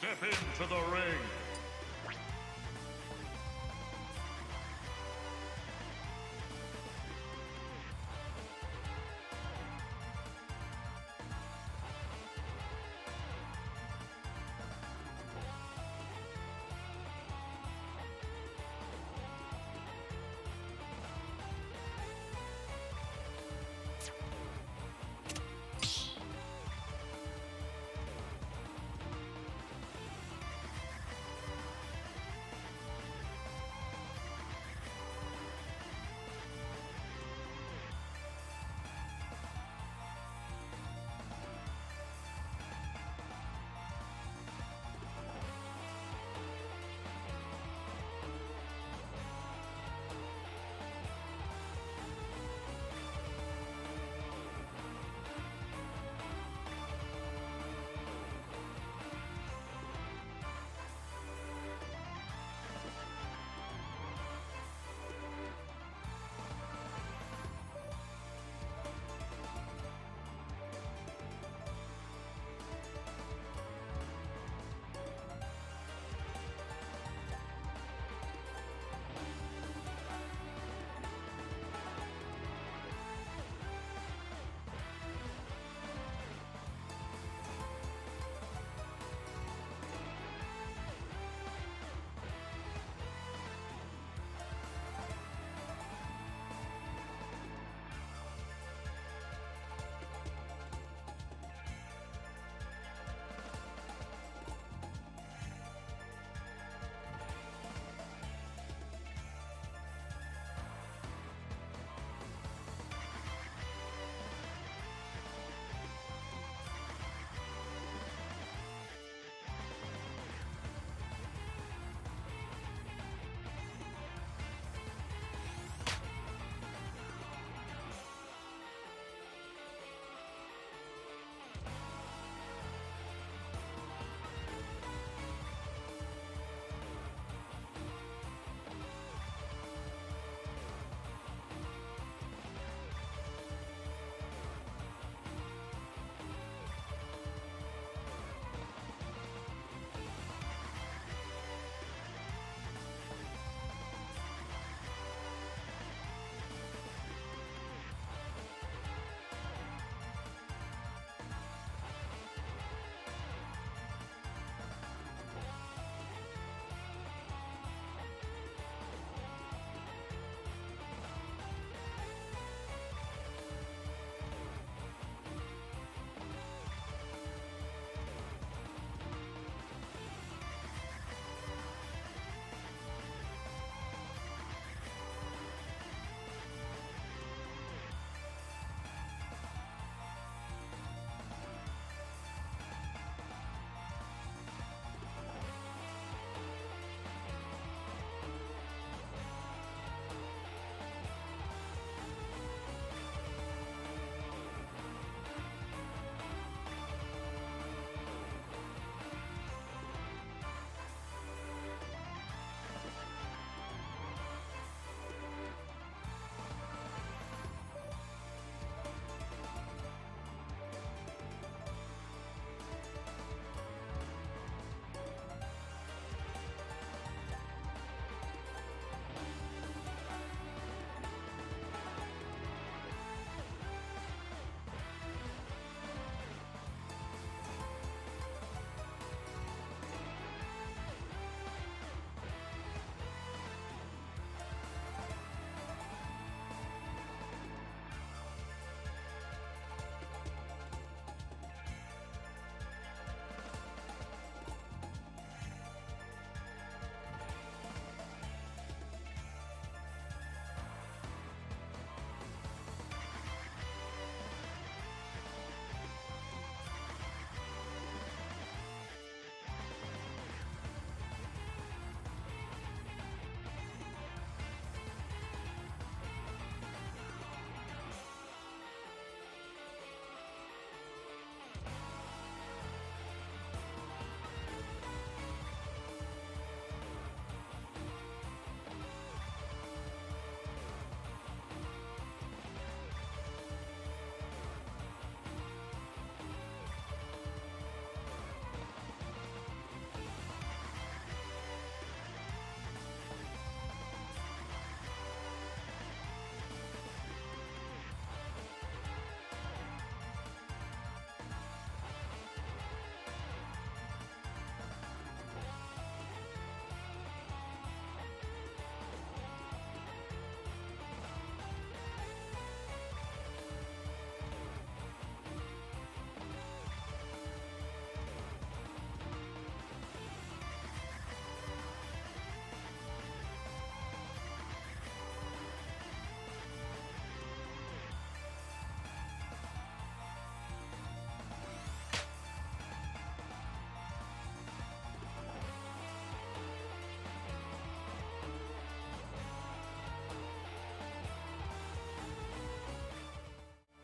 Step into the ring.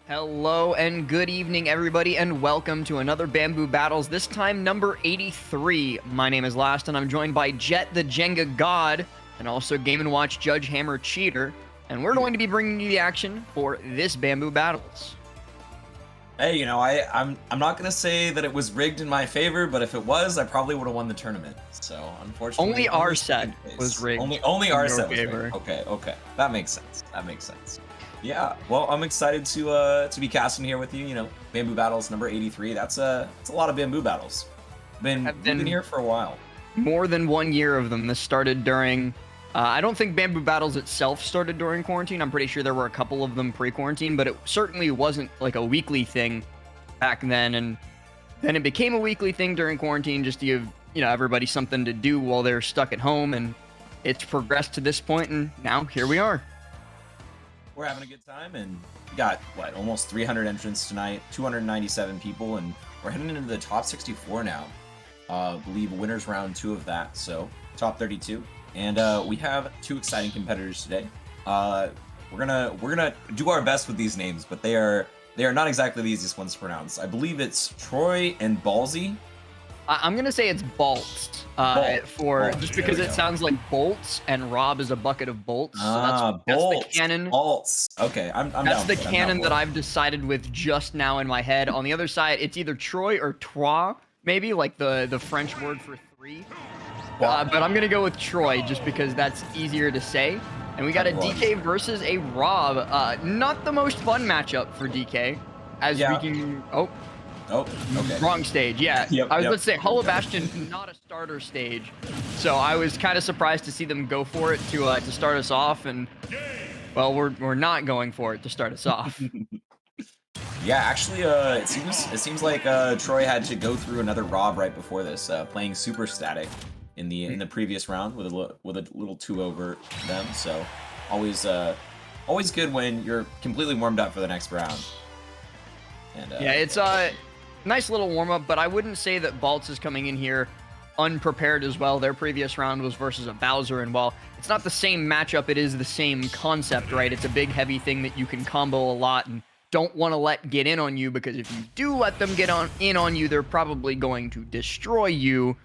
Hello and good evening, everybody, and welcome to another Bamboo Battles, this time number 83. My name is L4st, and I'm joined by Jet the Jenga God, and also Game & Watch Judge Hammer Cheater, and we're going to be bringing you the action for this Bamboo Battles. Hey, I'm not gonna say that it was rigged in my favor, but if it was, I probably would have won the tournament. So unfortunately, Only our set was rigged. Only our set was favor. rigged. Okay, that makes sense. Yeah, well, I'm excited to be casting here with you. Bamboo Battles number 83. That's a lot of Bamboo Battles. Been here for a while. More than 1 year of them. This started during. I don't think Bamboo Battles itself started during quarantine. I'm pretty sure there were a couple of them pre-quarantine, but it certainly wasn't like a weekly thing back then. And then it became a weekly thing during quarantine just to give, everybody something to do while they're stuck at home. And it's progressed to this point, and now here we are. We're having a good time, and we got, almost 300 entrants tonight, 297 people, and we're heading into the top 64 now. I believe winners round 2 of that, so top 32. And we have 2 exciting competitors today. We're gonna do our best with these names, but they are not exactly the easiest ones to pronounce. I believe it's Troy and Ballsy. I'm gonna say it's Bolts, just because it sounds like bolts, and Rob is a bucket of bolts. So that's the canon. Bolts. Okay, I'm That's down the canon that I've decided with just now in my head. On the other side, it's either Troy or Trois, maybe like the French word for 3. But I'm gonna go with Troy just because that's easier to say. And we got a DK versus a Rob. Not the most fun matchup for DK, as we can. Oh, okay. Wrong stage. Yeah, I was about to say Hollow Bastion, not a starter stage, so I was kind of surprised to see them go for it to start us off. And well, we're not going for it to start us off. Yeah, actually, it seems like Troy had to go through another Rob right before this, playing Super Static in the previous round with a little 2 over them. So always good when you're completely warmed up for the next round. And yeah, it's a nice little warm up, but I wouldn't say that Baltz is coming in here unprepared as well. Their previous round was versus a Bowser, and while it's not the same matchup, it is the same concept, right? It's a big heavy thing that you can combo a lot and don't want to let get in on you, because if you do let them get in on you, they're probably going to destroy you.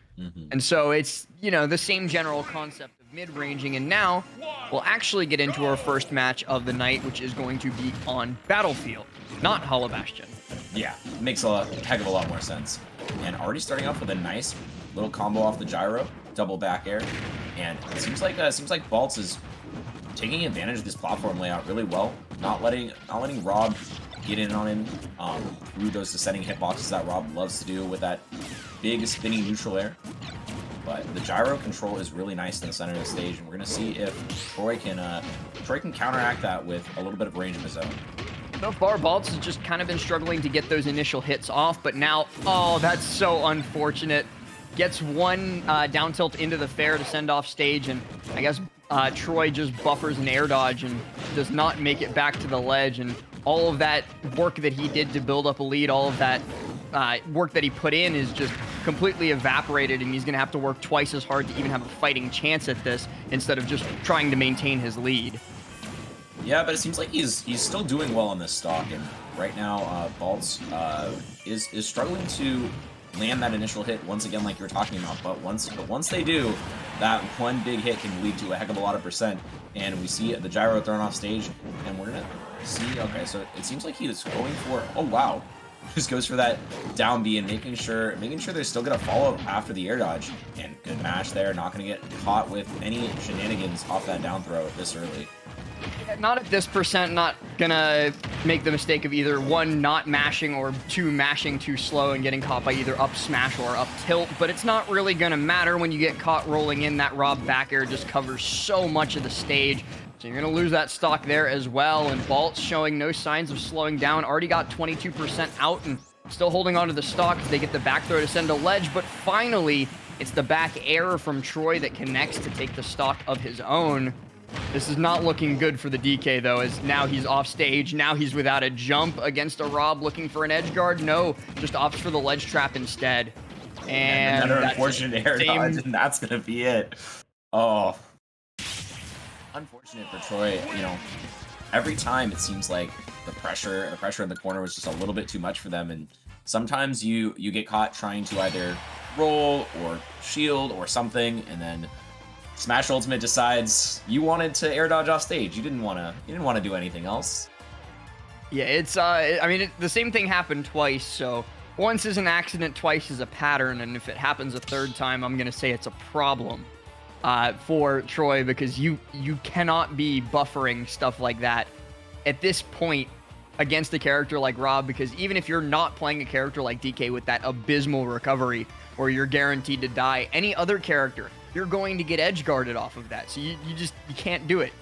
And so it's, the same general concept of mid-ranging. And now we'll actually get into our first match of the night, which is going to be on Battlefield, not Hollow Bastion. Yeah, makes a heck of a lot more sense. And already starting off with a nice little combo off the gyro, double back air. And it seems like Baltz is taking advantage of this platform layout really well, not letting Rob get in on him through those descending hitboxes that Rob loves to do with that big spinning neutral air. But the gyro control is really nice in the center of the stage, and we're gonna see if Troy can counteract that with a little bit of range of his own. So far, Baltz has just kind of been struggling to get those initial hits off, but now, oh, that's so unfortunate. Gets one down tilt into the fair to send off stage, and I guess Troy just buffers an air dodge and does not make it back to the ledge. And all of that work that he did to build up a lead, all of that work that he put in is just completely evaporated, and he's going to have to work twice as hard to even have a fighting chance at this instead of just trying to maintain his lead. Yeah, but it seems like he's still doing well on this stock, and right now Baltz is struggling to land that initial hit once again, like you were talking about. But once they do, that one big hit can lead to a heck of a lot of percent. And we see the gyro thrown off stage, and we're gonna see. Okay, so it seems like he is going for. Oh wow, just goes for that down B and making sure they're still gonna follow up after the air dodge. And good mash there, not gonna get caught with any shenanigans off that down throw this early. Not at this percent, not gonna make the mistake of either 1, not mashing, or 2, mashing too slow and getting caught by either up smash or up tilt, but it's not really gonna matter when you get caught rolling in. That Rob back air just covers so much of the stage, so you're gonna lose that stock there as well. And Baltz showing no signs of slowing down, already got 22% out and still holding on to the stock as they get the back throw to send a ledge, but finally it's the back air from Troy that connects to take the stock of his own. This is not looking good for the DK, though, as now he's off stage. Now he's without a jump against a Rob looking for an edge guard. No, just opts for the ledge trap instead. And another unfortunate air dodge, and that's going to be it. Oh. Unfortunate for Troy, every time it seems like the pressure in the corner was just a little bit too much for them, and sometimes you get caught trying to either roll or shield or something, and then Smash Ultimate decides you wanted to air dodge off stage. You didn't want to do anything else. Yeah, it's I mean, the same thing happened twice, so once is an accident, twice is a pattern, and if it happens a third time, I'm gonna say it's a problem for Troy, because you cannot be buffering stuff like that at this point against a character like Rob, because even if you're not playing a character like DK with that abysmal recovery where you're guaranteed to die, any other character, you're going to get edge guarded off of that. So you can't do it.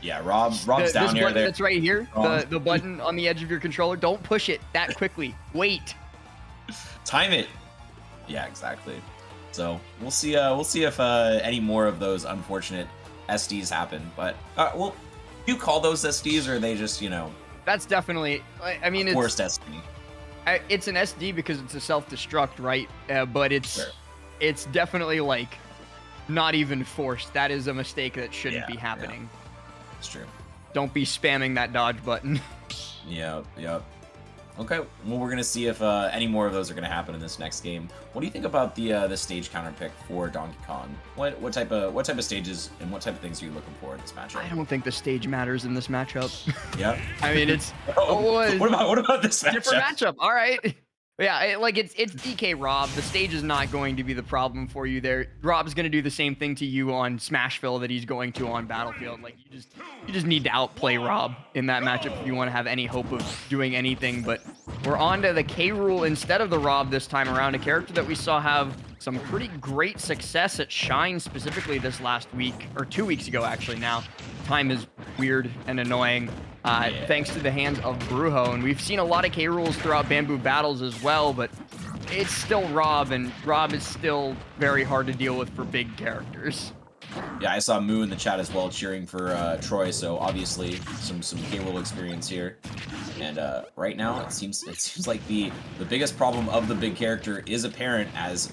Yeah, Rob's down here. There. That's right here. The button on the edge of your controller. Don't push it that quickly. Wait. Time it. Yeah, exactly. So we'll see if any more of those unfortunate SDs happen. But well, do you call those SDs, or are they just, you know? That's definitely. I mean, worst SD. It's an SD because it's a self-destruct, right? But it's definitely like not even forced. That is a mistake that shouldn't be happening. Yeah. It's true. Don't be spamming that dodge button. Yep. Okay, well, we're gonna see if any more of those are gonna happen in this next game. What do you think about the stage counter pick for Donkey Kong? What type of stages and what type of things are you looking for in this matchup? I don't think the stage matters in this matchup. Yeah. I mean, it's what about this matchup? Different matchup. All right. Yeah, it's DK Rob. The stage is not going to be the problem for you there. Rob's going to do the same thing to you on Smashville that he's going to on Battlefield. Like, you just need to outplay Rob in that matchup if you want to have any hope of doing anything. But we're on to the K. Rool instead of the Rob this time around, a character that we saw have some pretty great success at Shine, specifically this last week, or 2 weeks ago actually now. Time is weird and annoying. Thanks to the hands of Brujo, and we've seen a lot of K. Rools throughout Bamboo Battles as well, but it's still Rob, and Rob is still very hard to deal with for big characters. Yeah, I saw Moo in the chat as well cheering for Troy, so obviously some K. Rool experience here. And right now it seems like the biggest problem of the big character is apparent, as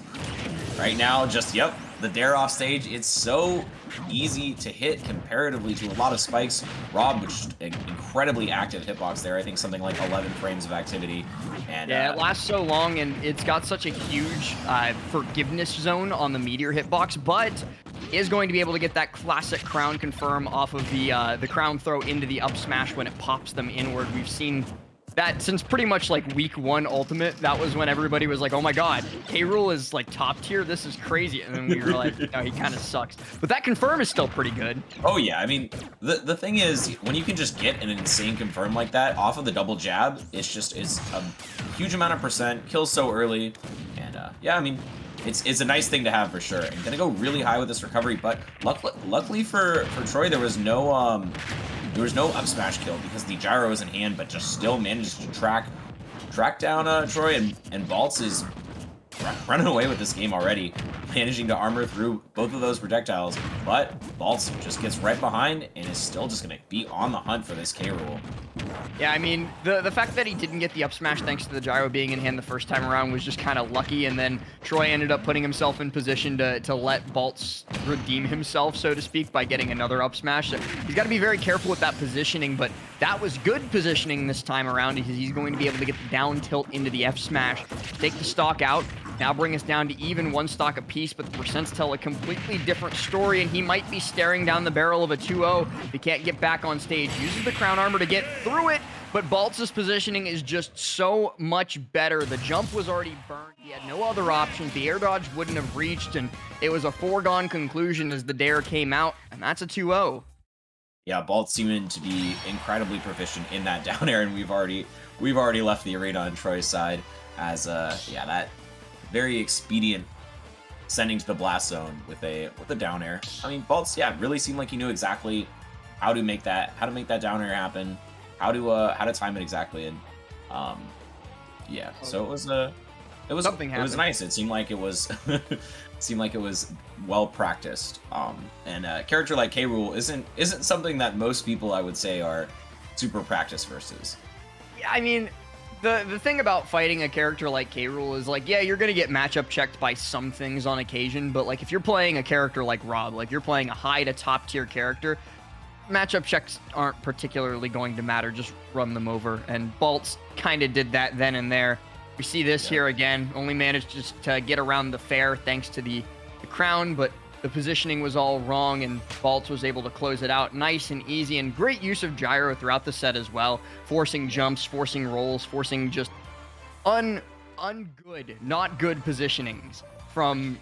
right now the dare off stage, it's so easy to hit comparatively to a lot of spikes. Rob, which is an incredibly active hitbox there. I think something like 11 frames of activity. And yeah, it lasts so long, and it's got such a huge forgiveness zone on the meteor hitbox, but is going to be able to get that classic crown confirm off of the crown throw into the up smash when it pops them inward. We've seen that since pretty much like week 1 ultimate. That was when everybody was like, oh my god, K. Rool is like top tier, this is crazy. And then we realized, no, he kind of sucks. But that confirm is still pretty good. Oh yeah, I mean, the thing is, when you can just get an insane confirm like that off of the double jab, it's a huge amount of percent, kills so early. And yeah, I mean, it's a nice thing to have for sure. And gonna go really high with this recovery, but luckily for Troy, there was no up smash kill because the gyro is in hand, but just still managed to track down Troy, and Baltz is running away with this game already, managing to armor through both of those projectiles. But Baltz just gets right behind and is still just gonna be on the hunt for this K. Rool. Yeah, I mean, the fact that he didn't get the up smash thanks to the gyro being in hand the first time around was just kind of lucky, and then Troy ended up putting himself in position to let Baltz redeem himself, so to speak, by getting another up smash. So he's got to be very careful with that positioning, but that was good positioning this time around, because he's going to be able to get the down tilt into the F smash, take the stock out, now bring us down to even 1 stock apiece, but the percents tell a completely different story, and he might be staring down the barrel of a 2-0 if he can't get back on stage. Uses the crown armor to get through it, but Baltz's positioning is just so much better. The jump was already burned. He had no other options. The air dodge wouldn't have reached, and it was a foregone conclusion as the dare came out, and that's a 2-0. Yeah, Baltz seeming to be incredibly proficient in that down air, and we've already left the arena on Troy's side as that very expedient sending to the blast zone with a down air. I mean, Baltz, really seemed like he knew exactly how to make that down air happen, how to time it exactly, and so it was nice. It seemed like it was well practiced. And a character like K. Rool isn't something that most people, I would say, are super practice versus. Yeah, I mean, the thing about fighting a character like K. Rool is like, yeah, you're gonna get matchup checked by some things on occasion, but like if you're playing a character like Rob, like you're playing a high to top tier character, matchup checks aren't particularly going to matter. Just run them over. And Baltz kind of did that then and there. We see this here again. Only managed just to get around the fair thanks to the crown, but the positioning was all wrong, and Baltz was able to close it out nice and easy. And great use of gyro throughout the set as well. Forcing jumps, forcing rolls, forcing just ungood, not good positionings from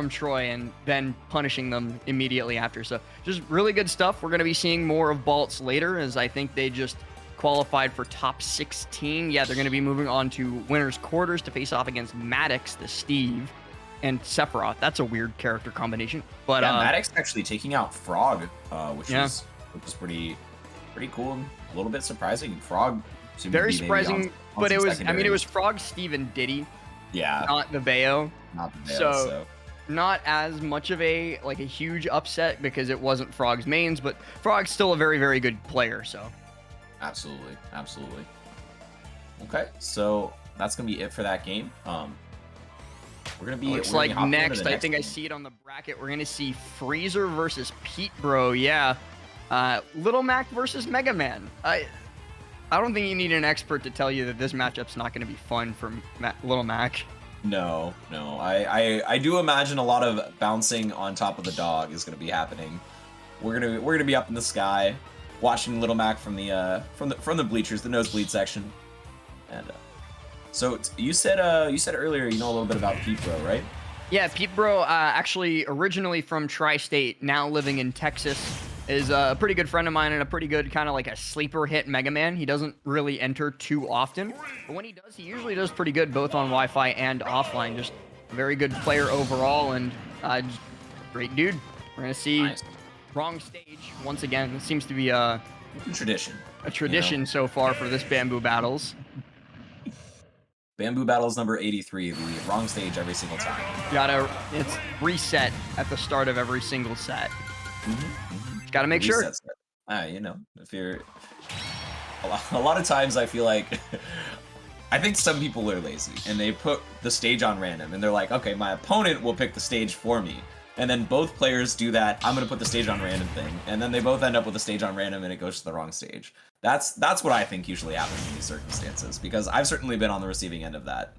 Troy, and then punishing them immediately after. So just really good stuff. We're going to be seeing more of Baltz later, as I think they just qualified for top 16. Yeah, they're going to be moving on to winners quarters to face off against Maddox, the Steve, and Sephiroth. That's a weird character combination. But yeah, Maddox actually taking out Frog, which was pretty cool and a little bit surprising. Frog very surprising, but it was, I mean, it was Frog, Steve, and Diddy. Yeah. Not the Bayo. Not the Bayo, so not as much of a huge upset because it wasn't Frog's mains, but Frog's still a very, very good player, so. Absolutely. Okay, so that's gonna be it for that game. We're gonna be looks like next, I think I see it on the bracket. We're gonna see Freezer versus Pete Bro. Yeah. Little Mac versus Mega Man. I don't think you need an expert to tell you that this matchup's not going to be fun for Little Mac. No. I do imagine a lot of bouncing on top of the dog is going to be happening. We're gonna be up in the sky, watching Little Mac from the bleachers, the nosebleed section. And so you said earlier you know a little bit about Pete Bro, right? Yeah, Pete Bro, actually originally from Tri-State, now living in Texas. Is a pretty good friend of mine and a pretty good kind of like a sleeper hit Mega Man. He doesn't really enter too often, but when he does, he usually does pretty good both on Wi-Fi and offline. Just a very good player overall, and great dude. We're gonna see wrong stage once again. It seems to be a tradition. A tradition so far for this Bamboo Battles. Bamboo Battles number 83, the wrong stage every single time. It's reset at the start of every single set. Gotta make sure. You know, if you're a lot of times I feel like I think some people are lazy and they put the stage on random and they're like, okay, my opponent will pick the stage for me. And then both players do that. I'm gonna put the stage on random thing, and then they both end up with the stage on random and it goes to the wrong stage. That's what I think usually happens in these circumstances, because I've certainly been on the receiving end of that.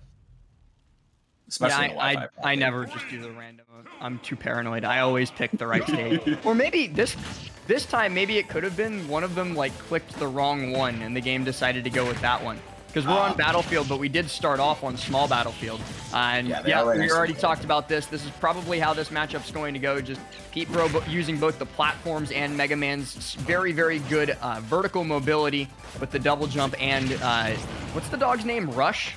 Especially yeah, I never just do the random. I'm too paranoid. I always pick the right stage. Or maybe this time, maybe it could have been one of them like clicked the wrong one and the game decided to go with that one. Because we're on Battlefield, but we did start off on Small Battlefield. And yeah, we already talked about this. This is probably how this matchup's going to go. Just Pete Bro using both the platforms and Mega Man's very, very good vertical mobility with the double jump and, what's the dog's name? Rush?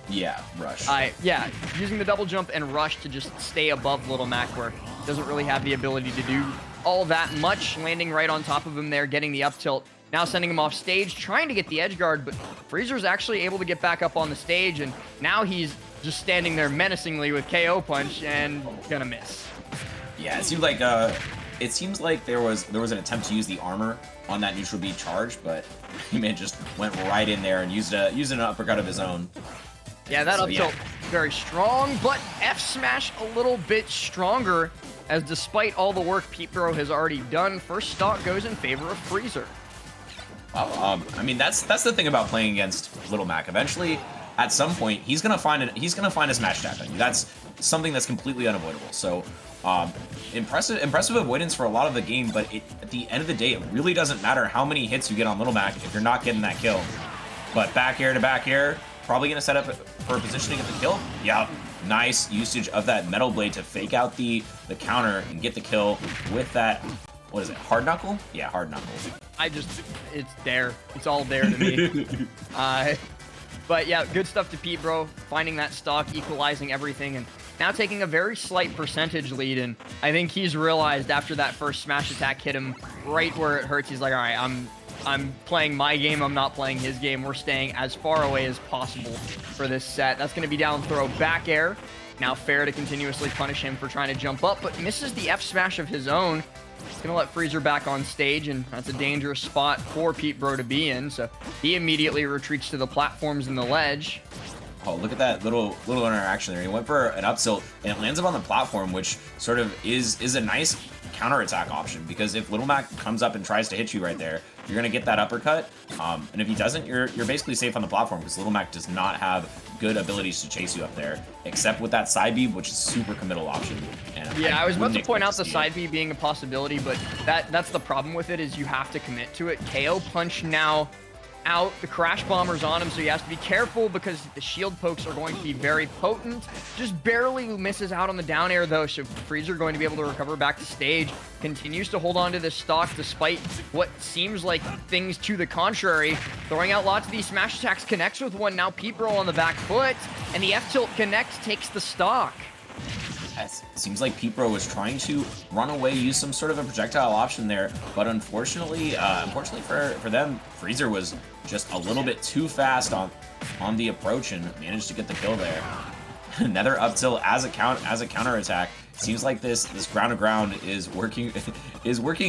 Yeah, Rush. Yeah, using the double jump and Rush to just stay above Little Mac, where he doesn't really have the ability to do all that much. Landing right on top of him there, getting the up tilt. Now sending him off stage, trying to get the edge guard, but Freezer's actually able to get back up on the stage, and now he's just standing there menacingly with KO punch and gonna miss. Yeah, it seems like there was an attempt to use the armor on that neutral B charge, but he just went right in there and used an uppercut of his own. Yeah, that up tilt very strong, but F smash a little bit stronger, as despite all the work Pete Bro has already done, first stock goes in favor of Freezer. Well, I mean, that's the thing about playing against Little Mac. Eventually, at some point, he's gonna find a smash tap on you. That's something that's completely unavoidable. So, impressive avoidance for a lot of the game. But at the end of the day, it really doesn't matter how many hits you get on Little Mac if you're not getting that kill. But back air to back air, probably gonna set up for a position to get the kill. Yeah, nice usage of that metal blade to fake out the counter and get the kill with that. What is it? Hard knuckle? Yeah, hard knuckle. It's there. It's all there to me. But yeah, good stuff to Pete Bro, finding that stock, equalizing everything, and now taking a very slight percentage lead. And I think he's realized after that first smash attack hit him right where it hurts, he's like, all right, I'm playing my game, I'm not playing his game. We're staying as far away as possible for this set. That's going to be down throw back air. Now fair to continuously punish him for trying to jump up, but misses the F smash of his own. Gonna let Freezer back on stage, and that's a dangerous spot for Pete Bro to be in, so he immediately retreats to the platforms and the ledge. Oh, look at that little interaction there. He went for an up tilt, and it lands him on the platform, which sort of is a nice counterattack option, because if Little Mac comes up and tries to hit you right there, you're going to get that uppercut. And if he doesn't, you're basically safe on the platform, because Little Mac does not have good abilities to chase you up there, except with that side B, which is super committal option. And yeah, I was about to point out the see side B being a possibility, but that's the problem with it, is you have to commit to it. KO punch now out, the crash bomber's on him, so he has to be careful because the shield pokes are going to be very potent. Just barely misses out on the down air though, so Freezer going to be able to recover back to stage. Continues to hold on to this stock despite what seems like things to the contrary. Throwing out lots of these smash attacks, connects with one. Now Pete Bro on the back foot, and the F tilt connects, takes the stock. It seems like Pete Bro was trying to run away, use some sort of a projectile option there, but unfortunately for them, Freezer was just a little bit too fast on the approach and managed to get the kill there. Another up tilt as a counter attack. Seems like this ground to ground is working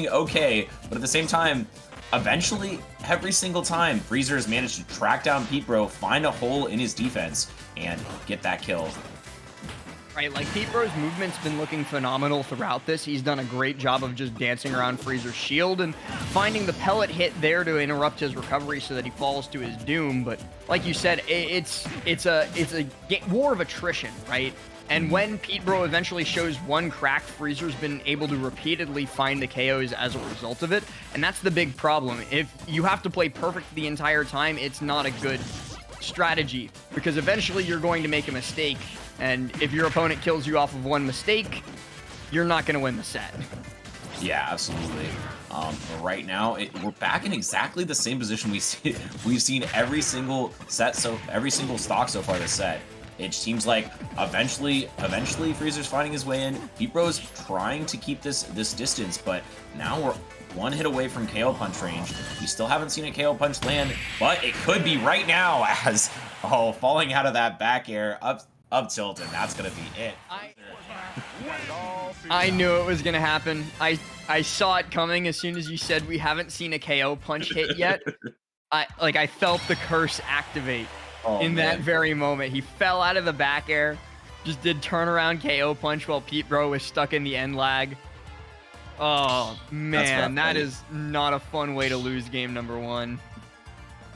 okay, but at the same time, eventually every single time Freezer has managed to track down Pete Bro, find a hole in his defense, and get that kill. Right, like Pete Bro's movement's been looking phenomenal throughout this. He's done a great job of just dancing around Freezer's shield and finding the pellet hit there to interrupt his recovery so that he falls to his doom. But like you said, it's a war of attrition, right? And when Pete Bro eventually shows one crack, Freezer's been able to repeatedly find the KOs as a result of it. And that's the big problem. If you have to play perfect the entire time, it's not a good strategy, because eventually you're going to make a mistake. And if your opponent kills you off of one mistake, you're not going to win the set. Yeah, absolutely. Right now, we're back in exactly the same position we've seen every single set, so every single stock so far this set. It seems like eventually Freezer's finding his way in. Pete Bro's trying to keep this distance, but now we're one hit away from KO punch range. We still haven't seen a KO punch land, but it could be right now as falling out of that back air up tilt, and that's gonna be it. I knew it was gonna happen. I saw it coming as soon as you said we haven't seen a KO punch hit yet. I felt the curse activate in that very moment. He fell out of the back air, just did turnaround KO punch while Pete Bro was stuck in the end lag. Oh man, that is not a fun way to lose game number one.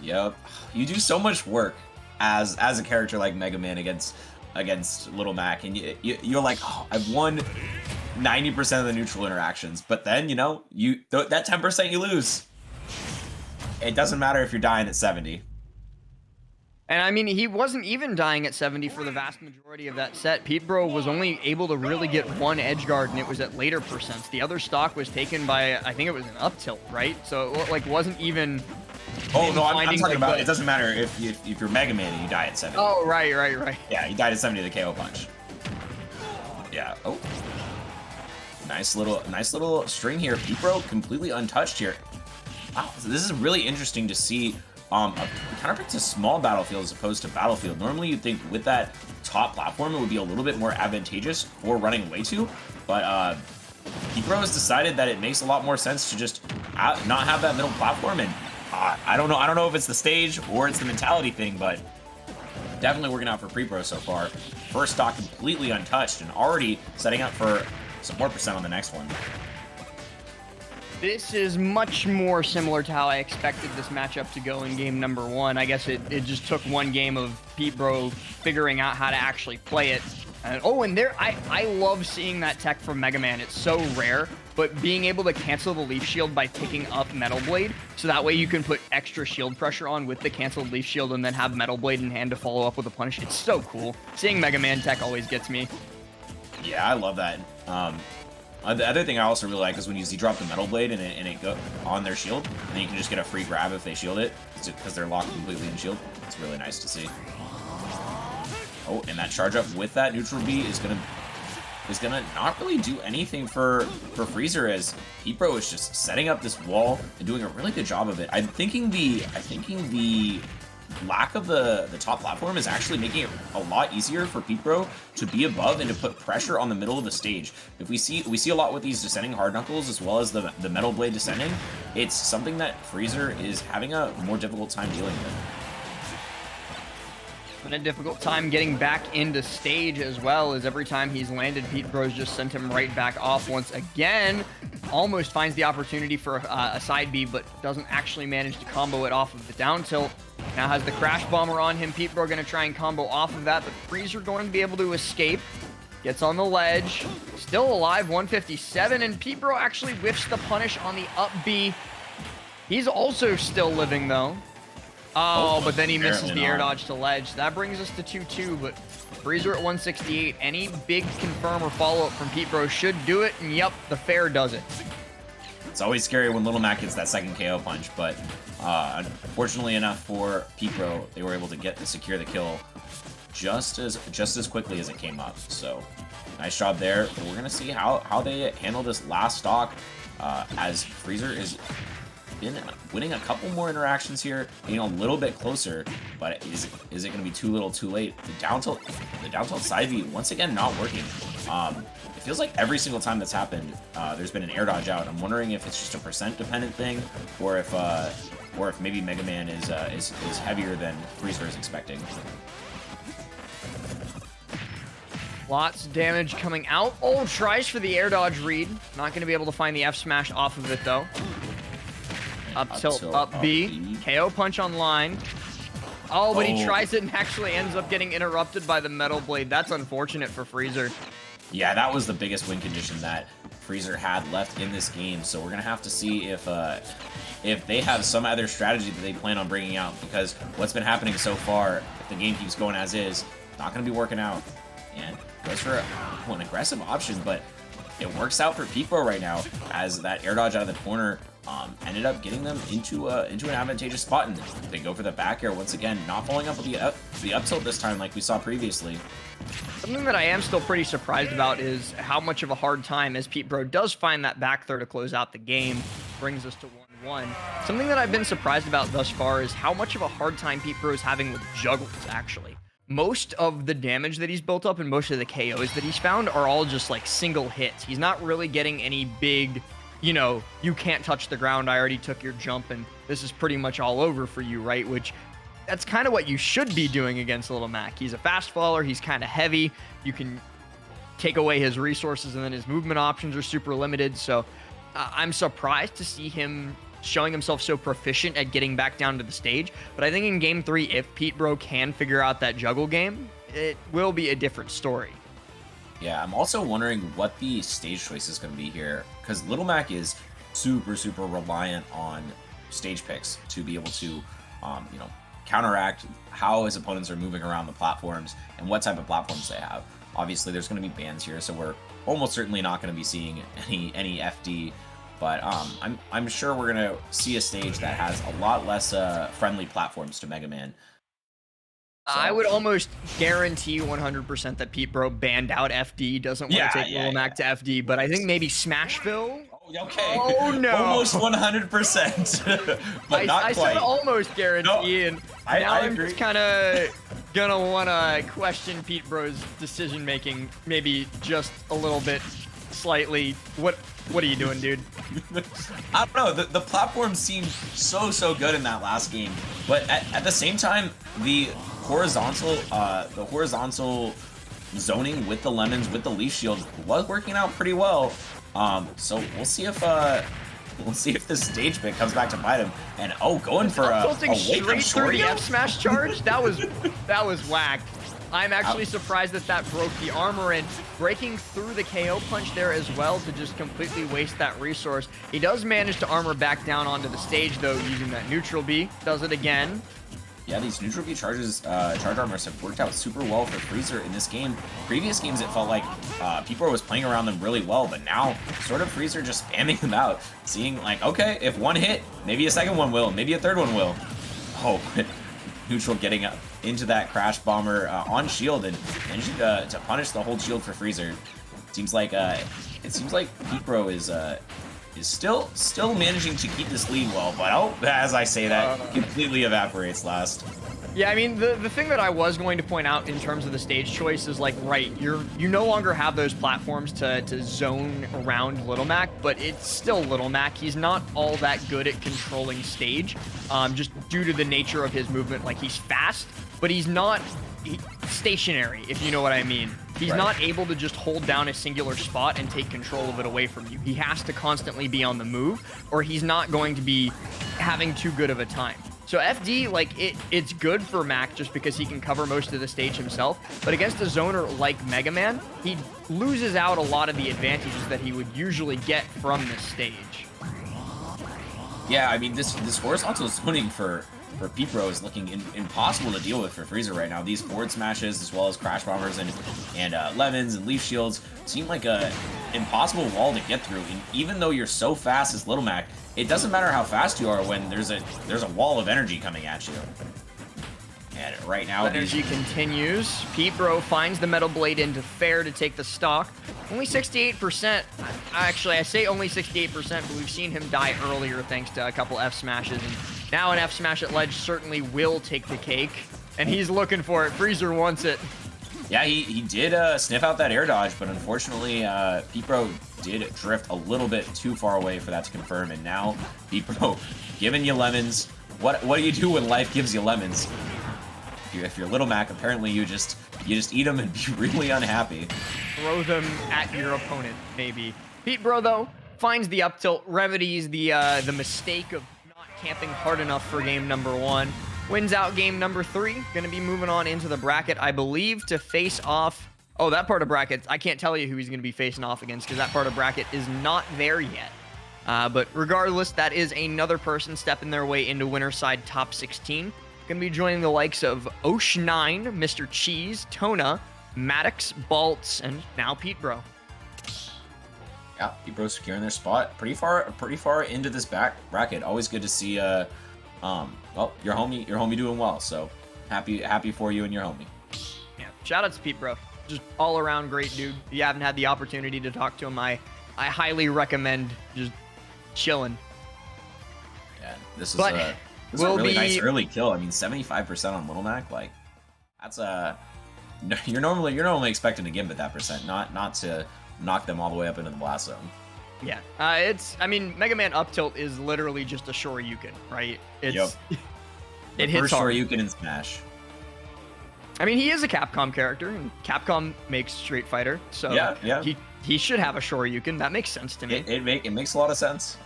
Yep, you do so much work as a character like Mega Man against Little Mac, and you're like, oh, I've won 90% of the neutral interactions, but then that 10% you lose. It doesn't matter if you're dying at 70. And I mean, he wasn't even dying at 70 for the vast majority of that set. Pete Bro was only able to really get one edge guard, and it was at later percents. The other stock was taken by, I think it was an up tilt, right? So it wasn't even. Oh no, I'm talking about. It doesn't matter if you're Mega Man and you die at 70. Oh right. Yeah, he died at 70 to the KO punch. Yeah. Oh. Nice little string here. Pete Bro completely untouched here. Wow, so this is really interesting to see. Kind of a small battlefield as opposed to battlefield. Normally you'd think with that top platform it would be a little bit more advantageous for running away to, but Pete Bro has decided that it makes a lot more sense to just not have that middle platform, and I don't know if it's the stage or it's the mentality thing, but definitely working out for Pete Bro so far. First stock completely untouched and already setting up for some more percent on the next one. This is much more similar to how I expected this matchup to go in game number one. I guess it just took one game of Pete Bro figuring out how to actually play it. And there, I love seeing that tech from Mega Man. It's so rare, but being able to cancel the Leaf Shield by picking up Metal Blade, so that way you can put extra shield pressure on with the canceled Leaf Shield and then have Metal Blade in hand to follow up with a punish. It's so cool. Seeing Mega Man tech always gets me. Yeah, I love that. The other thing I also really like is when you drop the Metal Blade and it go on their shield, and then you can just get a free grab if they shield it, because they're locked completely in shield. It's really nice to see. Oh, and that charge up with that neutral B is gonna not really do anything for Freezer, as Pete Bro is just setting up this wall and doing a really good job of it. I'm thinking the lack of the top platform is actually making it a lot easier for Pete Bro to be above and to put pressure on the middle of the stage. If we see a lot with these descending hard knuckles as well as the Metal Blade descending, it's something that Freezer is having a more difficult time dealing with. Having a difficult time getting back into stage as well, as every time he's landed, Pete Bros just sent him right back off once again. Almost finds the opportunity for a side B, but doesn't actually manage to combo it off of the down tilt. Now has the Crash Bomber on him. Pete Bro going to try and combo off of that, but Freezer going to be able to escape. Gets on the ledge. Still alive, 157, and Pete Bro actually whiffs the punish on the up B. He's also still living, though. Oh, but then he misses the air dodge to ledge. That brings us to 2-2, but Freezer at 168. Any big confirm or follow-up from Pete Bro should do it, and yep, the fair does it. It's always scary when Little Mac gets that second KO punch, but unfortunately enough for Pete Bro, they were able to secure the kill just as quickly as it came up. So nice job there. But we're gonna see how they handle this last stock as Freezer is been winning a couple more interactions here, getting a little bit closer, but is it going to be too little too late? The down tilt side B once again not working. It feels like every single time that's happened, there's been an air dodge out. I'm wondering if it's just a percent dependent thing, or if maybe Mega Man is heavier than Freezer is expecting. Lots of damage coming out. Oh, tries for the air dodge read. Not going to be able to find the F smash off of it though. Up tilt, up B. KO punch on line. Oh, but he tries it and actually ends up getting interrupted by the Metal Blade. That's unfortunate for Freezer. Yeah, that was the biggest win condition that Freezer had left in this game. So we're going to have to see if they have some other strategy that they plan on bringing out. Because what's been happening so far, if the game keeps going as is, not going to be working out. And goes for an aggressive option, but it works out for Pete Bro right now as that air dodge out of the corner ended up getting them into an advantageous spot, and they go for the back air once again, not following up with the up tilt this time like we saw previously. Something that I am still pretty surprised about is how much of a hard time, as Pete Bro does find that back throw to close out the game, brings us to 1-1. Something that I've been surprised about thus far is how much of a hard time Pete Bro is having with juggles, actually. Most of the damage that he's built up and most of the KOs that he's found are all just like single hits. He's not really getting any big, you know, you can't touch the ground, I already took your jump and this is pretty much all over for you, right? Which, that's kind of what you should be doing against Little Mac. He's a fast faller, he's kind of heavy, you can take away his resources and then his movement options are super limited. So I'm surprised to see him showing himself so proficient at getting back down to the stage. But I think in Game 3, if Pete Bro can figure out that juggle game, it will be a different story. Yeah, I'm also wondering what the stage choice is going to be here, because Little Mac is super reliant on stage picks to be able to, counteract how his opponents are moving around the platforms and what type of platforms they have. Obviously, there's going to be bans here, so we're almost certainly not going to be seeing any FD. But I'm sure we're going to see a stage that has a lot less friendly platforms to Mega Man. So. I would almost guarantee 100% that Pete Bro banned out FD, doesn't want to take Little Mac to FD, but I think maybe Smashville? Okay. Oh, no. Almost 100%, but not quite. I said almost guarantee, and now I'm just kind of going to want to question Pete Bro's decision-making, maybe just a little bit, slightly. What are you doing, dude? I don't know. The platform seemed so good in that last game, but at the same time, the horizontal zoning with the lemons, with the leaf shield, was working out pretty well. So we'll see if this stage pick comes back to bite him. And going for a straight through the F smash charge. That was whacked. I'm actually surprised that broke the armor, and breaking through the KO punch there as well to just completely waste that resource. He does manage to armor back down onto the stage though, using that neutral B. Does it again. Yeah, these neutral B charge armors have worked out super well for Freezer in this game. Previous games, it felt like Pete Bro was playing around them really well, but now sort of Freezer just spamming them out, seeing like, okay, if one hit, maybe a second one will, maybe a third one will. Oh, neutral getting up into that Crash Bomber on shield and managing to punish the whole shield for Freezer. It seems like Pete Bro is still managing to keep this lead well, but as I say that, completely evaporates last. Yeah, I mean, the thing that I was going to point out in terms of the stage choice is like, right, you no longer have those platforms to zone around Little Mac, but it's still Little Mac. He's not all that good at controlling stage, just due to the nature of his movement. Like, he's fast, but he's not stationary, if you know what I mean. He's not able to just hold down a singular spot and take control of it away from you. He has to constantly be on the move, or he's not going to be having too good of a time. So FD, like, it's good for Mac just because he can cover most of the stage himself, but against a zoner like Mega Man, he loses out a lot of the advantages that he would usually get from this stage. Yeah, I mean, this horizontal zoning for P-Pro is looking impossible to deal with for Freezer right now. These forward smashes, as well as crash bombers and lemons and leaf shields, seem like a impossible wall to get through. And even though you're so fast as Little Mac, it doesn't matter how fast you are when there's a wall of energy coming at you. And right now, energy continues. P-Bro finds the Metal Blade into fair to take the stock. Only 68%. Actually, I say only 68%, but we've seen him die earlier thanks to a couple F smashes. And now an F smash at ledge certainly will take the cake. And he's looking for it. Freezer wants it. Yeah, he did sniff out that air dodge, but unfortunately, P-Pro did drift a little bit too far away for that to confirm. And now P-Pro giving you lemons. What do you do when life gives you lemons? If you're Little Mac, apparently you just eat them and be really unhappy. Throw them at your opponent, maybe. P-Bro, though, finds the up tilt, remedies the mistake of not camping hard enough for game number 1. Wins out game number 3. Gonna be moving on into the bracket, I believe, to face off... Oh, that part of bracket, I can't tell you who he's gonna be facing off against because that part of bracket is not there yet. But regardless, that is another person stepping their way into winner side top 16. Gonna be joining the likes of Osh9, Mr. Cheese, Tona, Maddox, Baltz, and now Pete-Bro. Yeah, P-Bro securing their spot pretty far into this bracket. Always good to see well, your homie doing well. So happy for you and your homie. Yeah, shout out to Pete-Bro. Just all around great dude. If you haven't had the opportunity to talk to him, I highly recommend just chilling. Yeah, this is a really nice early kill. I mean, 75% on Little Mac, like that's you're normally expecting to give it that percent, not to knock them all the way up into the blast zone. Yeah, I mean, Mega Man up tilt is literally just a Shoryuken, right? It hits hard. Shoryuken in Smash. I mean, he is a Capcom character, and Capcom makes Street Fighter, so yeah. He should have a Shoryuken. That makes sense to me. It makes a lot of sense.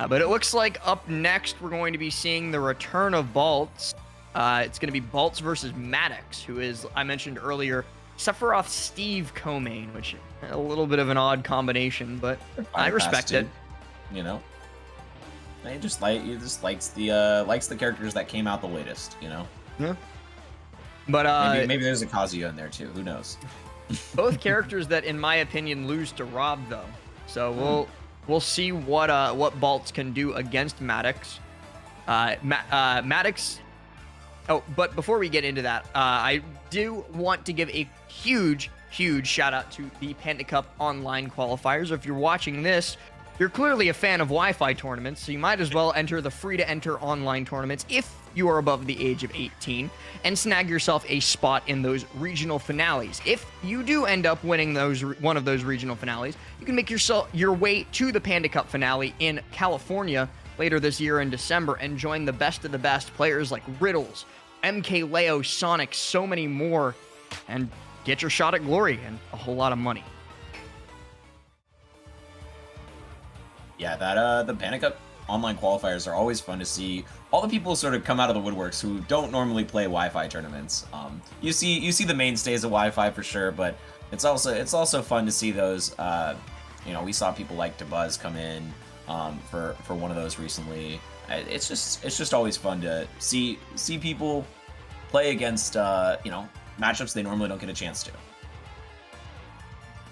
But it looks like up next we're going to be seeing the return of Baltz. It's going to be Baltz versus Maddox, who is, I mentioned earlier, Sephiroth Steve co-main, which is a little bit of an odd combination, but I respect it. You know, he just likes the characters that came out the latest. You know. Yeah. But maybe there's a Kazuya in there too. Who knows? Both characters that, in my opinion, lose to Rob though. So we'll see what Baltz can do against Maddox. Maddox. Oh, but before we get into that, I do want to give a huge shout out to the Panda Cup online qualifiers. If you're watching this, you're clearly a fan of Wi-Fi tournaments, so you might as well enter the free-to-enter online tournaments if you are above the age of 18 and snag yourself a spot in those regional finales. If you do end up winning one of those regional finales, you can make your way to the Panda Cup finale in California later this year in December and join the best of the best players like Riddles, MK Leo, Sonic, so many more, and get your shot at glory and a whole lot of money. Yeah, that the Panda Cup online qualifiers are always fun to see. All the people sort of come out of the woodworks who don't normally play Wi-Fi tournaments. You see the mainstays of Wi-Fi for sure, but it's also fun to see those. We saw people like DeBuzz come in for one of those recently. It's just always fun to see people play against matchups they normally don't get a chance to.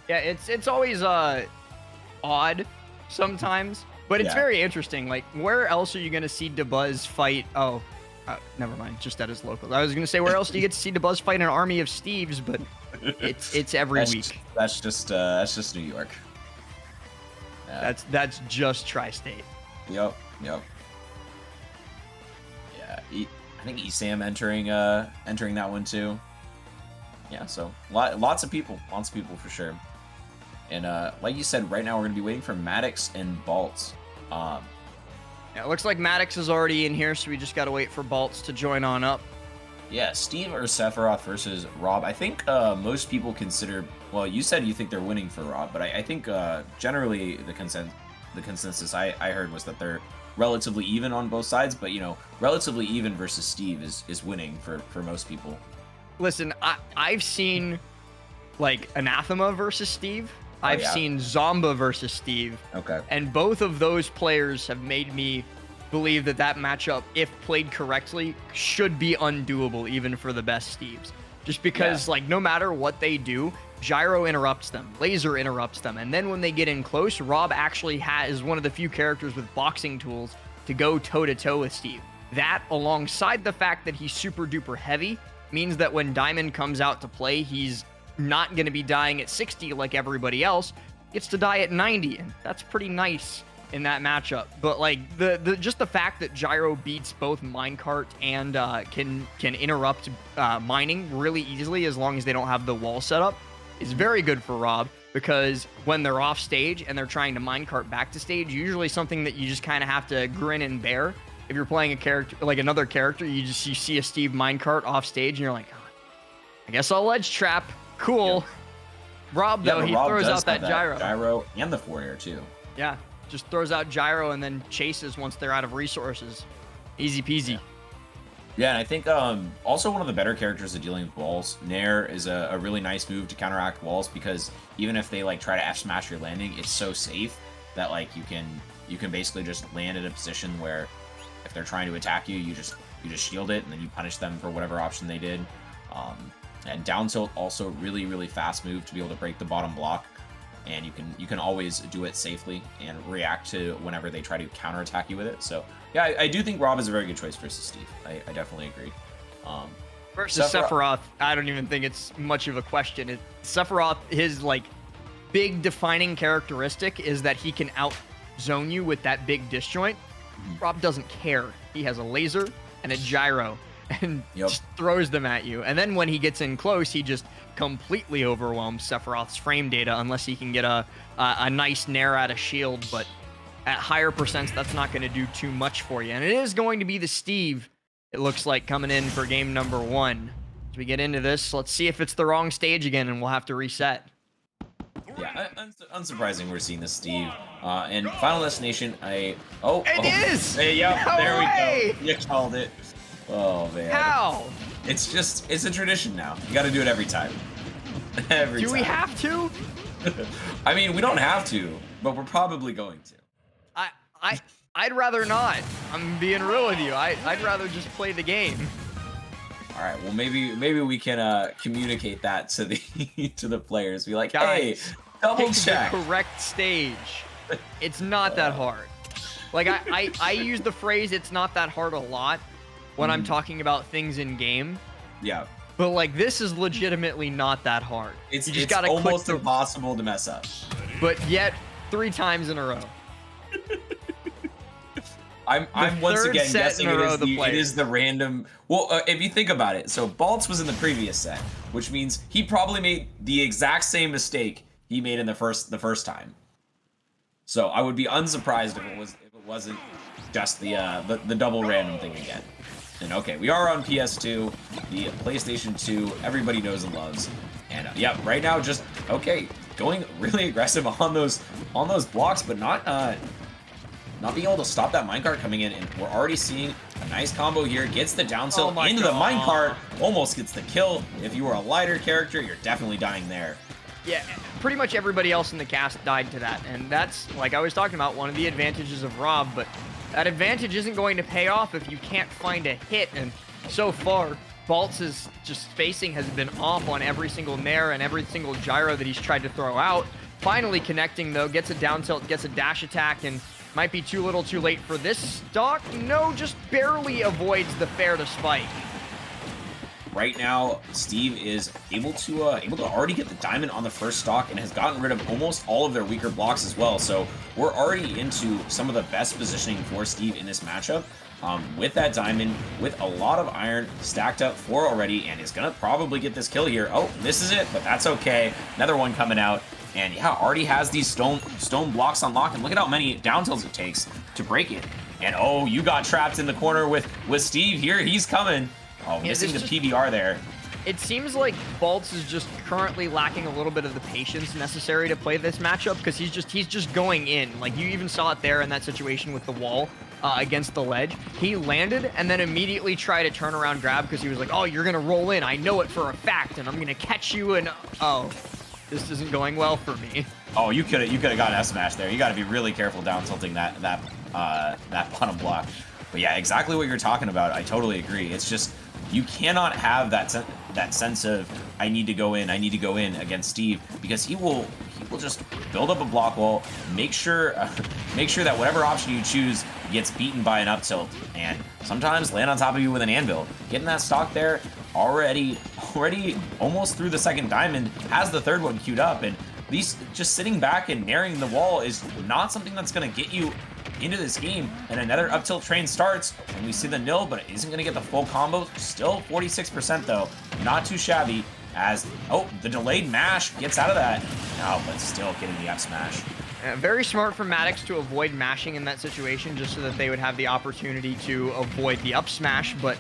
Yeah, it's always odd sometimes, but it's very interesting. Like, where else are you going to see DeBuzz fight? Oh, never mind. Just at his local. I was going to say, where else do you get to see DeBuzz fight an army of Steves? But it's every week. That's just New York. That's just tri-state. Yep. Yeah, I think Esam entering that one too. Yeah, so lots of people for sure. And like you said, right now we're gonna be waiting for Maddox and Baltz. Yeah, it looks like Maddox is already in here, so we just gotta wait for Baltz to join on up. Yeah, Steve or Sephiroth versus Rob. I think most people consider. Well, you said you think they're winning for Rob, but I think generally the consensus I heard was that they're relatively even on both sides. But you know, relatively even versus Steve is winning for most people. Listen, I've seen like Anathema versus Steve. I've yeah. seen Zomba versus Steve. Okay. And both of those players have made me believe that that matchup, if played correctly, should be undoable even for the best Steves. Just because, like, no matter what they do, Gyro interrupts them, Laser interrupts them, and then when they get in close, Rob actually is one of the few characters with boxing tools to go toe-to-toe with Steve. That, alongside the fact that he's super duper heavy, means that when Diamond comes out to play, he's not going to be dying at 60 like everybody else. Gets to die at 90, and that's pretty nice in that matchup. But like just the fact that Gyro beats both minecart and can interrupt mining really easily as long as they don't have the wall set up is very good for Rob, because when they're off stage and they're trying to minecart back to stage, usually something that you just kind of have to grin and bear. If you're playing a character like another character, you see a Steve minecart off stage and you're like, oh, I guess I'll ledge trap. Cool. Yeah. Rob, though, he Rob throws does out that have gyro. Gyro and the forward air too. Yeah, just throws out gyro and then chases once they're out of resources. Easy peasy. Yeah, and I think also one of the better characters at dealing with walls, Nair, is a really nice move to counteract walls, because even if they like try to F smash your landing, it's so safe that like you can basically just land in a position where if they're trying to attack you, you just shield it and then you punish them for whatever option they did. And down tilt, also really fast move to be able to break the bottom block, and you can always do it safely and react to whenever they try to counterattack you with it. So yeah, I do think Rob is a very good choice versus Steve. I definitely agree. Versus Sephiroth, I don't even think it's much of a question. Sephiroth, his like big defining characteristic is that he can out zone you with that big disjoint. Rob doesn't care. He has a laser and a gyro and just throws them at you. And then when he gets in close, he just completely overwhelms Sephiroth's frame data, unless he can get a nice nair out of shield. But at higher percents, that's not going to do too much for you. And it is going to be the Steve, it looks like, coming in for game number 1. As we get into this, let's see if it's the wrong stage again, and we'll have to reset. Yeah, unsurprising we're seeing this Steve. And Final Destination, It is! Hey, yep, No there way! we go. You called it. Oh, man. How? It's a tradition now. You got to do it every time. Every time. Do we have to? I mean, we don't have to, but we're probably going to. I'd rather not. I'm being real with you. I'd rather just play the game. All right. Well, maybe we can communicate that to the to the players. Be like, Guys, hey, double check. The correct stage. It's not that hard. Like I use the phrase "it's not that hard" a lot when I'm talking about things in game. Yeah. But like this is legitimately not that hard. It's gotta almost impossible to mess up. But yet 3 times in a row. I'm once again guessing it is the random. Well, if you think about it, so Baltz was in the previous set, which means he probably made the exact same mistake he made in the first time. So I would be unsurprised if it wasn't just the double random thing again. And okay, we are on PS2, the PlayStation 2, everybody knows and loves. And yeah, right now just going really aggressive on those blocks, but not being able to stop that minecart coming in, and we're already seeing a nice combo here. Gets the down tilt into the minecart, almost gets the kill. If you were a lighter character, you're definitely dying there. Yeah, pretty much everybody else in the cast died to that, and that's, like I was talking about, one of the advantages of Rob, but that advantage isn't going to pay off if you can't find a hit, and so far, Baltz's just spacing has been off on every single nair and every single gyro that he's tried to throw out. Finally connecting, though, gets a down tilt, gets a dash attack, and might be too little too late for this stock. No, just barely avoids the fair to spike. Right now, Steve is able to already get the diamond on the first stock and has gotten rid of almost all of their weaker blocks as well. So we're already into some of the best positioning for Steve in this matchup. With that diamond, with a lot of iron stacked up for already, and is gonna probably get this kill here. Oh, this is it, but that's okay. Another one coming out. And yeah, already has these stone blocks on lock, and look at how many down tilts it takes to break it. And oh, you got trapped in the corner with Steve here. He's coming. Oh, Yeah, missing the this PBR there. It seems like Baltz is just currently lacking a little bit of the patience necessary to play this matchup because he's just going in. Like you even saw it there in that situation with the wall against the ledge. He landed and then immediately tried to turn around grab because he was like, "Oh, you're gonna roll in. I know it for a fact, and I'm gonna catch you." And oh, this isn't going well for me. Oh, you could have gotten F smash there. You got to be really careful down tilting that bottom block. But yeah, exactly what you're talking about. I totally agree. It's just you cannot have that sense of I need to go in against Steve because he will just build up a block wall, make sure that whatever option you choose gets beaten by an up tilt, and sometimes land on top of you with an anvil. Getting that stock there already almost through the second diamond, has the third one queued up, and these just sitting back and naring the wall is not something that's going to get you into this game. And another up tilt train starts, and we see the nil, but it isn't going to get the full combo. Still 46% though, not too shabby. As the delayed mash gets out of that. No, but still getting the F smash. Very smart for Maddox to avoid mashing in that situation just so that they would have the opportunity to avoid the up smash, but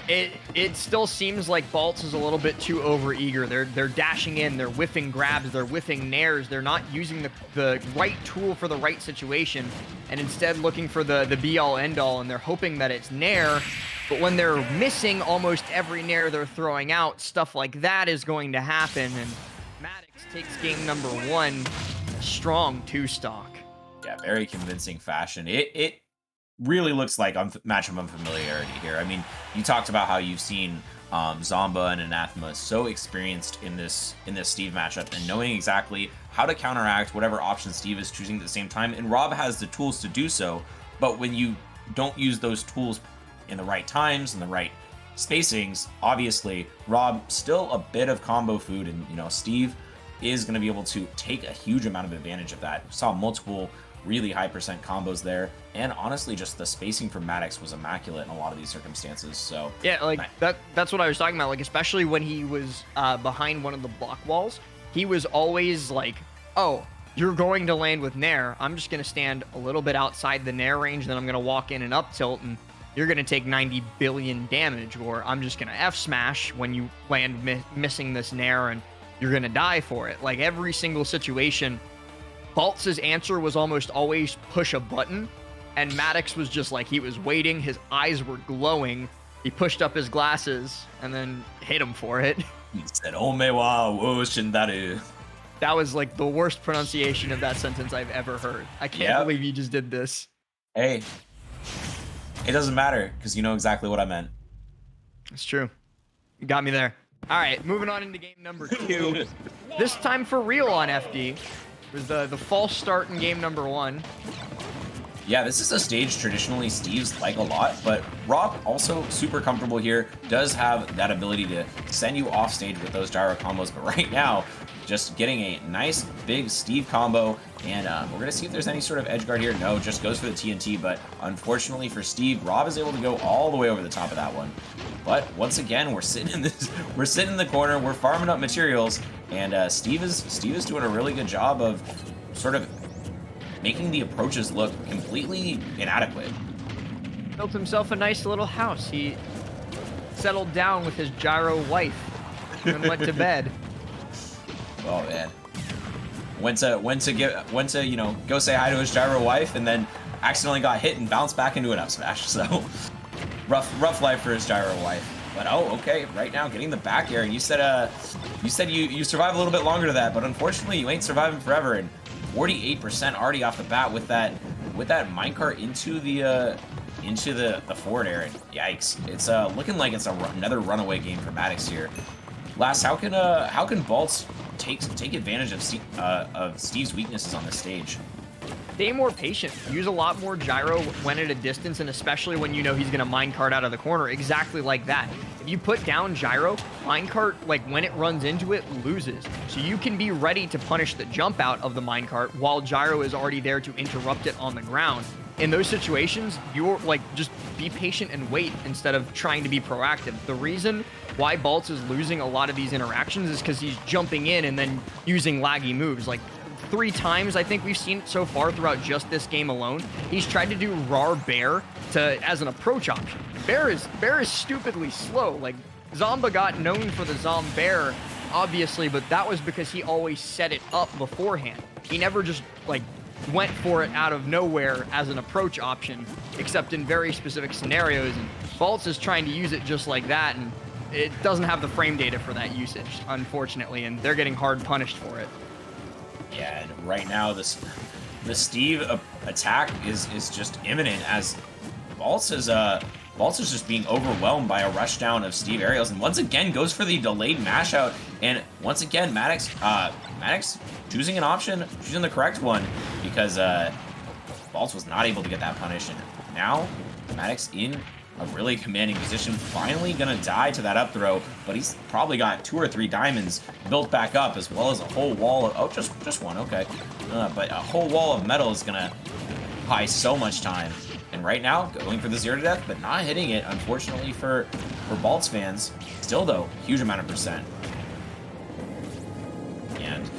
it still seems like Baltz is a little bit too overeager. They're dashing in, they're whiffing grabs, they're whiffing nairs, they're not using the right tool for the right situation, and instead looking for the be-all end-all, and they're hoping that it's nair, but when they're missing almost every nair they're throwing out, stuff like that is going to happen, and Maddox takes game number 1 strong 2-stock. Yeah, very convincing fashion. It really looks like matchup unfamiliarity here. I mean, you talked about how you've seen Zomba and Anathema so experienced in this Steve matchup and knowing exactly how to counteract whatever option Steve is choosing at the same time. And Rob has the tools to do so, but when you don't use those tools in the right times and the right spacings, obviously Rob still a bit of combo food, and Steve is going to be able to take a huge amount of advantage of that. We saw multiple really high percent combos there, and honestly just the spacing from Maddox was immaculate in a lot of these circumstances. So yeah, like that's what I was talking about, like especially when he was behind one of the block walls, he was always like, oh, you're going to land with nair, I'm just going to stand a little bit outside the nair range, then I'm going to walk in and up tilt, and you're going to take 90 billion damage, or I'm just going to F smash when you land missing this nair, and you're going to die for it. Like every single situation, Baltz's answer was almost always push a button, and Maddox was just like, he was waiting, his eyes were glowing, he pushed up his glasses, and then hit him for it. He said, "Ome wa wo shindaru." That was like the worst pronunciation of that sentence I've ever heard. I can't believe you just did this. Hey, it doesn't matter, because you know exactly what I meant. It's true. You got me there. All right, moving on into game number 2. This time for real on FD. It was the false start in game number 1. Yeah, this is a stage traditionally Steve's like a lot, but Rob also super comfortable here, does have that ability to send you off stage with those gyro combos, but right now, just getting a nice big Steve combo, and we're going to see if there's any sort of edge guard here. No, just goes for the TNT, but unfortunately for Steve, Rob is able to go all the way over the top of that one. But once again, we're sitting in the corner, we're farming up materials, and Steve is doing a really good job of sort of making the approaches look completely inadequate. Built himself a nice little house. He settled down with his gyro wife and went to bed. Oh man, went to go say hi to his gyro wife, and then accidentally got hit and bounced back into an up smash. So rough life for his gyro wife. But okay, right now getting the back air, and you said you survive a little bit longer to that, but unfortunately you ain't surviving forever. And 48% already off the bat with that minecart into the forward air. And yikes! It's looking like it's another runaway game for Maddox here. Last, how can Baltz take advantage of Steve's weaknesses on this stage? Stay more patient. Use a lot more gyro when at a distance, and especially when you know he's going to minecart out of the corner, exactly like that. If you put down gyro, minecart, like when it runs into it, loses. So you can be ready to punish the jump out of the minecart while gyro is already there to interrupt it on the ground. In those situations, you're like, just be patient and wait instead of trying to be proactive. The reason why Baltz is losing a lot of these interactions is because he's jumping in and then using laggy moves. Like, 3 times I think we've seen it so far throughout just this game alone. He's tried to do Rar Bear as an approach option. Bear is stupidly slow. Like, Zomba got known for the Zombear, obviously, but that was because he always set it up beforehand. He never just, like, went for it out of nowhere as an approach option, except in very specific scenarios, and Vaults is trying to use it just like that, and it doesn't have the frame data for that usage, unfortunately, and they're getting hard punished for it. Yeah, and right now the Steve attack is just imminent, as Vaults is just being overwhelmed by a rushdown of Steve aerials, and once again goes for the delayed mash out, and once again Maddox choosing an option, choosing the correct one, because Vaults was not able to get that punish, and now Maddox in a really commanding position, finally gonna die to that up throw, but he's probably got 2 or 3 diamonds built back up, as well as a whole wall of, oh, just one, okay. But a whole wall of metal is gonna buy so much time. And right now, going for the 0 to death, but not hitting it, unfortunately for Vaults fans. Still though, huge amount of percent. And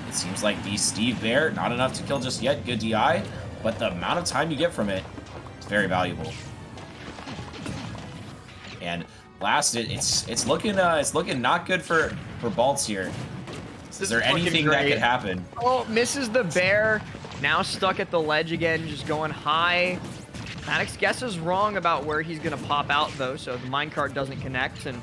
it seems like the Steve Bear, not enough to kill just yet, good DI, but the amount of time you get from it is very valuable. And last, it's looking not good for Vaults here. Is there anything that could happen? Oh, misses the Bear. Now stuck at the ledge again, just going high. Maddox guesses wrong about where he's going to pop out, though, so the minecart doesn't connect, and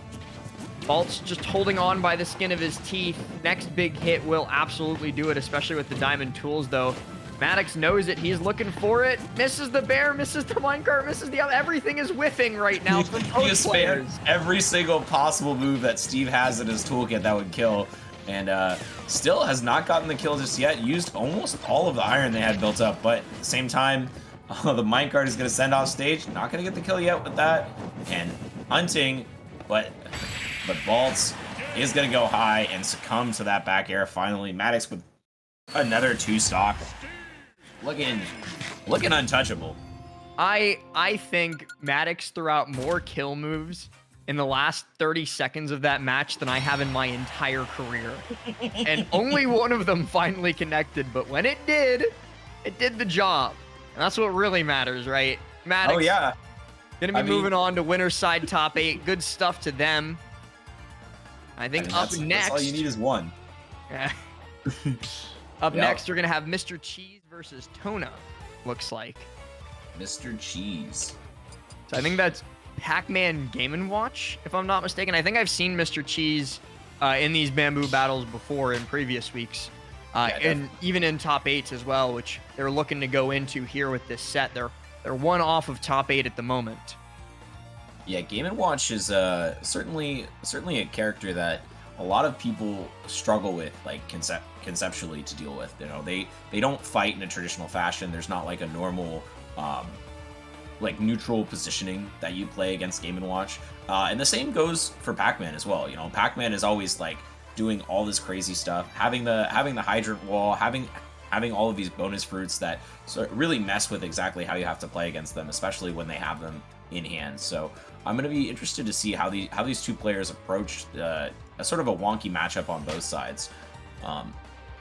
Vaults just holding on by the skin of his teeth. Next big hit will absolutely do it, especially with the diamond tools, though. Maddox knows it. He's looking for it. Misses the Bear, misses the minecart, misses the other. Everything is whiffing right now from both players. Every single possible move that Steve has in his toolkit that would kill, and still has not gotten the kill just yet. Used almost all of the iron they had built up, but at the same time, the minecart is going to send off stage. Not going to get the kill yet with that. And hunting, but Vaults is going to go high and succumb to that back air finally. Maddox with another 2 stock. Looking untouchable. I think Maddox threw out more kill moves in the last 30 seconds of that match than I have in my entire career. And only one of them finally connected, but when it did the job. And that's what really matters, right? Maddox, oh, yeah. Gonna be moving on to winner's side top 8. Good stuff to them. I think up next... That's all you need is one. Yeah. Up next, we're gonna have Mr. Cheese versus Tona, looks like. Mr. Cheese. So I think that's Pac-Man Game & Watch, if I'm not mistaken. I think I've seen Mr. Cheese in these bamboo battles before in previous weeks. And even in top 8s as well, which they're looking to go into here with this set. They're one off of top 8 at the moment. Yeah, Game & Watch is certainly a character that a lot of people struggle with, like conceptually to deal with. You know, they don't fight in a traditional fashion. There's not like a normal like neutral positioning that you play against Game & Watch. And the same goes for Pac-Man as well. You know, Pac-Man is always like doing all this crazy stuff, having the hydrant wall, having all of these bonus fruits that really mess with exactly how you have to play against them, especially when they have them in hand. So I'm going to be interested to see how these two players approach a sort of a wonky matchup on both sides.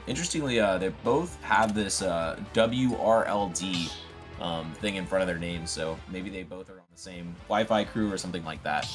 Interestingly, they both have this WRLD thing in front of their names, so maybe they both are on the same Wi-Fi crew or something like that.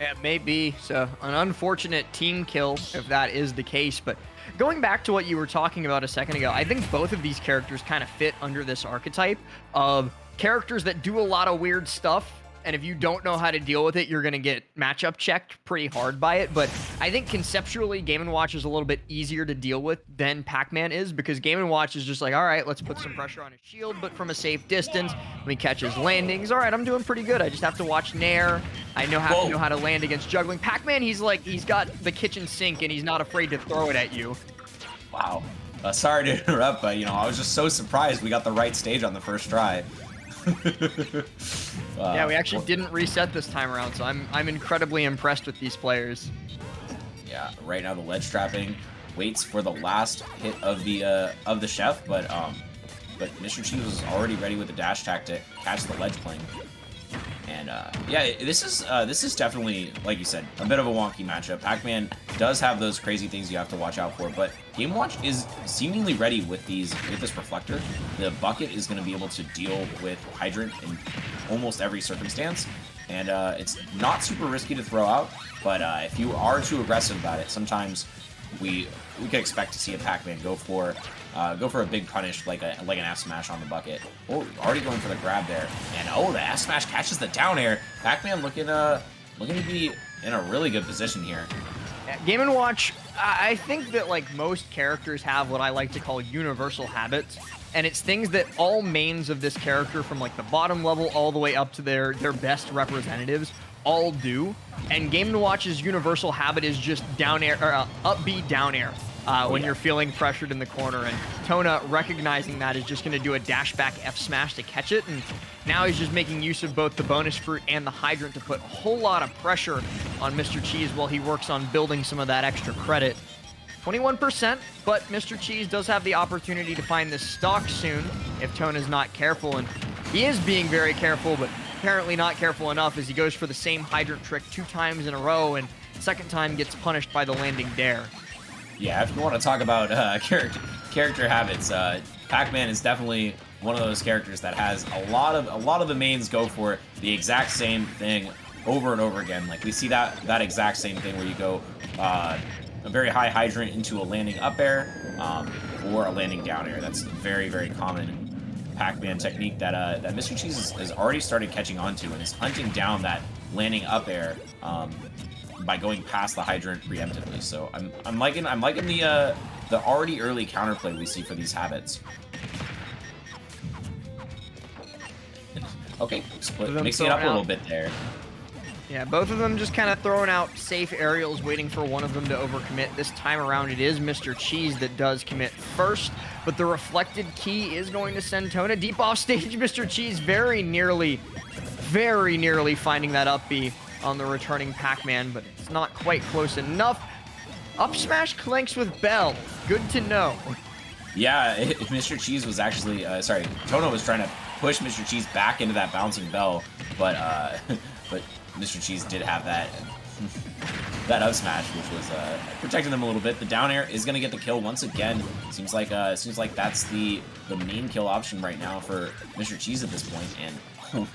Yeah, it may be. So an unfortunate team kill if that is the case. But going back to what you were talking about a second ago, I think both of these characters kind of fit under this archetype of characters that do a lot of weird stuff. And if you don't know how to deal with it, you're going to get matchup checked pretty hard by it. But I think conceptually, Game & Watch is a little bit easier to deal with than Pac-Man is, because Game & Watch is just like, all right, let's put some pressure on his shield, but from a safe distance. Let me catch his landings. All right, I'm doing pretty good. I just have to watch Nair. I have to know how to land against juggling. Pac-Man, he's got the kitchen sink, and he's not afraid to throw it at you. Wow. Sorry to interrupt, but, I was just so surprised we got the right stage on the first try. Yeah, we actually didn't reset this time around, so I'm incredibly impressed with these players. Yeah, right now the ledge trapping waits for the last hit of the chef, but Mr. Cheese was already ready with the dash attack to catch the ledge plane. And yeah, this is definitely, like you said, a bit of a wonky matchup. Pac-Man does have those crazy things you have to watch out for, but Game & Watch is seemingly ready with this reflector. The bucket is going to be able to deal with Hydrant in almost every circumstance, and it's not super risky to throw out. But if you are too aggressive about it, sometimes we could expect to see a Pac-Man go for a big punish like an F smash on the bucket. Oh, already going for the grab there, and oh, the F smash catches the down air. Pac-Man looking to be in a really good position here. Game & Watch, I think that like most characters have what I like to call universal habits, and it's things that all mains of this character from like the bottom level all the way up to their best representatives all do. And Game & Watch's universal habit is just down air, or up B down air. When you're feeling pressured in the corner, and Tona, recognizing that, is just going to do a dash back F smash to catch it, and now he's just making use of both the bonus fruit and the hydrant to put a whole lot of pressure on Mr. Cheese while he works on building some of that extra credit. 21%, but Mr. Cheese does have the opportunity to find this stock soon if Tona's not careful, and he is being very careful, but apparently not careful enough as he goes for the same hydrant trick 2 times in a row, and second time gets punished by the landing dare. Yeah, if you want to talk about character habits, Pac-Man is definitely one of those characters that has a lot of the mains go for the exact same thing over and over again. Like we see that exact same thing where you go a very high hydrant into a landing up air or a landing down air. That's very, very common Pac-Man technique that Mr. Cheese has already started catching on to and is hunting down that landing up air by going past the hydrant preemptively. So I'm liking the already early counterplay we see for these habits. Okay, mixing it up a little bit there. Yeah, both of them just kind of throwing out safe aerials, waiting for one of them to overcommit. This time around, it is Mr. Cheese that does commit first, but the reflected key is going to send Tona deep off stage. Mr. Cheese very nearly finding that up B on the returning Pac-Man, but it's not quite close enough. Up smash clanks with Bell. Good to know. Yeah, Mr. Cheese was actually, Tona was trying to push Mr. Cheese back into that bouncing Bell, but Mr. Cheese did have that up smash, which was protecting them a little bit. The down air is going to get the kill once again. Seems like that's the main kill option right now for Mr. Cheese at this point, and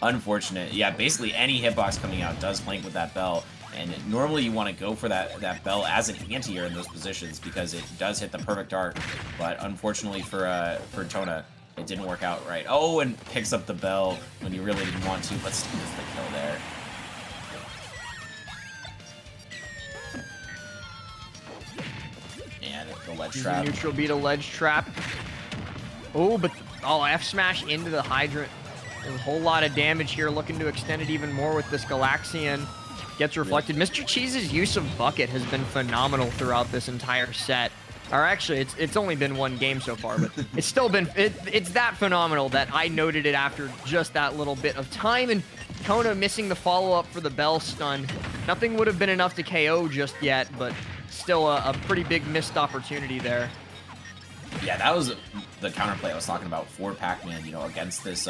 unfortunate. Yeah, basically any hitbox coming out does flank with that Bell, and normally you want to go for that Bell as an anti-air in those positions because it does hit the perfect arc, but unfortunately for Tona, it didn't work out right. Oh, and picks up the Bell when you really didn't want to, but still gets the kill there. And the ledge trap. Neutral beat a ledge trap. Oh, but F smash into the hydrant. There's a whole lot of damage here, looking to extend it even more with this Galaxian. Gets reflected. Mr. Cheese's use of bucket has been phenomenal throughout this entire set. Or actually, it's only been one game so far, but it's still been, it's that phenomenal that I noted it after just that little bit of time, and Tona missing the follow-up for the Bell stun. Nothing would have been enough to KO just yet, but still a pretty big missed opportunity there. Yeah, that was the counterplay I was talking about for Pac-Man, you know, against this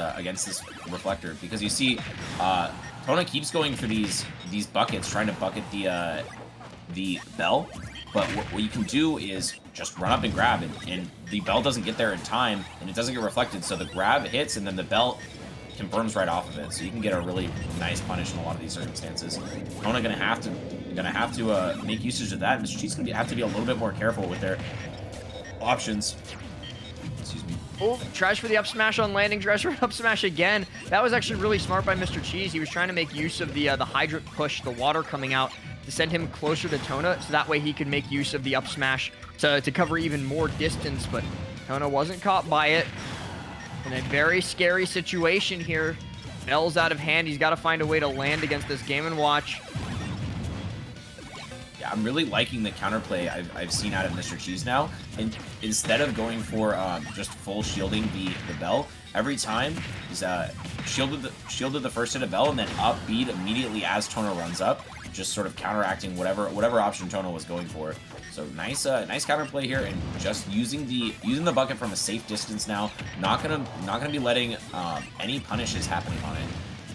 reflector, because you see, Tona keeps going for these buckets, trying to bucket the Bell, but what you can do is just run up and grab, and the Bell doesn't get there in time, and it doesn't get reflected, so the grab hits, and then the Bell confirms right off of it, so you can get a really nice punish in a lot of these circumstances. Tona gonna have to make usage of that, and Mr. Cheese gonna have to be a little bit more careful with their options. Excuse me. Oh, tries for the up smash on landing, tries for up smash again. That was actually really smart by Mr. Cheese. He was trying to make use of the hydrant push, the water coming out, to send him closer to Tona, so that way he could make use of the up smash to cover even more distance, but Tona wasn't caught by it. In a very scary situation here. Bell's out of hand. He's got to find a way to land against this Game & Watch. Yeah, I'm really liking the counterplay I've seen out of Mr. Cheese now. And instead of going for just full shielding the Bell, every time he's shielded the first hit of Bell and then up beat immediately as Tona runs up, just sort of counteracting whatever option Tona was going for. So nice counterplay here, and just using the bucket from a safe distance now. Not gonna be letting any punishes happening on it.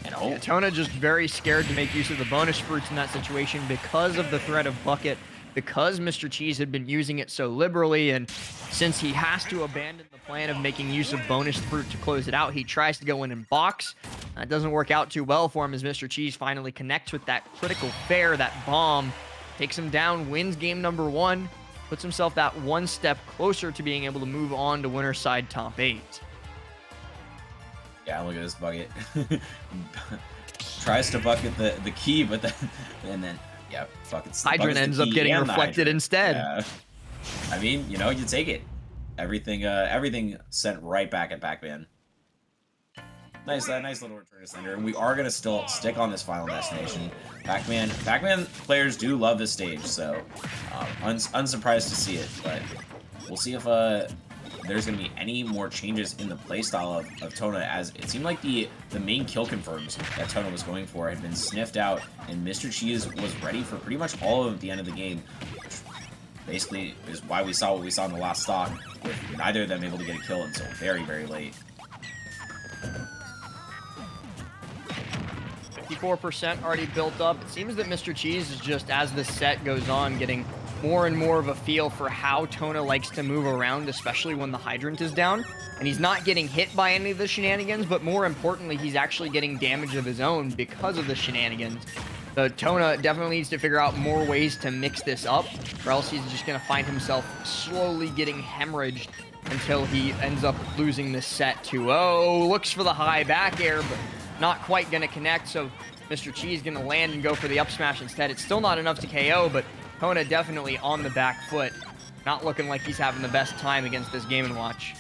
And oh, Yeah, Tona just very scared to make use of the bonus fruits in that situation because of the threat of bucket, because Mr. Cheese had been using it so liberally, and since he has to abandon the plan of making use of bonus fruit to close it out, he tries to go in and box. That doesn't work out too well for him as Mr. Cheese finally connects with that critical fair, that bomb, takes him down, wins game number 1, puts himself that one step closer to being able to move on to winner's side top 8. yeah, look at this bucket. Tries to bucket the key, but then and then yeah, buckets. Hydrant ends up getting reflected instead. Yeah. I mean, you know, you take it. Everything sent right back at Pac-Man. Nice little return to sender, and we are gonna still stick on this final destination. Pac-Man players do love this stage, so unsurprised to see it. But we'll see if there's going to be any more changes in the playstyle of Tona, as it seemed like the main kill confirms that Tona was going for had been sniffed out, and Mr. Cheese was ready for pretty much all of them at the end of the game, which basically is why we saw what we saw in the last stock, with neither of them able to get a kill until very, very late. 54% already built up. It seems that Mr. Cheese is just, as the set goes on, getting more and more of a feel for how Tona likes to move around, especially when the hydrant is down. And he's not getting hit by any of the shenanigans, but more importantly, he's actually getting damage of his own because of the shenanigans. So Tona definitely needs to figure out more ways to mix this up, or else he's just going to find himself slowly getting hemorrhaged until he ends up losing this set to, oh, looks for the high back air, but not quite going to connect. So Mr. Cheese going to land and go for the up smash instead. It's still not enough to KO, but Tona definitely on the back foot. Not looking like he's having the best time against this Game & Watch.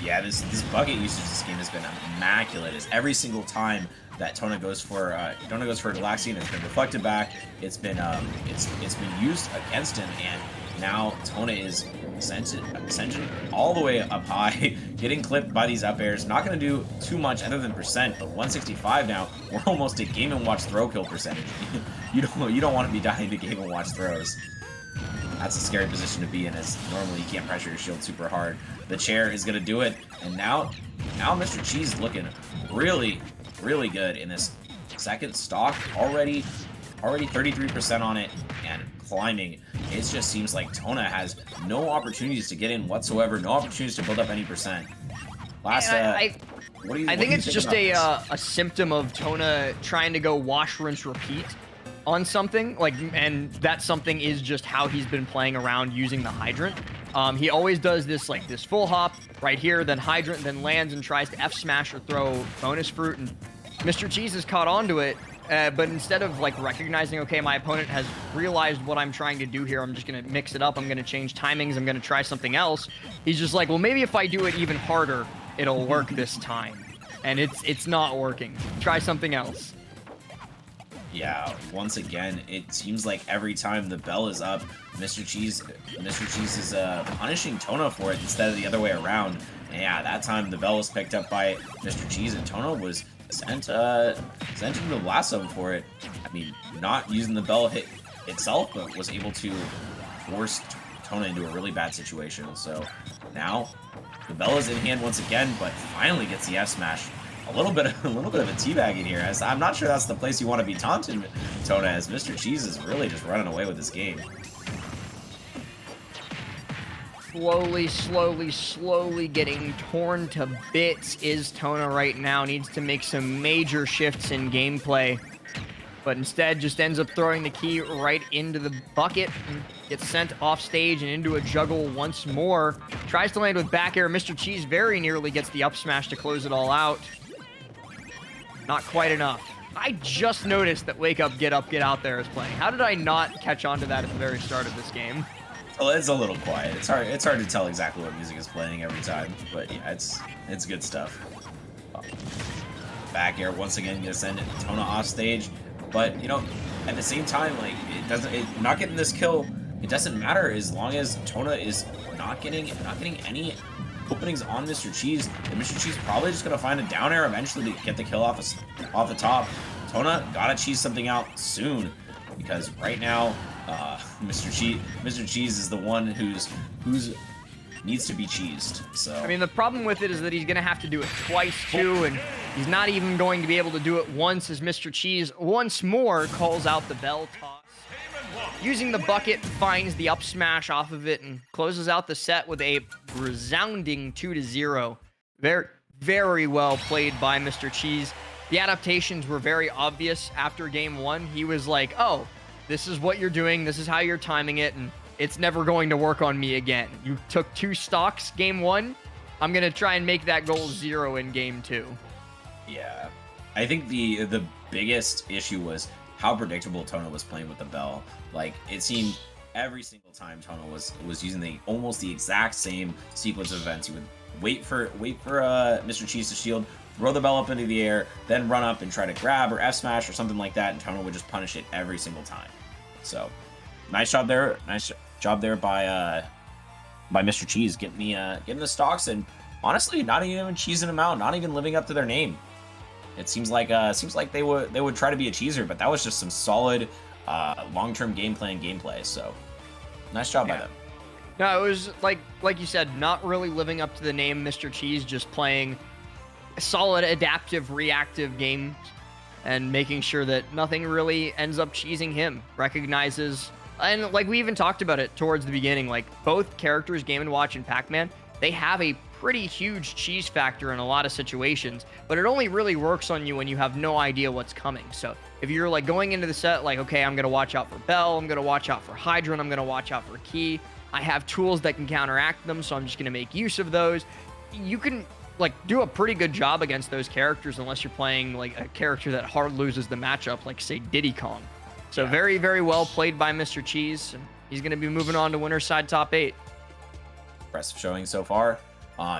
Yeah, this bucket usage this game has been immaculate. As every single time that Tona goes for Galaxian, it's been reflected back. It's been used against him, and now Tona is ascension all the way up high, getting clipped by these up airs. Not going to do too much other than percent, but 165 now. We're almost at Game & Watch throw kill percentage. You don't want to be dying to Game & Watch throws. That's a scary position to be in, as normally you can't pressure your shield super hard. The chair is going to do it, and now Mr. Cheese looking really, really good in this second stock. Already 33% on it, and climbing. It just seems like Tona has no opportunities to get in whatsoever, no opportunities to build up any percent. Last, I think it's just a symptom of Tona trying to go wash, rinse, repeat on something, and that something is just how he's been playing around using the hydrant. He always does this full hop right here, then hydrant, then lands and tries to F smash or throw bonus fruit, and Mr. Cheese has caught on to it. But instead of recognizing, okay, my opponent has realized what I'm trying to do here, I'm just going to mix it up, I'm going to change timings, I'm going to try something else. He's just like, well, maybe if I do it even harder, it'll work this time. And it's not working. Try something else. Yeah, once again, it seems like every time the bell is up, Mr. Cheese is punishing Tona for it instead of the other way around. And yeah, that time the bell was picked up by Mr. Cheese, and Tona was sent into the lasso for it. I mean, not using the bell hit itself, but was able to force Tona into a really bad situation. So now the bell is in hand once again, but finally gets the F smash. A little bit of a teabag in here, as I'm not sure that's the place you want to be taunting Tona, as Mr. Cheese is really just running away with this game. Slowly getting torn to bits is Tona right now. Needs to make some major shifts in gameplay, but instead just ends up throwing the key right into the bucket and gets sent off stage and into a juggle once more. Tries to land with back air. Mr. Cheese very nearly gets the up smash to close it all out. Not quite enough. I just noticed that Wake Up, Get Out There is playing. How did I not catch on to that at the very start of this game? Well, it's a little quiet. It's hard to tell exactly what music is playing every time, but yeah, it's good stuff. Back air once again gonna send Tona off stage, but you know, at the same time, not getting this kill, it doesn't matter as long as Tona is not getting any openings on Mr. Cheese, and Mr. Cheese probably just gonna find a down air eventually to get the kill off the top. Tona gotta cheese something out soon, because right now Mr. Cheese is the one who's needs to be cheesed. So I mean, the problem with it is that he's gonna have to do it twice too, and He's not even going to be able to do it once as Mr. Cheese once more calls out the bell toss. Using the bucket, finds the up smash off of it and closes out the set with a resounding 2-0. Very, very well played by Mr. Cheese. The adaptations were very obvious after game one. He was like, oh, this is what you're doing. This is how you're timing it. And it's never going to work on me again. You took 2 stocks game one. I'm going to try and make that goal 0 in game 2. Yeah. I think the biggest issue was how predictable Tono was playing with the bell. Like, it seemed every single time Tono was using almost the exact same sequence of events. He would wait for Mr. Cheese to shield, throw the bell up into the air, then run up and try to grab or F smash or something like that, and Tono would just punish it every single time. So, nice job there. Nice job there by Mr. Cheese getting the stocks, and honestly, not even cheesing them out, not even living up to their name. It seems like they would try to be a cheeser, but that was just some solid long-term game plan gameplay. So nice job by them. No, it was like you said, not really living up to the name Mr. Cheese, just playing solid adaptive reactive games and making sure that nothing really ends up cheesing him. Recognizes, and like we even talked about it towards the beginning, like both characters, Game & Watch and Pac-Man, they have a pretty huge cheese factor in a lot of situations, but it only really works on you when you have no idea what's coming. So if you're like going into the set like, okay, I'm going to watch out for Bell, I'm going to watch out for Hydron, I'm going to watch out for Key, I have tools that can counteract them, so I'm just going to make use of those. You can like do a pretty good job against those characters unless you're playing like a character that hard loses the matchup, like say Diddy Kong. So very, very well played by Mr. Cheese, and he's going to be moving on to winner's side top 8. Impressive showing so far.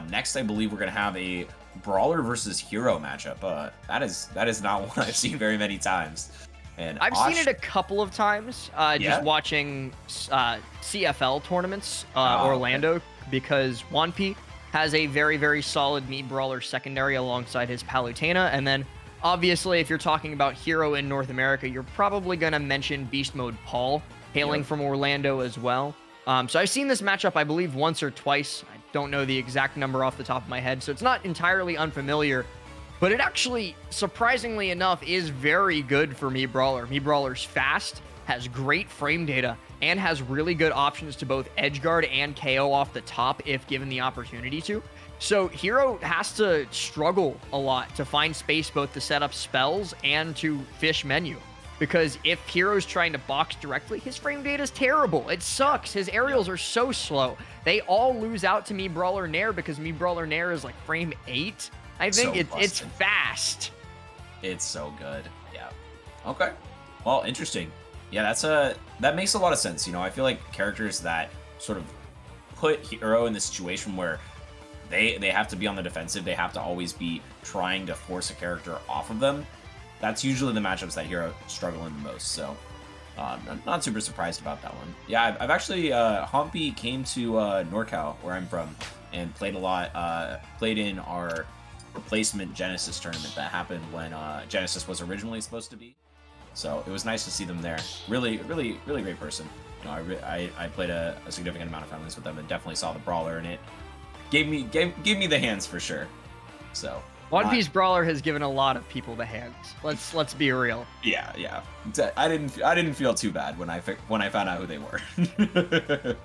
Next, I believe we're going to have a Brawler versus Hero matchup. That is not one I've seen very many times. And I've seen it a couple of times, just watching CFL tournaments, Orlando, because Wanpi has a very, very solid Mii Brawler secondary alongside his Palutena. And then, obviously, if you're talking about Hero in North America, you're probably going to mention Beast Mode Paul, hailing from Orlando as well. So I've seen this matchup, I believe, once or twice. I don't know the exact number off the top of my head, so it's not entirely unfamiliar, but it actually, surprisingly enough, is very good for Mii Brawler. Mii Brawler's fast, has great frame data, and has really good options to both edgeguard and KO off the top if given the opportunity to. So Hero has to struggle a lot to find space both to set up spells and to fish menu. Because if Hero's trying to box directly, his frame data is terrible. It sucks. His aerials are so slow. They all lose out to Mii Brawler Nair because Mii Brawler Nair is like frame 8. I think it's fast. It's so good. Yeah. Okay. Well, interesting. Yeah, that makes a lot of sense. You know, I feel like characters that sort of put Hero in the situation where they have to be on the defensive, they have to always be trying to force a character off of them. That's usually the matchups that Hero struggling the most, so I'm not super surprised about that one. Yeah, I've actually, Humpy came to NorCal, where I'm from, and played a lot, played in our replacement Genesis tournament that happened when Genesis was originally supposed to be. So it was nice to see them there. Really, really, really great person. You know, I played a significant amount of friendlies with them and definitely saw the Brawler in it. Gave me the hands for sure. So One Piece Brawler has given a lot of people the hands. Let's be real. Yeah. I didn't feel too bad when I found out who they were.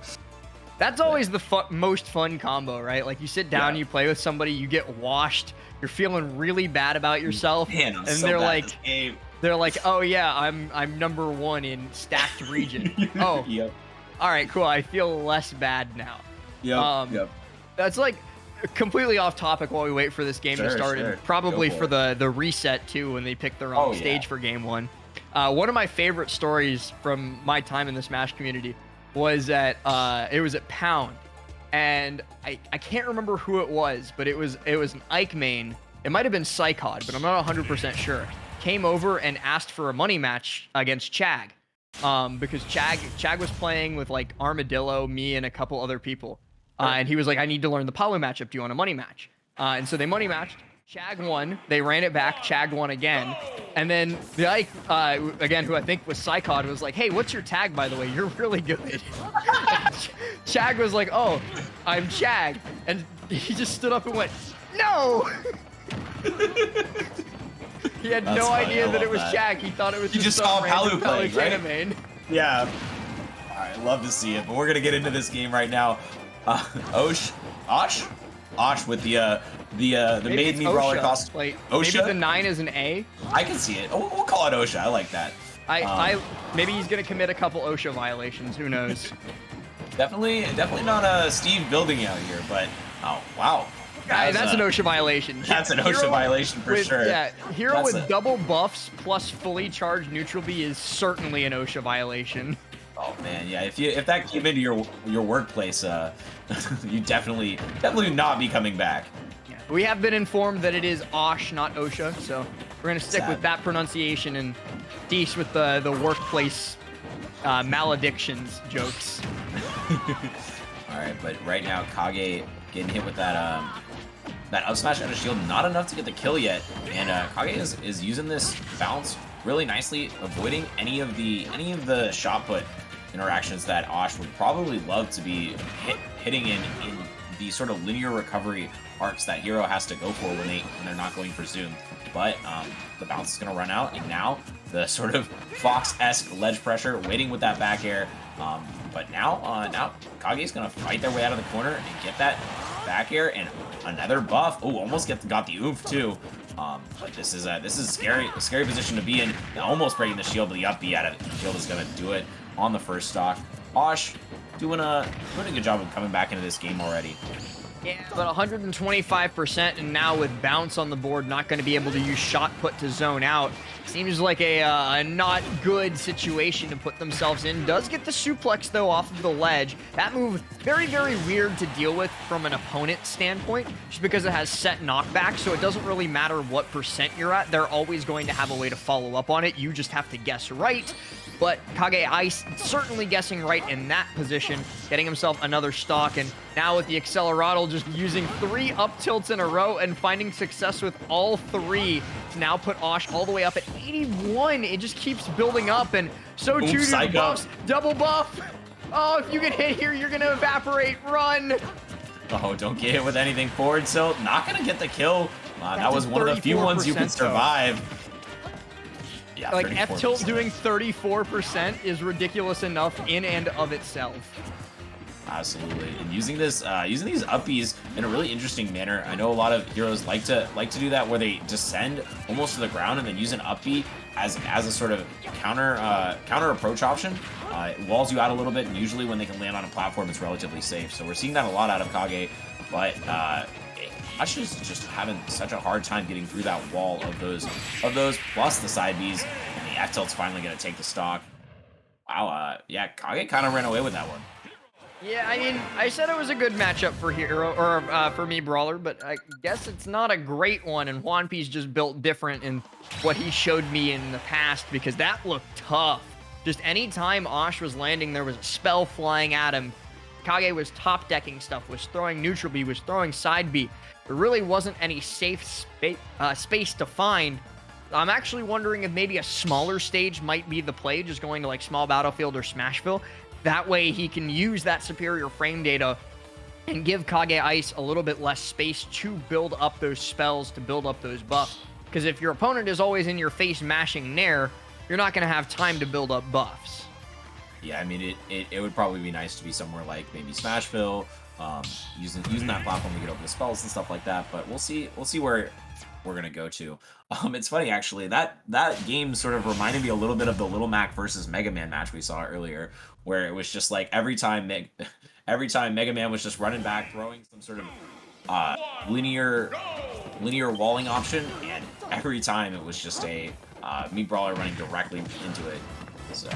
That's always the most fun combo, right? Like you sit down, you play with somebody, you get washed, you're feeling really bad about yourself, Man, I'm and so they're bad like, at this game. they're like, oh yeah, I'm number 1 in stacked region. Oh, Yep. All right, cool. I feel less bad now. Yep. That's like completely off topic while we wait for this game to start, and probably for the reset too when they pick their own stage for game 1. One of my favorite stories from my time in the Smash community was at Pound, and I can't remember who it was, but it was an Ike main. It might have been Psychod, but I'm not 100% sure. Came over and asked for a money match against Chag, because Chag was playing with like Armadillo, me, and a couple other people. And he was like, I need to learn the Palu matchup. Do you want a money match? And so they money matched. Chag won. They ran it back. Chag won again. And then the Ike, again, who I think was Psychod, was like, hey, what's your tag, by the way? You're really good. Chag was like, oh, I'm Chag. And he just stood up and went, no! had That's no funny. idea I that it love was that. Jack. He thought it was He just saw some random Palu playing, right? Palutena main. Yeah. I love to see it, but we're gonna get into this game right now. Osh with the Maybe maid it's me brawler Osha. cost. Like, Osha? maybe the 9 is an A. I can see it. Oh, we'll call it Osha. I like that. Maybe he's gonna commit a couple OSHA violations. Who knows? Definitely not Steve building out here, but oh wow. That's an OSHA violation. That's an OSHA violation for sure. Yeah, Hero That's with double buffs plus fully charged neutral B is certainly an OSHA violation. Oh man, yeah. If that came into your workplace, you definitely would not be coming back. Yeah. We have been informed that it is Osh, not OSHA, so we're gonna stick with that pronunciation and deesh with the workplace maledictions jokes. All right, but right now Kage getting hit with that up smash out of shield, not enough to get the kill yet, and Kage is using this bounce really nicely, avoiding any of the shot put interactions that Osh would probably love to be hitting in the sort of linear recovery arcs that Hero has to go for when they're not going for zoom. But the bounce is going to run out, and now the sort of Fox-esque ledge pressure, waiting with that back air. But now Kage's going to fight their way out of the corner and get that back air and another buff. Oh, almost got the oomph too. But this is a scary position to be in. Almost breaking the shield, but the up B out of it. Shield is going to do it on the first stock. Osh doing a good job of coming back into this game already. Yeah, but 125%, and now with bounce on the board, not going to be able to use shot put to zone out. Seems like a not good situation to put themselves in. Does get the suplex, though, off of the ledge. That move, very, very weird to deal with from an opponent standpoint, just because it has set knockback, so it doesn't really matter what percent you're at. They're always going to have a way to follow up on it. You just have to guess right. But Kage Ice certainly guessing right in that position, getting himself another stock, and now with the Accelerato just using 3 up tilts in a row and finding success with all 3 to now put Osh all the way up at 81. It just keeps building up, and so too do the buffs. Double buff. Oh, if you get hit here, you're going to evaporate. Run. Oh, don't get hit with anything forward tilt. Not going to get the kill. That was one of the few ones you could survive. Yeah, like F tilt doing 34% is ridiculous enough in and of itself. Absolutely, and using these uppies in a really interesting manner. I know a lot of heroes like to do that, where they descend almost to the ground and then use an uppie as a sort of counter approach option. It walls you out a little bit, and usually when they can land on a platform, it's relatively safe. So we're seeing that a lot out of Kage, but Ash is just having such a hard time getting through that wall of those plus the side Bs, and the F tilt's finally gonna take the stock. Wow, yeah, Kage kind of ran away with that one. Yeah, I mean, I said it was a good matchup for Hero, or for me, Brawler, but I guess it's not a great one, and Juan P's just built different in what he showed me in the past, because that looked tough. Just anytime Osh was landing, there was a spell flying at him. Kage was top-decking stuff, was throwing neutral B, was throwing side B. There really wasn't any safe space to find. I'm actually wondering if maybe a smaller stage might be the play, just going to like Small Battlefield or Smashville. That way he can use that superior frame data and give Kage Ice a little bit less space to build up those spells, to build up those buffs. Because if your opponent is always in your face mashing Nair, you're not going to have time to build up buffs. Yeah, I mean, it would probably be nice to be somewhere like maybe Smashville, using that platform to get over the spells and stuff like that. But we'll see where we're gonna go to. It's funny actually, that game sort of reminded me a little bit of the Little Mac versus Mega Man match we saw earlier, where it was just like every time Mega Man was just running back, throwing some sort of linear walling option, and every time it was just a Meat Brawler running directly into it. So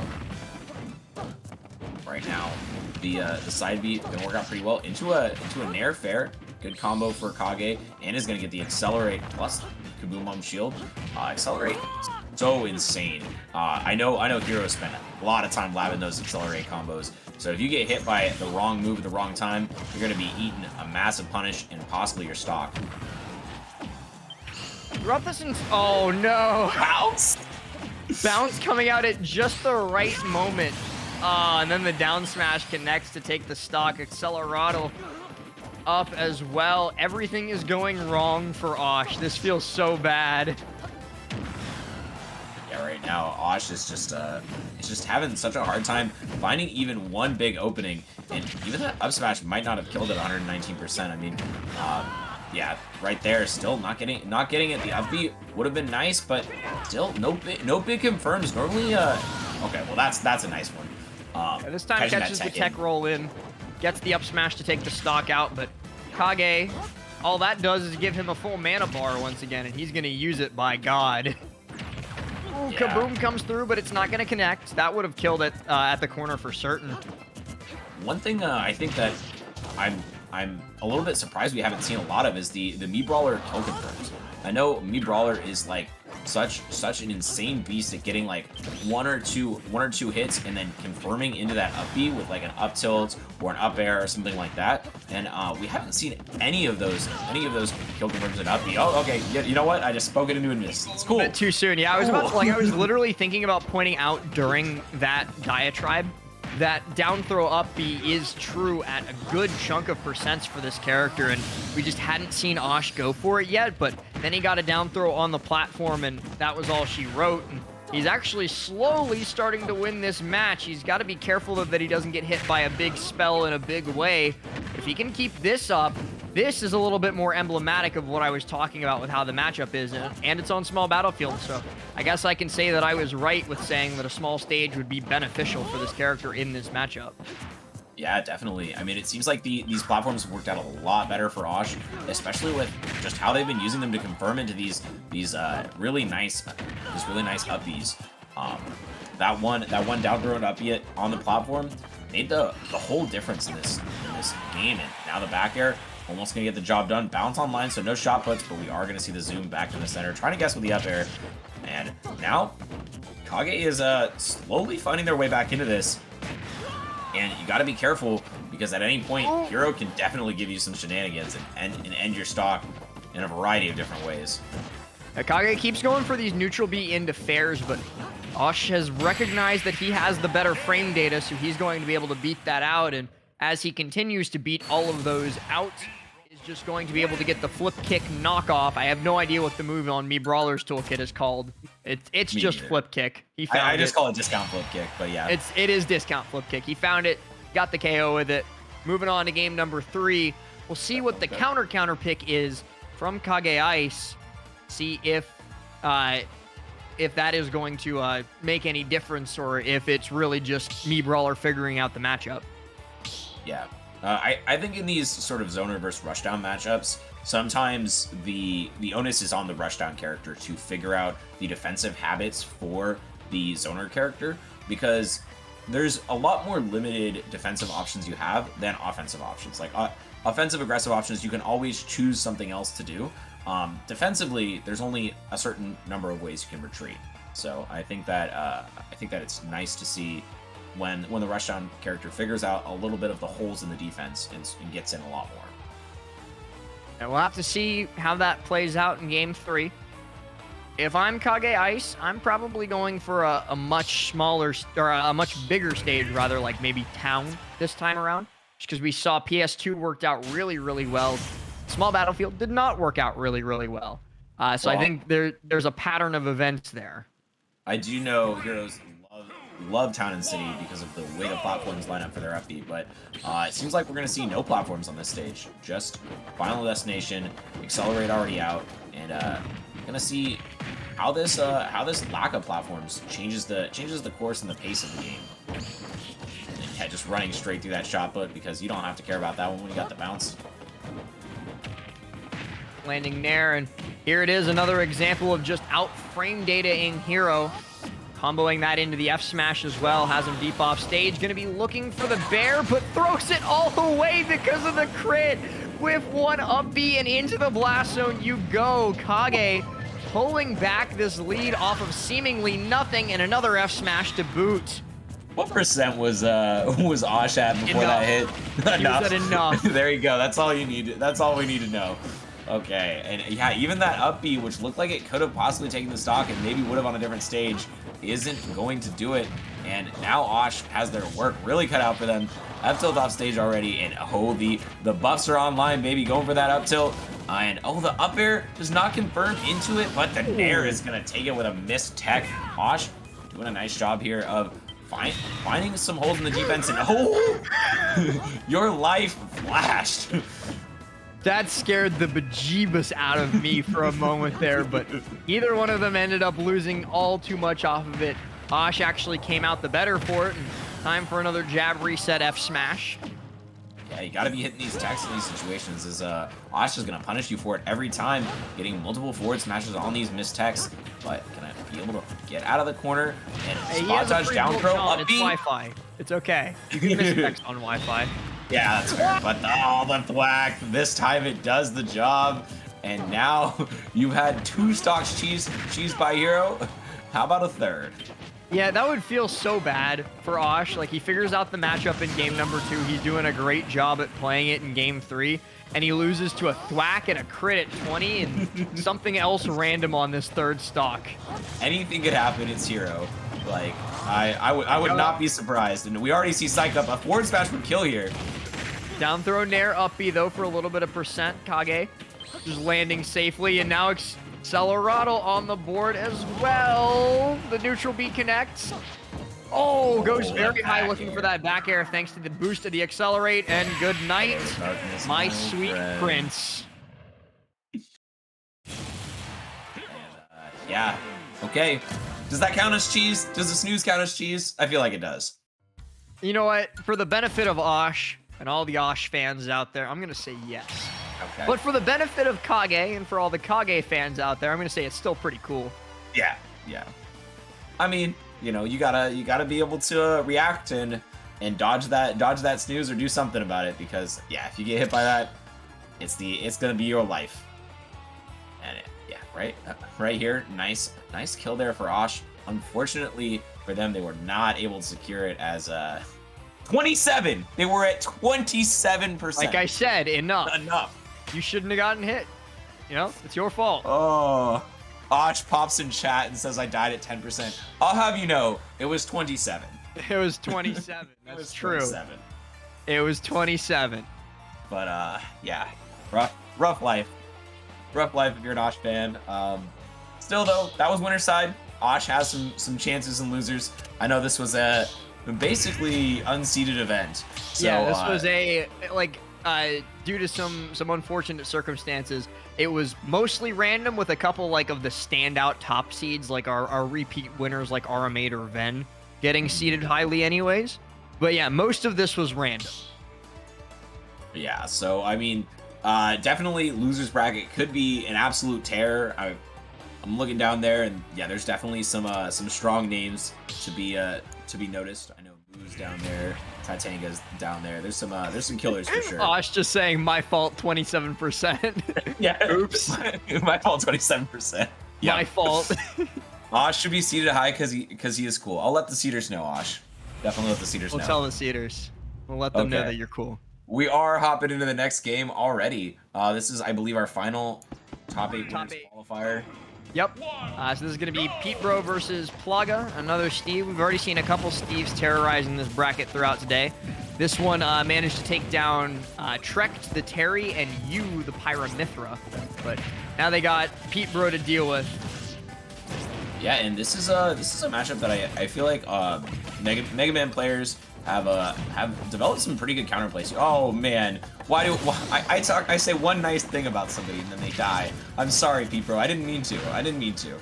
right now, the side beat gonna work out pretty well into a Nair fair. Good combo for Kage, and is gonna get the accelerate plus Kaboom on shield. Accelerate, so insane. I know Hero spent a lot of time labbing those accelerate combos. So if you get hit by the wrong move at the wrong time, you're gonna be eating a massive punish and possibly your stock. Drop this in. Oh no! Bounce. Bounce coming out at just the right moment. And then the down smash connects to take the stock. Accelerato up as well. Everything is going wrong for Osh. This feels so bad. right now. Osh is just having such a hard time finding even one big opening, and even that up smash might not have killed it 119%. I mean, yeah, right there, still not getting it. The up B would have been nice, but still no big confirms. Normally, okay, well that's a nice one. Yeah, this time catches the tech roll in, gets the up smash to take the stock out, but Kage, all that does is give him a full mana bar once again, and he's gonna use it, by God. Ooh, Yeah. Kaboom comes through, but it's not gonna connect. That would have killed it at the corner for certain. One thing I think that I'm a little bit surprised we haven't seen a lot of is the Mii Brawler kill confirms. I know Mii Brawler is like such an insane beast at getting like one or two hits and then confirming into that up B with like an up tilt or an up air or something like that. And we haven't seen any of those kill confirms in up B. Oh, okay. You know what? I just spoke it into a miss. It's cool. A bit too soon. Yeah, I was about to, I was literally thinking about pointing out during that diatribe that down throw up B is true at a good chunk of percents for this character, and we just hadn't seen Osh go for it yet, but then he got a down throw on the platform, and that was all she wrote, and he's actually slowly starting to win this match. He's got to be careful that he doesn't get hit by a big spell in a big way. If he can keep this up, this is a little bit more emblematic of what I was talking about with how the matchup is, and its own small battlefield. So I guess I can say that I was right with saying that a small stage would be beneficial for this character in this matchup. Yeah, definitely. I mean, it seems like these platforms have worked out a lot better for Osh, especially with just how they've been using them to confirm into these really nice up Bs. That one down throw and up B on the platform made the whole difference in this game. And now the back air almost gonna get the job done. Bounce online, so no shot puts, but we are gonna see the zoom back to the center, trying to guess with the up air. And now Kage is slowly finding their way back into this. And you got to be careful, because at any point, Hero can definitely give you some shenanigans and end your stock in a variety of different ways. Kage keeps going for these neutral B into fairs, but Osh has recognized that he has the better frame data, so he's going to be able to beat that out. And as he continues to beat all of those out, is just going to be able to get the flip kick knockoff. I have no idea what the move on Mii Brawler's toolkit is called. It's just neither. flip kick. He found I just call it discount flip kick, but yeah. It is discount flip kick. He found it, got the KO with it. Moving on to game number 3. We'll see what the counter pick is from Kage Ice. See if that is going to make any difference, or if it's really just Mii Brawler figuring out the matchup. Yeah. I think in these sort of zoner versus rushdown matchups, sometimes the onus is on the rushdown character to figure out the defensive habits for the zoner character, because there's a lot more limited defensive options you have than offensive options. Like offensive aggressive options, you can always choose something else to do. Defensively, there's only a certain number of ways you can retreat. So I think that it's nice to see when the rushdown character figures out a little bit of the holes in the defense and gets in a lot more. And we'll have to see how that plays out in game 3. If I'm Kage Ice, I'm probably going for a much smaller, or a much bigger stage, rather, like maybe Town this time around. Just because we saw PS2 worked out really, really well. Small Battlefield did not work out really, really well. So I think there's a pattern of events there. I do know Heroes love Town and City because of the way the platforms line up for their upbeat, but it seems like we're going to see no platforms on this stage. Just Final Destination, Accelerate already out, and going to see how this lack of platforms changes the course and the pace of the game. And yeah, just running straight through that shot put, because you don't have to care about that one when you got the bounce. Landing there, and here it is, another example of just out frame data in Hero. Comboing that into the F smash as well, has him deep off stage, gonna be looking for the bear, but throws it all the way because of the crit. With one up B and into the blast zone you go. Kage pulling back this lead off of seemingly nothing, and another F smash to boot. What percent was Osh at before that hit? He was at enough. There you go. That's all you need. That's all we need to know. Okay, and yeah, even that up B, which looked like it could have possibly taken the stock and maybe would have on a different stage, isn't going to do it. And now Osh has their work really cut out for them. Up tilt off stage already, and oh, the buffs are online, baby, going for that up tilt. And oh, the up air does not confirm into it, but the nair is gonna take it with a missed tech. Osh doing a nice job here of finding some holes in the defense, and oh, your life flashed. That scared the bejeebus out of me for a moment there, but either one of them ended up losing all too much off of it. Osh actually came out the better for it, and time for another jab reset F smash. Yeah, you gotta be hitting these techs in these situations, as Osh is gonna punish you for it every time, getting multiple forward smashes on these missed techs, but gonna be able to get out of the corner and spot dodge down throw up It's B. Wi-Fi. It's okay. You can miss techs on Wi-Fi. Yeah, that's fair. But oh, the thwack. This time it does the job. And now you've had 2 stocks cheese by hero. How about a third? Yeah, that would feel so bad for Osh. Like, he figures out the matchup in game number 2. He's doing a great job at playing it in game 3. And he loses to a thwack and a crit at 20 and something else random on this 3rd stock. Anything could happen. It's hero. Like, I would not be surprised. And we already see Psych up. A forward smash would kill here. Down throw nair up B though for a little bit of percent. Kage just landing safely, and now Accelerado on the board as well. The neutral B connects. Oh, goes very high looking for that back air thanks to the boost of the accelerate, and good night, my sweet prince. And, yeah, okay. Does that count as cheese? Does the snooze count as cheese? I feel like it does. You know what? For the benefit of Osh and all the Osh fans out there, I'm going to say yes. Okay. But for the benefit of Kage and for all the Kage fans out there, I'm going to say it's still pretty cool. Yeah, yeah. I mean, you know, you gotta be able to react and dodge that snooze or do something about it, because yeah, if you get hit by that, it's gonna be your life. And yeah, right here, nice kill there for Osh. Unfortunately for them, they were not able to secure it as 27. They were at 27%. Like I said, enough. Enough. You shouldn't have gotten hit. You know, it's your fault. Oh, Osh pops in chat and says I died at 10%. I'll have you know, it was 27. It was 27. That's It was true. 27. It was 27. But yeah, rough life. Rough life if you're an Osh fan. Still though, that was winner's side. Osh has some chances and losers. I know this was a basically unseeded event. So, yeah, this was a due to some unfortunate circumstances, it was mostly random with a couple like of the standout top seeds, like our repeat winners like Aramade or Ven getting seeded highly anyways. But yeah, most of this was random. Yeah, so I mean, definitely losers bracket could be an absolute terror. I'm looking down there, and yeah, there's definitely some strong names to be noticed. I know Boo's down there, Tatanga's down there. There's some killers for sure. Osh just saying my fault 27%. Yeah. Oops. My fault 27%. Yeah. My fault. Osh should be seated high because he is cool. I'll let the seeders know, Osh. Definitely let the seeders know. We'll tell the seeders. We'll let them know Okay. that you're cool. We are hopping into the next game already. This is, I believe, our final top 8 winners qualifier. Yep. So this is going to be Pete Bro versus Plaga, another Steve. We've already seen a couple Steves terrorizing this bracket throughout today. This one managed to take down Trekked the Terry and you the Pyramithra. But now they got Pete Bro to deal with. Yeah, and this is a matchup that I feel like Mega Man players have developed some pretty good counterplays. Oh man, I say one nice thing about somebody and then they die. I'm sorry, Pete Bro. I didn't mean to.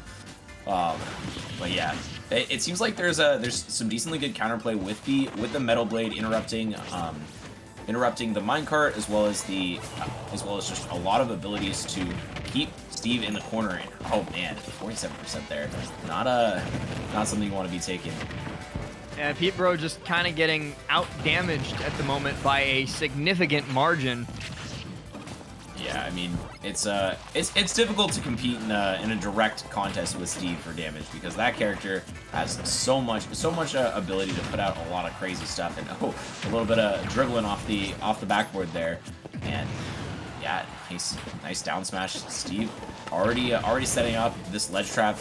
But yeah, it seems like there's some decently good counterplay with the Metal Blade interrupting the minecart, as well as just a lot of abilities to keep Steve in the corner. And oh man, 47% there. Not something you want to be taking. And Pete Bro just kind of getting out-damaged at the moment by a significant margin. Yeah, I mean, it's difficult to compete in a direct contest with Steve for damage, because that character has so much ability to put out a lot of crazy stuff, and a little bit of dribbling off the backboard there, and yeah, nice down smash. Steve already setting up this ledge trap,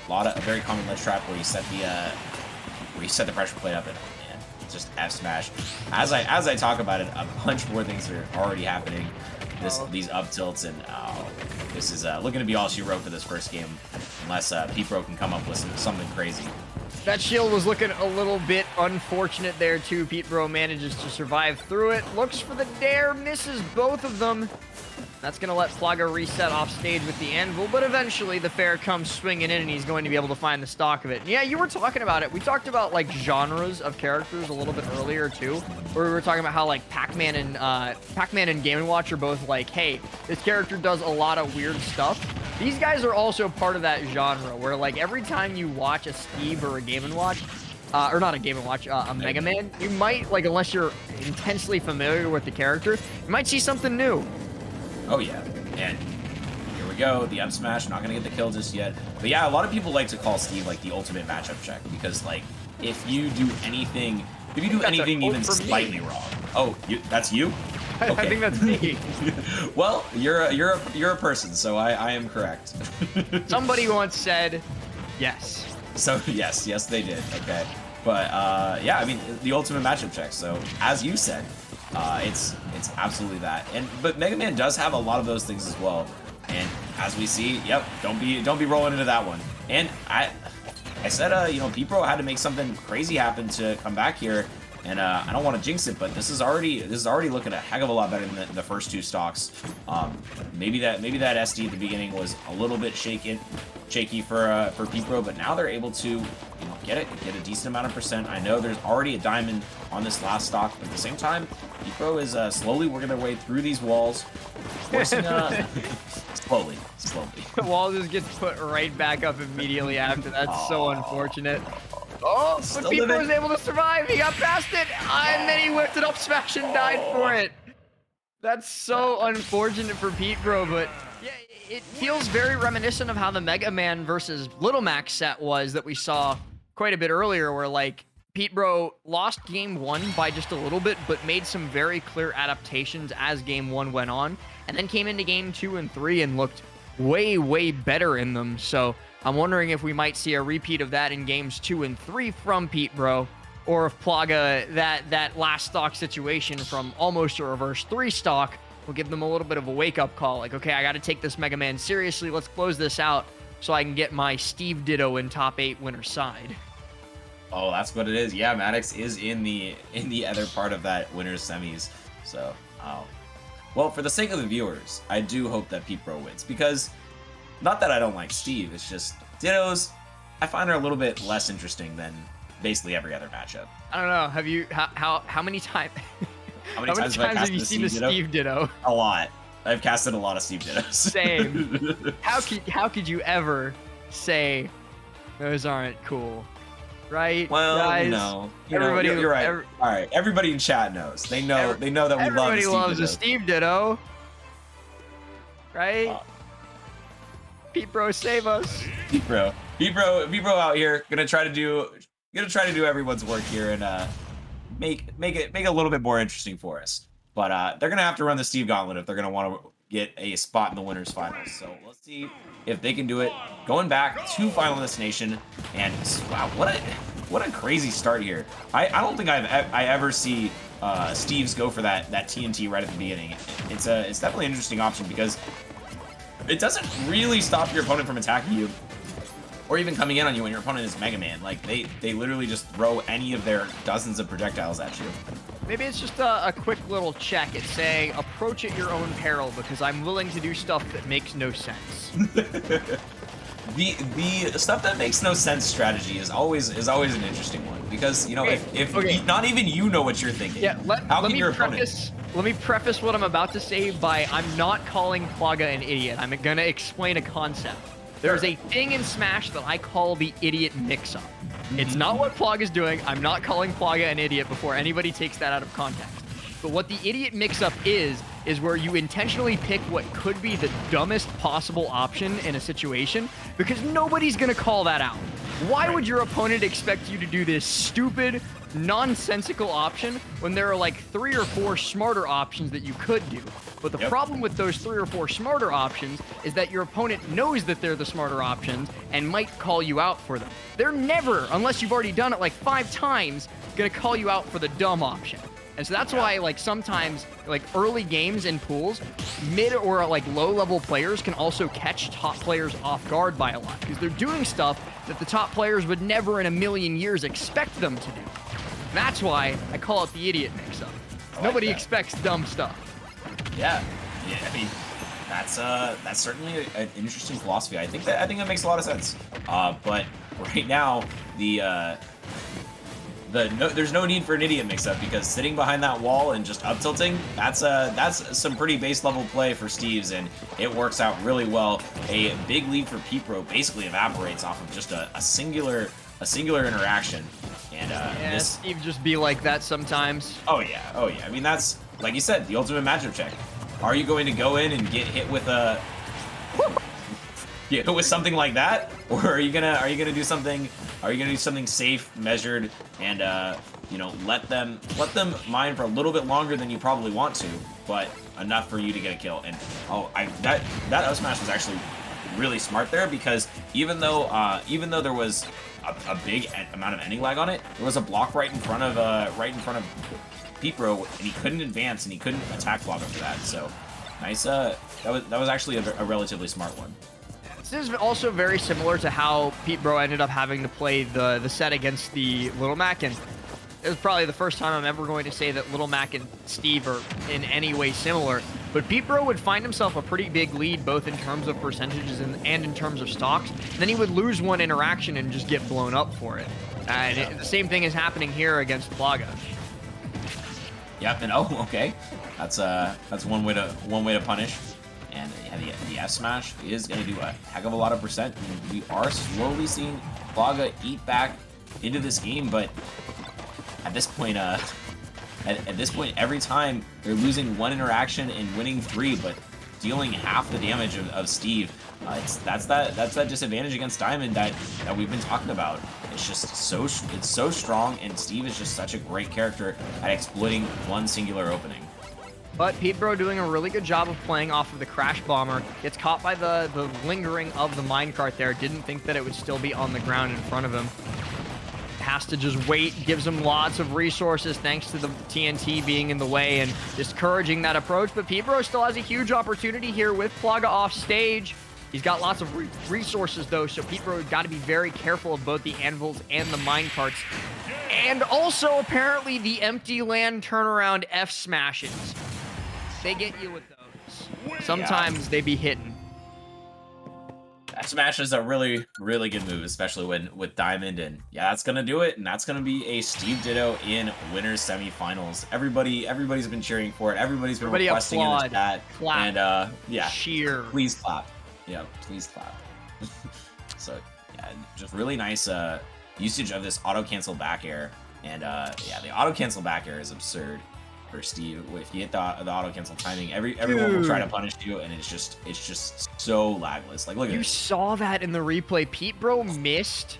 a very common ledge trap where you set the pressure plate up, and just F smash. As I talk about it, a bunch more things are already happening. these up tilts, and this is looking to be all she wrote for this first game, unless P-Pro can come up with something crazy. That shield was looking a little bit unfortunate there too. Pete Bro manages to survive through it. Looks for the dare, misses both of them. That's going to let Plaga reset off stage with the anvil, but eventually the fair comes swinging in and he's going to be able to find the stock of it. And yeah, you were talking about it. We talked about like genres of characters a little bit earlier too, where we were talking about how like Pac-Man and Game & Watch are both like, hey, this character does a lot of weird stuff. These guys are also part of that genre where like every time you watch a Steve or a Game & Watch, or not a Game & Watch, a Mega Man, you might, like, unless you're intensely familiar with the character, you might see something new. Oh yeah, and here we go, the up smash, not gonna get the kill just yet. But yeah, a lot of people like to call Steve like the ultimate matchup check, because like, if you do anything even slightly wrong. Oh, that's you? Okay. I think that's me. Well, you're a person, so I am correct. Somebody once said, yes. So yes, they did. Okay, but yeah, I mean the ultimate matchup check. So as you said, it's absolutely that. But Mega Man does have a lot of those things as well. And as we see, yep, don't be rolling into that one. And I said, you know, P-Pro had to make something crazy happen to come back here. And I don't want to jinx it, but this is already looking a heck of a lot better than the first two stocks. Maybe that SD at the beginning was a little bit shaky for P-Pro, but now they're able to, you know, get a decent amount of percent. I know there's already a diamond on this last stock, but at the same time, P-Pro is slowly working their way through these walls, forcing slowly. The wall just gets put right back up immediately after. That's so unfortunate. Oh, but P-Pro was able to survive. He got past it, and then he whipped it up smash and died for it. That's so unfortunate for P-Pro, but yeah, it feels very reminiscent of how the Mega Man versus Little Mac set was that we saw quite a bit earlier, where like P-Pro lost game 1 by just a little bit, but made some very clear adaptations as game 1 went on, and then came into game 2 and 3 and looked way better in them. So I'm wondering if we might see a repeat of that in games 2 and 3 from P-Pro, or if Plaga, that last stock situation from almost a reverse 3 stock, will give them a little bit of a wake-up call. Like, okay, I got to take this Mega Man seriously. Let's close this out so I can get my Steve Ditto in top 8 winner side. Oh, that's what it is. Yeah, Maddox is in the other part of that winner's semis. So, well, for the sake of the viewers, I do hope that P-Pro wins, because not that I don't like Steve, it's just Dittos, I find her a little bit less interesting than basically every other matchup. I don't know. Have you how many times? How many times have you seen the Steve Ditto? A lot. I've casted a lot of Steve Dittos. Same. How could you ever say those aren't cool? Right? Well, guys? no. Everybody, you're right. All right. Everybody in chat knows. They know that we love the Steve Everybody loves a Steve Ditto. Right? P-Bro, save us. P-Bro out here gonna try to do everyone's work here and make it a little bit more interesting for us. But they're gonna have to run the Steve Gauntlet if they're gonna want to get a spot in the winners finals. So let's see if they can do it. Going back to Final Destination, and wow, what a crazy start here. I don't think I ever see Steve's go for that TNT right at the beginning. It's definitely an interesting option because it doesn't really stop your opponent from attacking you or even coming in on you when your opponent is Mega Man. Like, they literally just throw any of their dozens of projectiles at you. Maybe it's just a quick little check. It's saying, approach at your own peril, because I'm willing to do stuff that makes no sense. The stuff that makes no sense strategy is always an interesting one, because, you know, if not even you know what you're thinking, yeah, how can your opponent? Let me preface what I'm about to say by I'm not calling Plaga an idiot. I'm gonna explain a concept. There's a thing in Smash that I call the idiot mix-up. It's not what Plaga is doing. I'm not calling Plaga an idiot before anybody takes that out of context. But what the idiot mix-up is where you intentionally pick what could be the dumbest possible option in a situation, because nobody's gonna call that out. Why would your opponent expect you to do this stupid, nonsensical option when there are like 3 or 4 smarter options that you could do? But the problem with those 3 or 4 smarter options is that your opponent knows that they're the smarter options and might call you out for them. They're never, unless you've already done it like 5 times, gonna call you out for the dumb option. And so that's why, like, sometimes, like, early games in pools, mid or, like, low-level players can also catch top players off guard by a lot, because they're doing stuff that the top players would never in a million years expect them to do. That's why I call it the idiot mix-up. Nobody expects dumb stuff. Yeah. Yeah, I mean, that's certainly an interesting philosophy. I think that makes a lot of sense. But right now, there's no need for an idiot mix-up, because sitting behind that wall and just up tilting, that's some pretty base level play for Steve's, and it works out really well. A big lead for Pipro basically evaporates off of just a singular interaction. And yeah, Steve just be like that sometimes. Oh yeah. I mean, that's, like you said, the ultimate matchup check. Are you going to go in and get hit with something like that, or are you gonna do something? Are you gonna do something safe, measured, and let them mine for a little bit longer than you probably want to, but enough for you to get a kill? And that up smash was actually really smart there, because even though there was a big amount of ending lag on it, there was a block right in front of Pipro, and he couldn't advance and he couldn't attack Flogger for that. So nice. That was actually a relatively smart one. This is also very similar to how Pipro ended up having to play the set against the Little Mac, and it was probably the first time I'm ever going to say that Little Mac and Steve are in any way similar. But Pipro would find himself a pretty big lead, both in terms of percentages and in terms of stocks. Then he would lose one interaction and just get blown up for it. And the same thing is happening here against Plaga. Yep, and okay, that's one way to punish. And yeah, the F smash is going to do a heck of a lot of percent. And we are slowly seeing Plaga eat back into this game, but at this point, every time they're losing one interaction and winning 3, but dealing half the damage of Steve. That's that disadvantage against Diamond that we've been talking about. It's just so strong, and Steve is just such a great character at exploiting one singular opening. But Pipro doing a really good job of playing off of the Crash Bomber. Gets caught by the lingering of the minecart there. Didn't think that it would still be on the ground in front of him. Has to just wait, gives him lots of resources thanks to the TNT being in the way and discouraging that approach. But Pipro still has a huge opportunity here with Plaga off stage. He's got lots of resources though, so Pipro got to be very careful of both the anvils and the minecarts. And also apparently the empty land turnaround F smashes. They get you with those. Sometimes they be hitting. F smash is a really, really good move, especially with Diamond, and yeah, that's gonna do it, and that's gonna be a Steve Ditto in winners semifinals. Everybody's been cheering for it. Everybody's been requesting in the chat. Clap. And yeah, cheer. Please clap. Yeah, please clap. So yeah, just really nice usage of this auto cancel back air, and yeah, the auto cancel back air is absurd for Steve. If you hit the auto cancel timing, everyone will try to punish you, and it's just so lagless. Like, look at You this. saw that in the replay. Pipro missed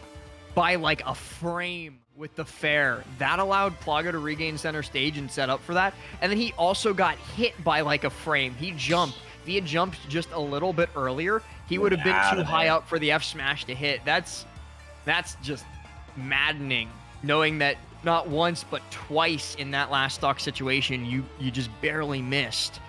by like a frame with the fair. That allowed Plaga to regain center stage and set up for that. And then he also got hit by like a frame. He jumped. If he had jumped just a little bit earlier, he would have been too high up for the F smash to hit. That's just maddening, knowing that not once but twice in that last stock situation you just barely missed.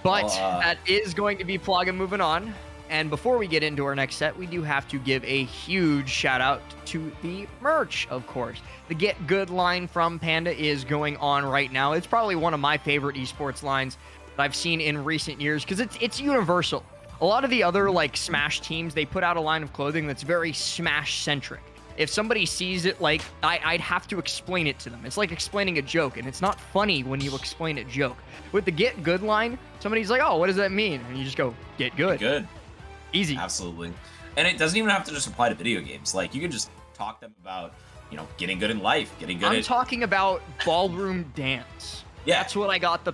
But that is going to be Plaga moving on. And before we get into our next set, we do have to give a huge shout out to the merch, of course. The Get Good line from Panda is going on right now. It's probably one of my favorite esports lines that I've seen in recent years, because it's universal. A lot of the other like Smash teams, they put out a line of clothing that's very Smash centric. If somebody sees it, like, I'd have to explain it to them. It's like explaining a joke, and it's not funny when you explain a joke. With the Get Good line, somebody's like, oh, what does that mean? And you just go, get good. Get good. Easy. Absolutely. And it doesn't even have to just apply to video games. Like, you can just talk to them about, getting good in life, getting good I'm talking about ballroom dance. Yeah. That's what I got the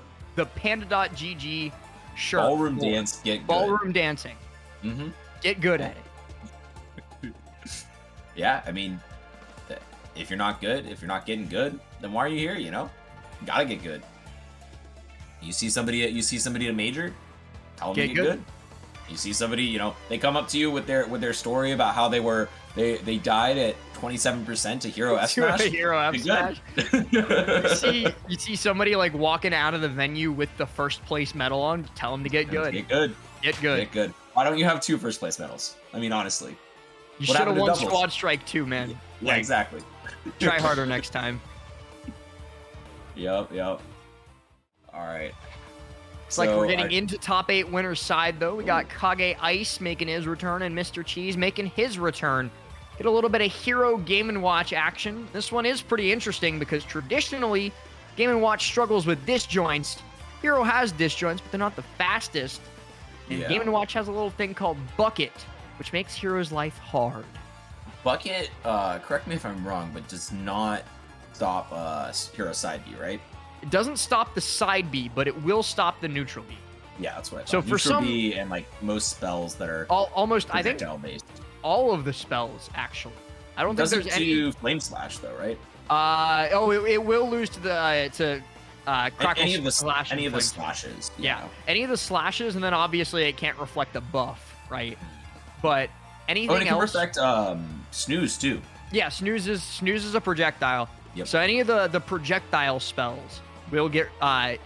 panda.gg shirt. Ballroom dance, get good. Ballroom dancing. Mm-hmm. Get good at it. Yeah, I mean, if you're not good, if you're not getting good, then why are you here? You gotta get good. You see somebody at a major, tell them to get good. You see somebody, you know, they come up to you with their story about how they died at 27% to hero S To a smash. hero F smash. You see somebody like walking out of the venue with the first place medal on. Tell them to get good. Get good. Get good. Get good. Why don't you have 2 first place medals? I mean, honestly. You What should have happened to won doubles? Squad Strike too, man. Yeah, exactly. Try harder next time. Yep. All right. It's like we're getting into top 8 winners side, though. We got Kage Ice making his return and Mr. Cheese making his return. Get a little bit of Hero Game & Watch action. This one is pretty interesting because traditionally, Game & Watch struggles with disjoints. Hero has disjoints, but they're not the fastest. And Yeah. Game & Watch has a little thing called Bucket, which makes Hero's life hard. Bucket, correct me if I'm wrong, but does not stop hero side B, right? It doesn't stop the side B, but it will stop the neutral B. Yeah, that's what I thought. So for Neutral some- B and like most spells that are Almost, I think, projectile based. all of the spells, actually. I don't think Doesn't there's any... do flame slash though, right? It will lose to the crackle Any of the slash. any and of the flame. slashes. Yeah, any of the slashes, and then obviously it can't reflect a buff, right? But anything Oh, and it can else, reflect snooze too. yeah, snooze is a projectile. Yep. So any of the projectile spells will get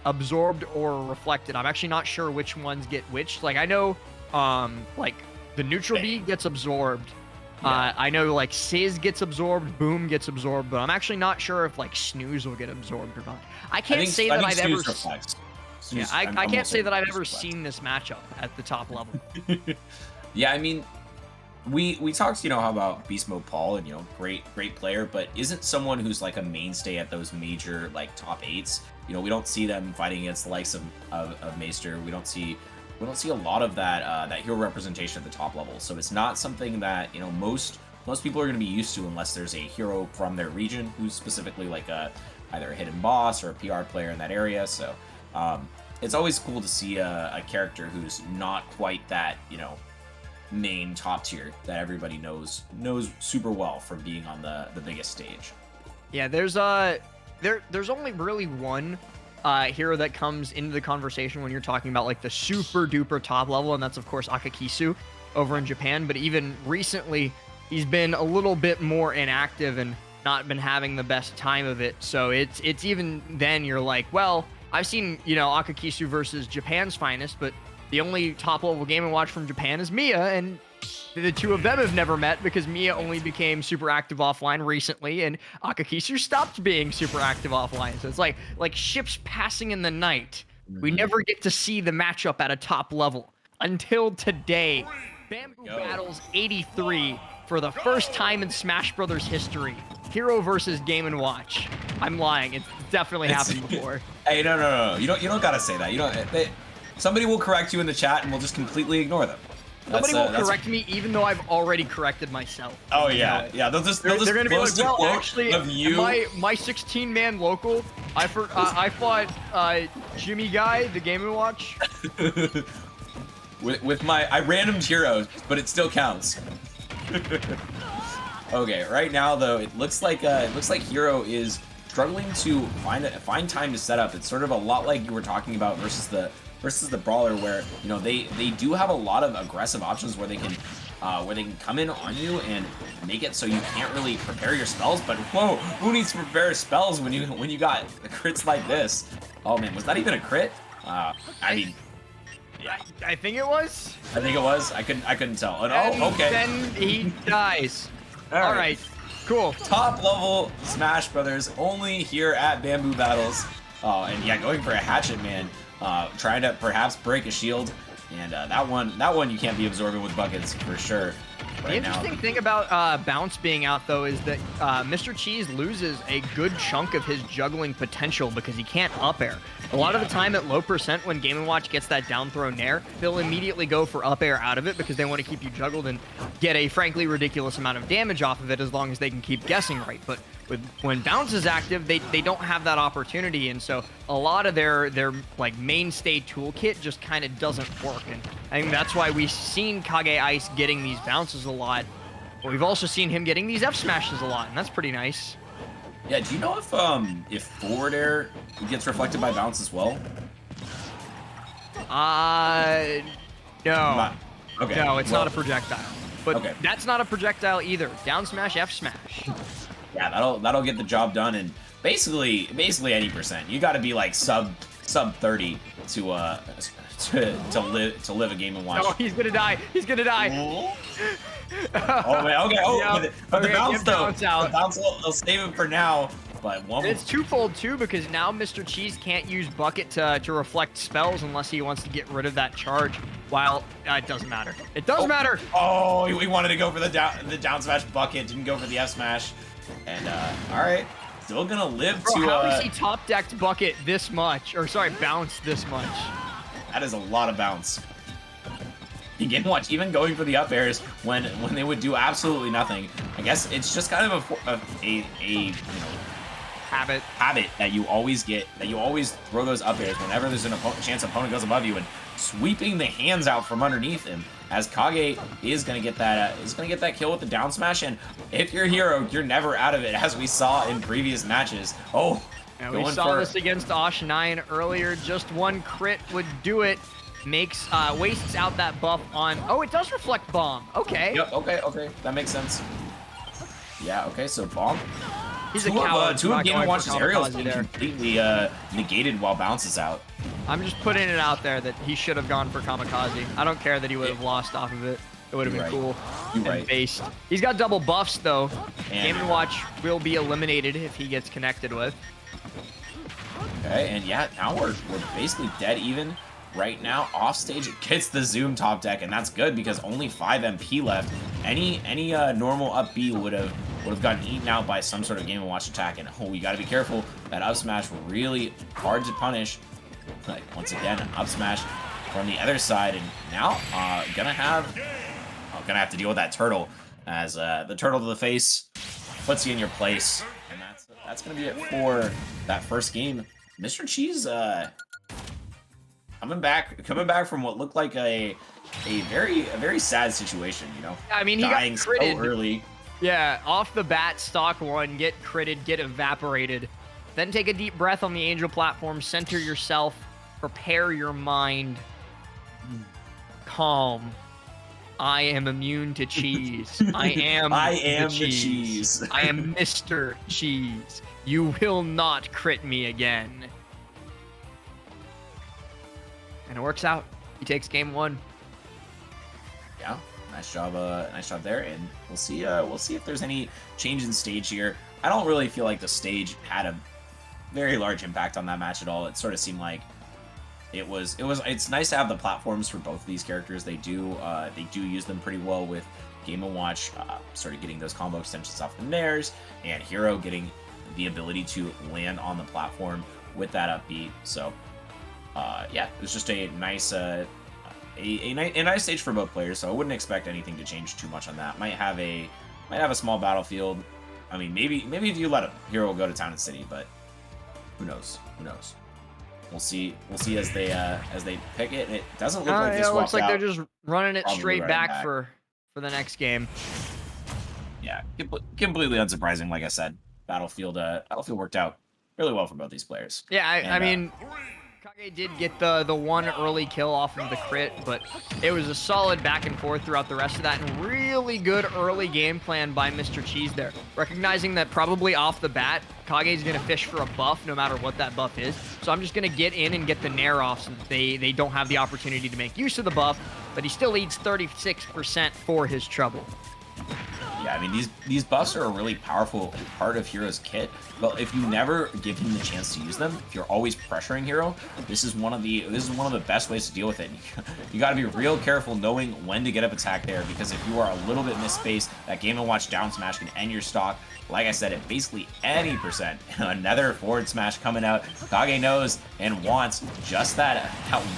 absorbed or reflected. I'm actually not sure which ones get which. Like I know, like the neutral B gets absorbed. Yeah. I know like Sizz gets absorbed, Boom gets absorbed, but I'm actually not sure if like Snooze will get absorbed or not. I can't say that I've ever. Yeah, I can't say that I've ever seen this matchup at the top level. Yeah, I mean, we talked, you know, how about Beast Mode Paul, and you know, great player, but isn't someone who's like a mainstay at those major like top 8s. You know, we don't see them fighting against the likes of Maester. We don't see a lot of that that hero representation at the top level. So it's not something that, you know, most people are going to be used to unless there's a hero from their region who's specifically like either a hidden boss or a PR player in that area. So it's always cool to see a character who's not quite that, you know, main top tier that everybody knows super well from being on the biggest stage. Yeah, there's only really one hero that comes into the conversation when you're talking about like the super duper top level, and that's of course Akakisu over in Japan. But even recently, he's been a little bit more inactive and not been having the best time of it. So it's even then you're like, well, I've seen, you know, Akakisu versus Japan's finest, but the only top level Game & Watch from Japan is Mia, and the two of them have never met because Mia only became super active offline recently, and Akakisu stopped being super active offline. So it's like ships passing in the night. We never get to see the matchup at a top level until today. Bamboo Battles 83 for the first time in Smash Brothers history. Hero versus Game & Watch. I'm lying. It's definitely happened before. Hey, no. You don't gotta say that. You don't. Somebody will correct you in the chat, and we'll just completely ignore them. Nobody will correct me, even though I've already corrected myself. Oh yeah. They'll just They're gonna be like, post a well, quote actually, of you. my 16-man local, I fought Jimmy Guy, the Game & Watch. with my I randomed heroes, but it still counts. Okay, right now though, it looks like Hero is struggling to find time to set up. It's sort of a lot like you were talking about versus the brawler, where, you know, they do have a lot of aggressive options where they can come in on you and make it so you can't really prepare your spells. But whoa, who needs to prepare spells when you got crits like this? Oh man, was that even a crit? I mean, I think it was. I think it was. I couldn't tell. And, And okay. then he dies. All All right. right, cool. Top level Smash Brothers only here at Bamboo Battles. And yeah, going for a hatchet, man. Trying to perhaps break a shield, and that one you can't be absorbing with buckets for sure. The Right interesting now. thing about Bounce being out, though, is that Mr. Cheese loses a good chunk of his juggling potential because he can't up air. A lot of the time at low percent, when Game & Watch gets that down throw nair, they'll immediately go for up air out of it because they want to keep you juggled and get a frankly ridiculous amount of damage off of it as long as they can keep guessing right. But when Bounce is active, they don't have that opportunity, and so a lot of their like mainstay toolkit just kind of doesn't work. And I think that's why we've seen Kage Ice getting these bounces a lot, but we've also seen him getting these F smashes a lot, and that's pretty nice. Yeah, do you know if forward air gets reflected by bounce as well? No. Okay. No, it's not a projectile. But Okay. that's not a projectile either. Down smash, F smash. Yeah, that'll get the job done, and basically any percent. You got to be like sub 30 to live a Game and Watch. Oh, he's gonna die. He's gonna die. Oh man, okay. Oh, Yeah. but the Okay, bounce give though. bounce out. The bounce will save him for now. But one. It's twofold too, because now Mr. Cheese can't use Bucket to reflect spells unless he wants to get rid of that charge. While it doesn't matter. It does matter. Oh, he wanted to go for the down smash Bucket, didn't go for the F smash. And all right, still gonna live Bro, to. how has he top decked Bucket this much? Or sorry, bounced this much? That is a lot of bounce. You Game Watch even going for the up airs when they would do absolutely nothing. I guess it's just kind of a habit that you always get, that you always throw those up airs whenever there's an chance opponent goes above you, and sweeping the hands out from underneath him, as Kage is gonna get that kill with the down smash. And if you're Hero, you're never out of it, as we saw in previous matches. Oh, and we saw this against Osh 9 earlier. Just one crit would do it. Makes wastes out that buff on. Oh, it does reflect bomb. Okay. Yep. Okay. That makes sense. Yeah. Okay. So bomb. He's a coward. Two of Game & Watch's aerials being there. completely negated while bounces out. I'm just putting it out there that he should have gone for Kamikaze. I don't care that he would have lost off of it. It would have been cool. You're right. Based. He's got double buffs though. And Game & Watch will be eliminated if he gets connected with. Okay, and yeah, now we're basically dead even. Right now, off stage, it gets the zoom top deck, and that's good because only 5 MP left. Any normal up B would have gotten eaten out by some sort of Game & Watch attack, and oh, we got to be careful. That up smash really hard to punish. Like once again, an up smash from the other side, and now gonna have to deal with that turtle, as the turtle to the face puts you in your place, and that's gonna be it for that first game. Mr. Cheese coming back from what looked like a very sad situation, you know. I mean, he dying got critted so early. Yeah, off the bat, stock 1, get critted, get evaporated. Then take a deep breath on the Angel platform, center yourself, prepare your mind. Calm. I am immune to cheese. I am the cheese. I am Mr. Cheese. You will not crit me again. And it works out. He takes game 1. Yeah, nice job there, and we'll see if there's any change in stage here. I don't really feel like the stage had a very large impact on that match at all. It sort of seemed like it's nice to have the platforms for both of these characters. They do use them pretty well with Game & Watch, sort of getting those combo extensions off the nairs, and Hero getting the ability to land on the platform with that up B. So yeah, it was just a nice a nice stage for both players. So I wouldn't expect anything to change too much on that. Might have a small battlefield. I mean, maybe if you let a Hero go to Town and City, but who knows? We'll see as they pick it. It doesn't look like this. It looks like they're just running it Probably straight running back back. for the next game. Yeah, completely unsurprising. Like I said, battlefield worked out really well for both these players. Yeah, I And, mean, Kage did get the one early kill off of the crit, but it was a solid back and forth throughout the rest of that, and really good early game plan by Mr. Cheese there. Recognizing that probably off the bat, Kage's going to fish for a buff no matter what that buff is. So I'm just going to get in and get the nair off since they don't have the opportunity to make use of the buff, but he still leads 36% for his trouble. Yeah, I mean, these buffs are a really powerful part of Hero's kit, but if you never give him the chance to use them, if you're always pressuring Hero, this is one of the best ways to deal with it. You got to be real careful knowing when to get up attack there, because if you are a little bit misspaced, that Game & Watch down smash can end your stock. Like I said, at basically any percent. Another forward smash coming out. Kage knows and wants just that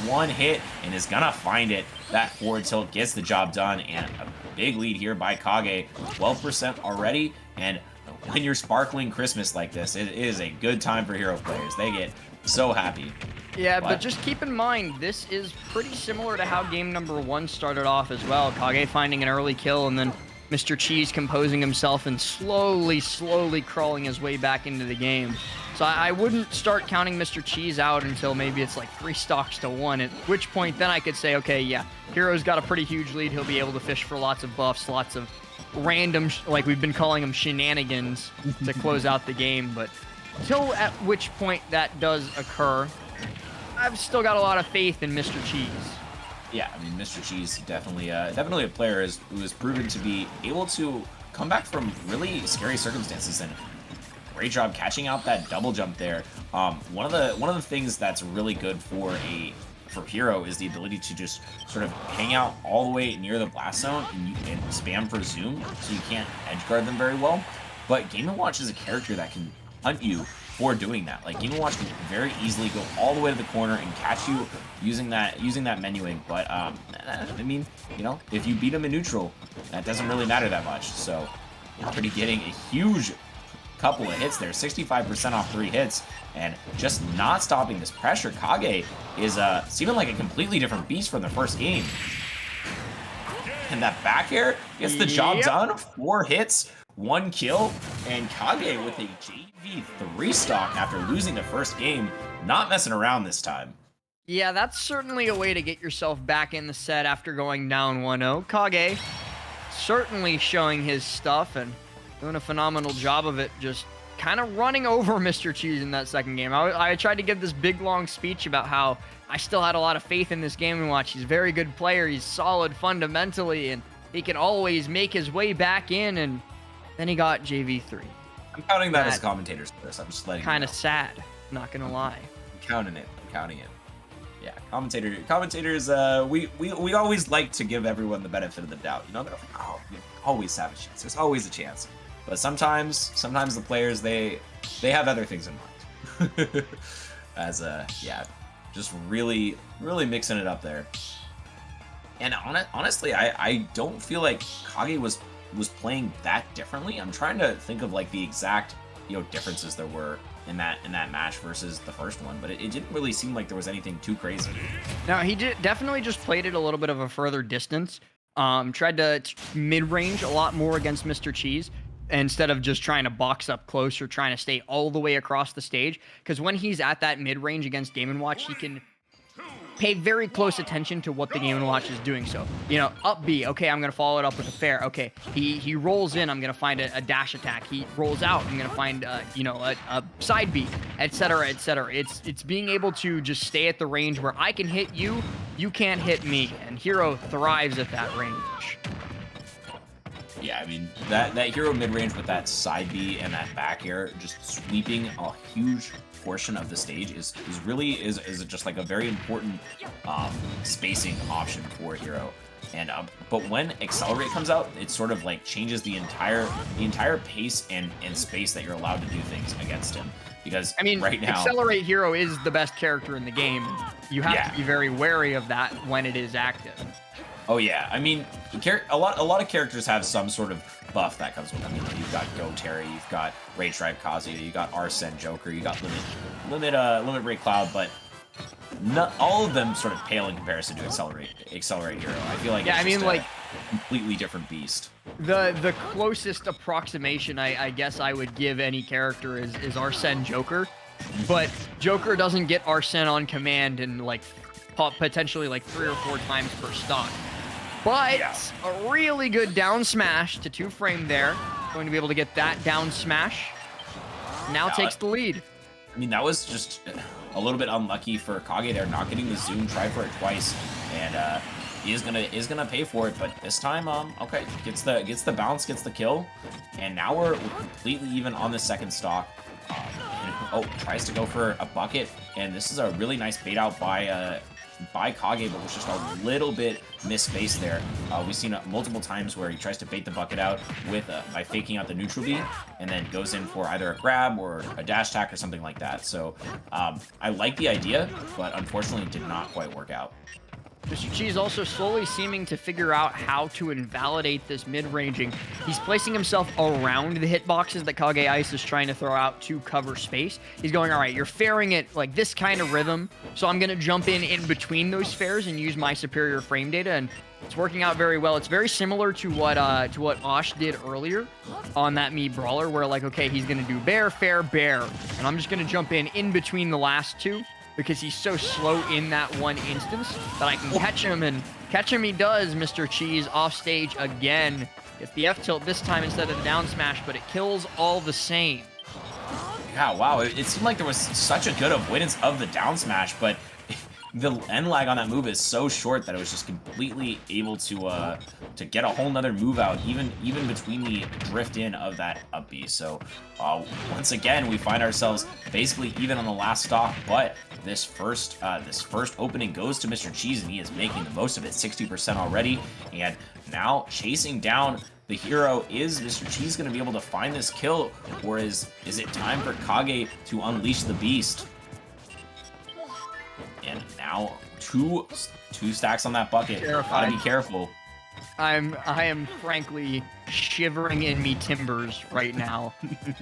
one hit and is gonna find it. That forward tilt gets the job done, and a big lead here by Kage. 12% already, and when you're sparkling Christmas like this, it is a good time for Hero players. They get so happy. Yeah, but just keep in mind, this is pretty similar to how game number 1 started off as well. Kage finding an early kill and then Mr. Cheese composing himself and slowly crawling his way back into the game. So I wouldn't start counting Mr. Cheese out until maybe it's like 3 stocks to 1, at which point then I could say, okay, yeah, Hero's got a pretty huge lead. He'll be able to fish for lots of buffs, lots of random, like we've been calling them, shenanigans to close out the game. But till at which point that does occur, I've still got a lot of faith in Mr. Cheese. Yeah, I mean, Mr. Cheese definitely a player who has proven to be able to come back from really scary circumstances, and great job catching out that double jump there. One of the things that's really good for Hero is the ability to just sort of hang out all the way near the blast zone and spam for zoom, so you can't edge guard them very well. But Game & Watch is a character that can hunt you for doing that. Like, Game & Watch can very easily go all the way to the corner and catch you using that menuing. But I mean, you know, if you beat him in neutral, that doesn't really matter that much. So already getting a huge couple of hits there, 65% off 3 hits, and just not stopping this pressure. Kage is seeming like a completely different beast from the first game. And that back air gets the job done. 4 hits, 1 kill, and Kage with a JV3 stock after losing the first game. Not messing around this time. Yeah, that's certainly a way to get yourself back in the set after going down 1-0. Kage certainly showing his stuff and doing a phenomenal job of it, just kind of running over Mr. Cheese in that second game. I tried to give this big, long speech about how I still had a lot of faith in this Game & Watch. He's a very good player. He's solid fundamentally, and he can always make his way back in, and then he got JV3. I'm counting that as commentators for this. I'm just letting kind of sad, not gonna lie. I'm counting it. Yeah, commentators. We always like to give everyone the benefit of the doubt. You know, they're like, oh, you always have a chance. There's always a chance. But sometimes the players they have other things in mind. As yeah, just really mixing it up there. And honestly, I don't feel like Kage was playing that differently. I'm trying to think of like the exact differences there were in that match versus the first one, but it didn't really seem like there was anything too crazy. No, he definitely just played it a little bit of a further distance. Tried to mid-range a lot more against Mr. Cheese instead of just trying to box up close or trying to stay all the way across the stage. Because when he's at that mid-range against Game & Watch, he can pay very close attention to what the Game & Watch is doing. So, up B, okay, I'm going to follow it up with a fair. Okay, he rolls in, I'm going to find a dash attack. He rolls out, I'm going to find, a side B, etc., etc. It's being able to just stay at the range where I can hit you, you can't hit me. And Hero thrives at that range. Yeah, I mean, that Hero mid-range with that side B and that back air just sweeping a huge portion of the stage is just like a very important spacing option for Hero. And but when Accelerate comes out, it sort of like changes the entire pace and space that you're allowed to do things against him. Because I mean, right now, Accelerate Hero is the best character in the game. You have to be very wary of that when it is active. Oh yeah, I mean, a lot of characters have some sort of buff that comes with them. You've got Go Terry, you've got Rage Drive Kazuya, you got Arsene Joker, you got Limit Break Cloud, but not all of them sort of pale in comparison to Accelerate Hero. I feel like it's just a completely different beast. The closest approximation I guess I would give any character is Arsene Joker, but Joker doesn't get Arsene on command and like potentially like 3 or 4 times per stock. But a really good down smash to 2-frame there. Going to be able to get that down smash. Now takes the lead. I mean, that was just a little bit unlucky for Kage there, not getting the zoom. Tried for it twice, and he is gonna pay for it. But this time, okay, gets the bounce, gets the kill, and now we're completely even on the second stock. Tries to go for a bucket, and this is a really nice bait out by Kage, but was just a little bit misspaced there. We've seen it multiple times where he tries to bait the bucket out with by faking out the neutral B, and then goes in for either a grab or a dash attack or something like that. So I like the idea, but unfortunately it did not quite work out. Mr. Cheese also slowly seeming to figure out how to invalidate this mid-ranging. He's placing himself around the hitboxes that Kage Ice is trying to throw out to cover space. He's going, all right, you're fairing it like this kind of rhythm, so I'm going to jump in between those fairs and use my superior frame data, and it's working out very well. It's very similar to what Osh did earlier on that Mii Brawler, where like, okay, he's going to do bear, fair, bear, and I'm just going to jump in between the last two, because he's so slow in that one instance that I can catch him, and catch him he does, Mr. Cheese, off stage again. Gets the F tilt this time instead of the down smash, but it kills all the same. Yeah, wow, it seemed like there was such a good avoidance of the down smash, but the end lag on that move is so short that it was just completely able to get a whole nother move out, even between the drift in of that up B. So once again, we find ourselves basically even on the last stock, but this first opening goes to Mr. Cheese, and he is making the most of it, 60% already, and now chasing down the hero. Is Mr. Cheese going to be able to find this kill, or is it time for Kage to unleash the beast? And now two stacks on that bucket. Gotta be careful. I am frankly shivering in me timbers right now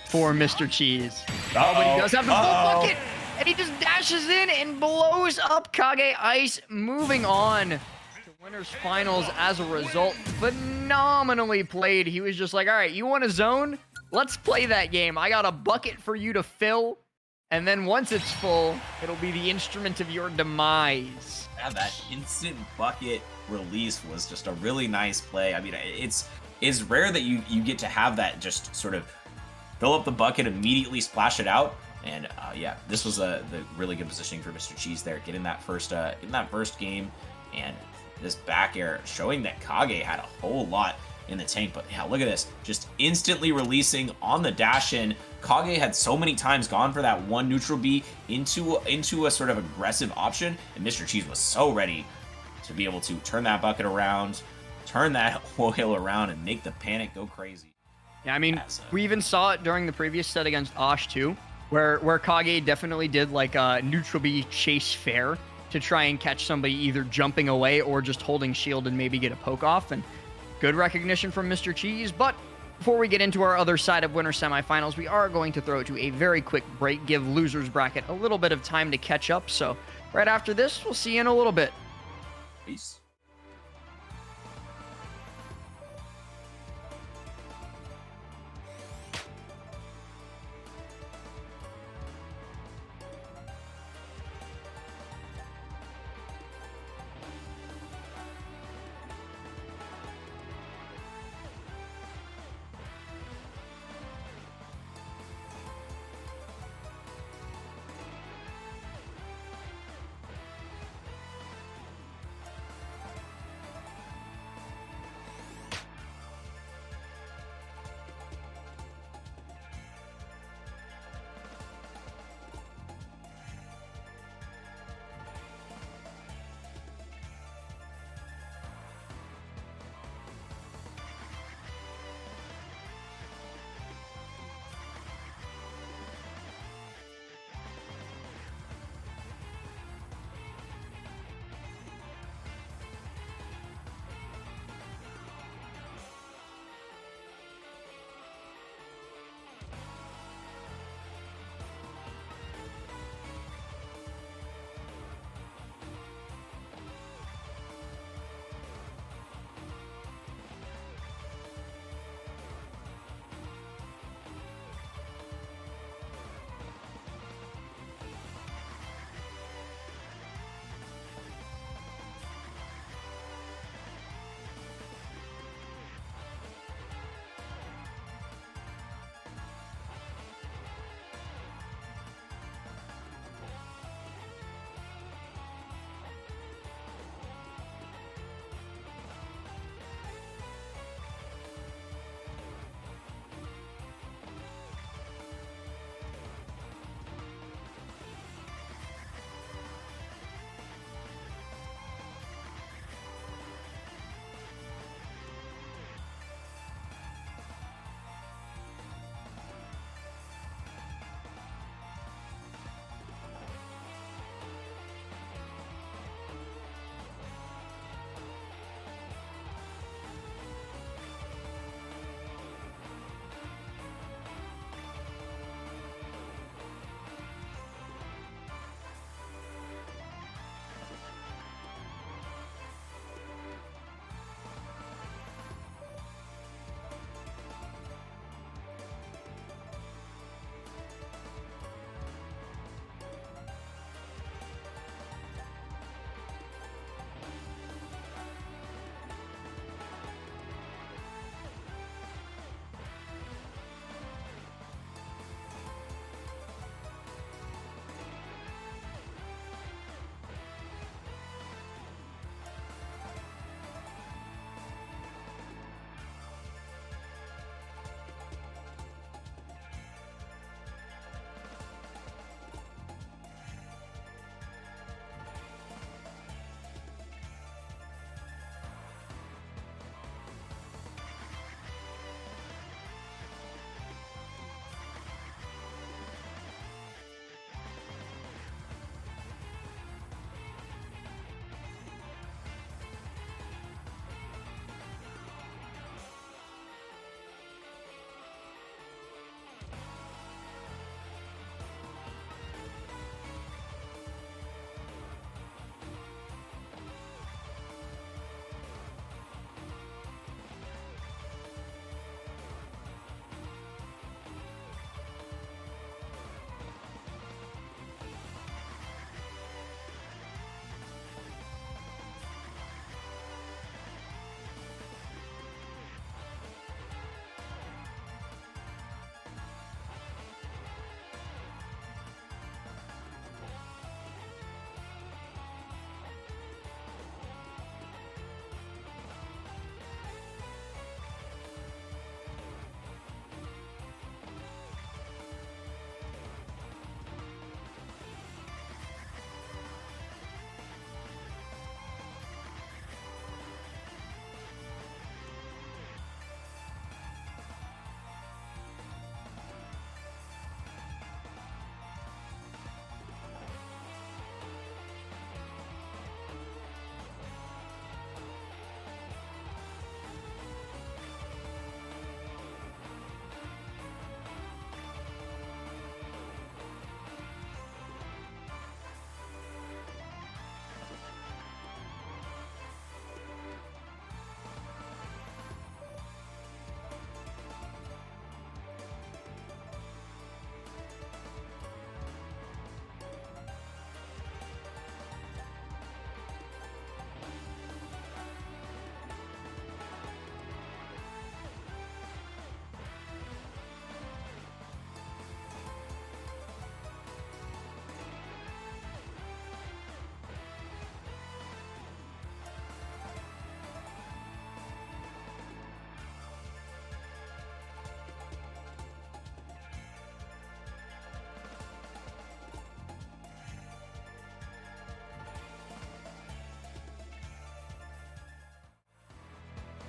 for Mr. Cheese. Oh, but he does have the full bucket, and he just dashes in and blows up Kage Ice, moving on to winners finals as a result. Phenomenally played. He was just like, all right, you want a zone? Let's play that game. I got a bucket for you to fill. And then once it's full, it'll be the instrument of your demise. Yeah, that instant bucket release was just a really nice play. I mean, it's rare that you get to have that just sort of fill up the bucket, immediately splash it out. And yeah, this was the really good positioning for Mr. Cheese there, getting that first game, and this back air showing that Kage had a whole lot in the tank. But yeah, look at this, just instantly releasing on the dash in. Kage had so many times gone for that one neutral B into a sort of aggressive option, and Mr. Cheese was so ready to be able to turn that bucket around, turn that oil around, and make the panic go crazy. Yeah, I mean, we even saw it during the previous set against Osh too, where Kage definitely did like a neutral B chase fair to try and catch somebody either jumping away or just holding shield and maybe get a poke off, and good recognition from Mr. Cheese. But before we get into our other side of winter semifinals, we are going to throw it to a very quick break, give losers bracket a little bit of time to catch up. So right after this, we'll see you in a little bit. Peace.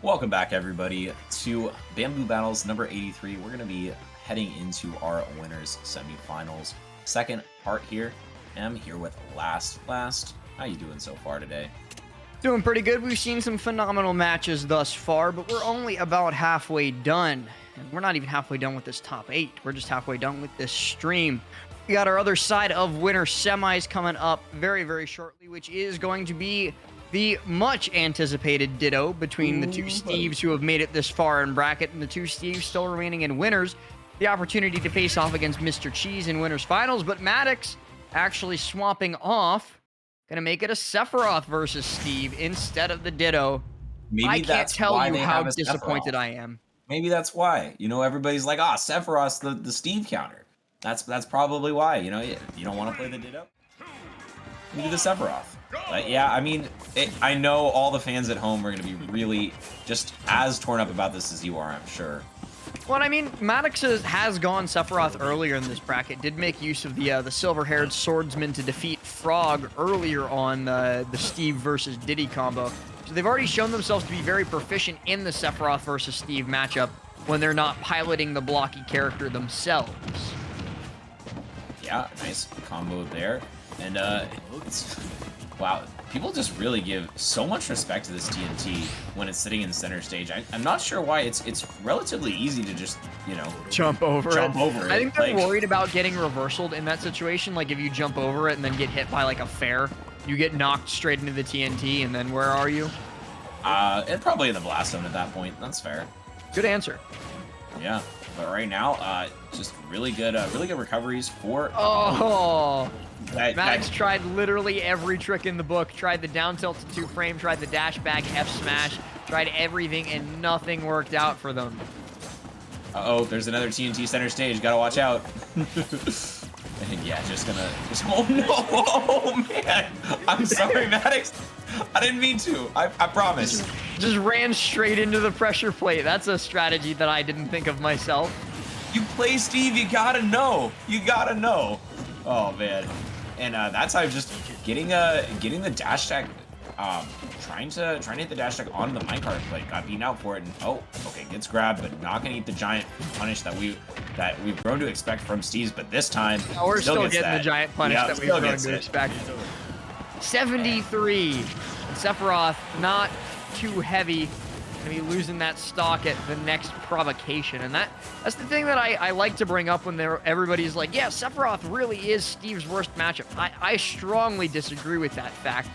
Welcome back, everybody, to Bamboo Battles number 83. We're going to be heading into our winners semifinals. Second part here. I'm here with L4st. How you doing so far today? Doing pretty good. We've seen some phenomenal matches thus far, but we're only about halfway done. And we're not even halfway done with this top 8. We're just halfway done with this stream. We got our other side of winner semis coming up very, very shortly, which is going to be the much anticipated ditto between the two Steves who have made it this far in bracket, and the two Steves still remaining in winners. The opportunity to face off against Mr. Cheese in winners finals, but Maddox actually swapping off. Gonna make it a Sephiroth versus Steve instead of the ditto. Maybe I can't tell you how disappointed I am. Maybe that's why. You know, everybody's like, Sephiroth's the Steve counter. That's probably why. You know, you don't want to play the ditto? You do the Sephiroth. But yeah, I mean, I know all the fans at home are going to be really just as torn up about this as you are, I'm sure. Well, I mean, Maddox has gone Sephiroth earlier in this bracket, did make use of the silver-haired swordsman to defeat Frog earlier on the Steve versus Diddy combo. So they've already shown themselves to be very proficient in the Sephiroth versus Steve matchup when they're not piloting the blocky character themselves. Yeah, nice combo there. And wow, people just really give so much respect to this TNT when it's sitting in center stage. I'm not sure why. It's relatively easy to just, you know, jump over it. I think they're worried about getting reversaled in that situation. Like if you jump over it and then get hit by like a fair, you get knocked straight into the TNT, and then where are you? And probably in the blast zone at that point. That's fair. Good answer. Yeah, but right now, just really good recoveries for. Oh. Maddox tried literally every trick in the book. Tried the down tilt to 2-frame, tried the dash back F smash, tried everything, and nothing worked out for them. Uh-oh, there's another TNT center stage. Gotta watch out. And yeah, oh no, oh man. I'm sorry, Maddox. I didn't mean to. I promise. Just ran straight into the pressure plate. That's a strategy that I didn't think of myself. You play Steve, you gotta know. You gotta know. Oh man. And that's how just getting the dash tag, trying to hit the dash tag onto the minecart plate. Got beaten out for it, and oh, okay, gets grabbed, but not gonna eat the giant punish that we've grown to expect from Steve's. But this time, we're still getting the giant punish that we've grown to expect. 73. Sephiroth not too heavy. Gonna be losing that stock at the next provocation, and that's the thing that I like to bring up when everybody's like, yeah, Sephiroth really is Steve's worst matchup. I strongly disagree with that fact,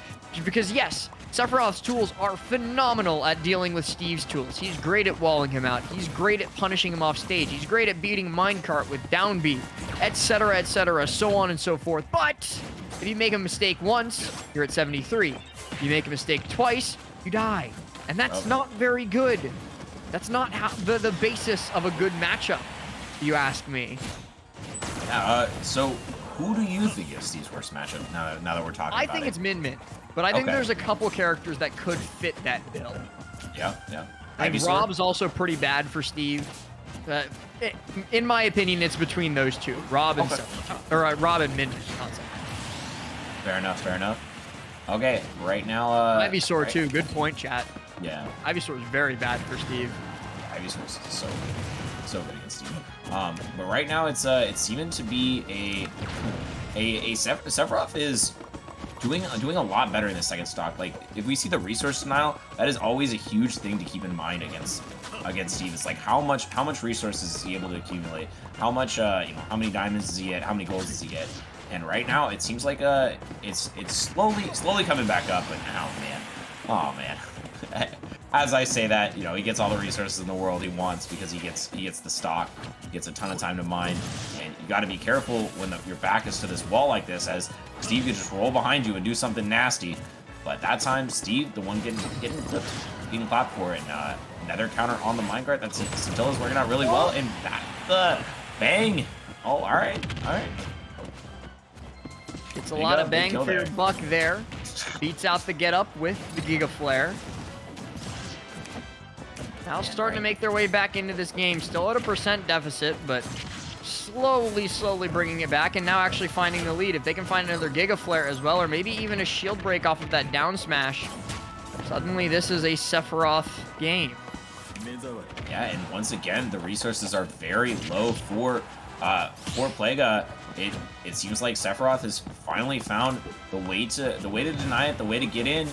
because yes, Sephiroth's tools are phenomenal at dealing with Steve's tools. He's great at walling him out. He's great at punishing him off stage. He's great at beating minecart with down B, etc., so on and so forth. But if you make a mistake once, you're at 73. If you make a mistake twice, you die. And that's not very good. That's not how the basis of a good matchup, you ask me. So who do you think is Steve's worst matchup now that we're talking about it? I think it's Min. But I think there's a couple characters that could fit that bill. Yeah. And Rob's also pretty bad for Steve. In my opinion, it's between those two. Rob and Rob and Min. Fair enough. Okay, right now... Ivysaur, too. Good point, chat. Yeah. Ivysaur is very bad for Steve. Ivysaur is so good against Steve. But right now, it's seeming to be a Sephiroth is doing a lot better in the second stock. Like, if we see the resource denial, that is always a huge thing to keep in mind against Steve. It's like how much resources is he able to accumulate? How much how many diamonds does he get? How many golds does he get? And right now, it seems like it's slowly coming back up. But oh man, as I say that, you know, he gets all the resources in the world he wants because he gets the stock, he gets a ton of time to mine, and you got to be careful when your back is to this wall like this, as Steve could just roll behind you and do something nasty. But that time, Steve, the one getting clipped, getting clapped for it. And nether counter on the minecart. That's Scintilla's working out really well, and that's the bang. Oh, all right. It's a lot of bang for your buck there. Beats out the get up with the Giga Flare. Now starting to make their way back into this game. Still at a % deficit, but slowly bringing it back, and now actually finding the lead. If they can find another Giga Flare as well, or maybe even a shield break off of that down smash, Suddenly, this is a Sephiroth game. Yeah, and once again, the resources are very low for Plaga. It seems like Sephiroth has finally found the way to deny it, the way to get in.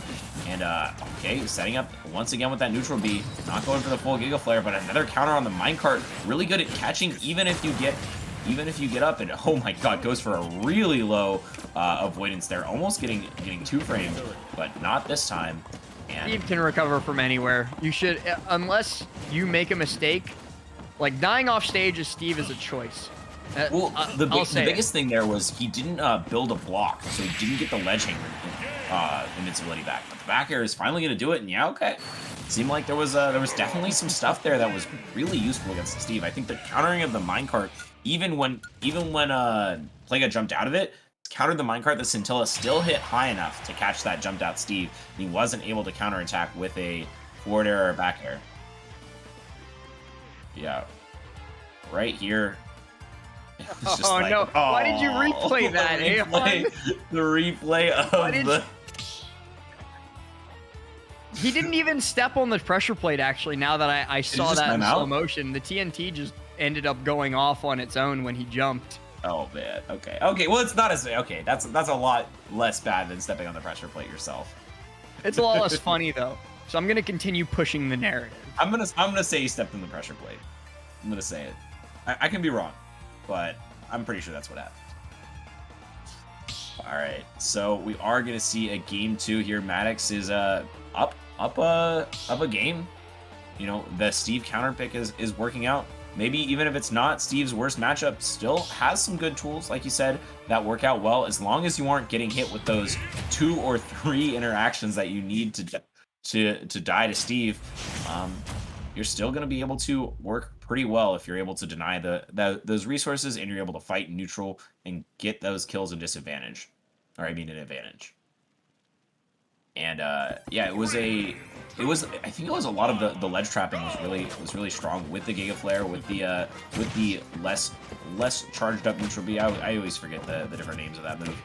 And okay, setting up once again with that neutral B, not going for the full Giga Flare, but another counter on the minecart. Really good at catching, even if you get up. And oh my god, goes for a really low avoidance there, almost getting 2-framed, but not this time. And Steve can recover from anywhere. You should, unless you make a mistake, like dying off stage as Steve is a choice. Well, the biggest thing there was he didn't build a block, so he didn't get the ledge hanger invincibility back. But the back air is finally going to do it, and yeah, okay. It seemed like there was definitely some stuff there that was really useful against Steve. I think the countering of the minecart, even when Plaga jumped out of it, countered the minecart. The Scintilla still hit high enough to catch that jumped out Steve. He wasn't able to counterattack with a forward air or back air. Yeah, right here. Oh like, no! Oh, why did you replay that? The replay of He didn't even step on the pressure plate. Actually, now that I saw that in slow motion, the TNT just ended up going off on its own when he jumped. Oh man. Okay. Okay. Well, it's not as okay. That's a lot less bad than stepping on the pressure plate yourself. It's a lot less funny though. So I'm gonna continue pushing the narrative. I'm gonna say he stepped on the pressure plate. I'm gonna say it. I can be wrong, but I'm pretty sure that's what happened. All right. So we are gonna see a game 2 here. Maddox is up a game. You know, the Steve counter pick is working out. Maybe even if it's not Steve's worst matchup, still has some good tools, like you said, that work out well, as long as you aren't getting hit with those 2 or 3 interactions that you need to die to Steve. You're still going to be able to work pretty well if you're able to deny those resources and you're able to fight neutral and get those kills in disadvantage, or I mean an advantage. And yeah, I think it was a lot of the ledge trapping was really strong with the Giga Flare, with the less charged up neutral B. I always forget the different names of that move.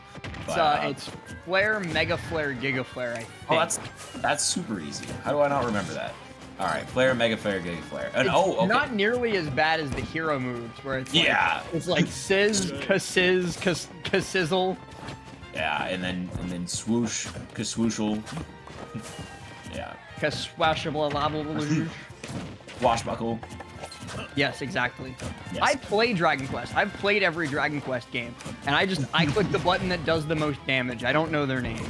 But, it's Flare, Mega Flare, Giga Flare, I think. Oh, that's super easy. How do I not remember that? All right, Flare, Mega Flare, Giga Flare. And it's okay. Not nearly as bad as the hero moves, where it's like, yeah, it's like sizz, sizzle. Yeah, and then swoosh, swooshel. Yeah. Swashbuckle. Yes, exactly. Yes. I play Dragon Quest. I've played every Dragon Quest game, and I click the button that does the most damage. I don't know their names.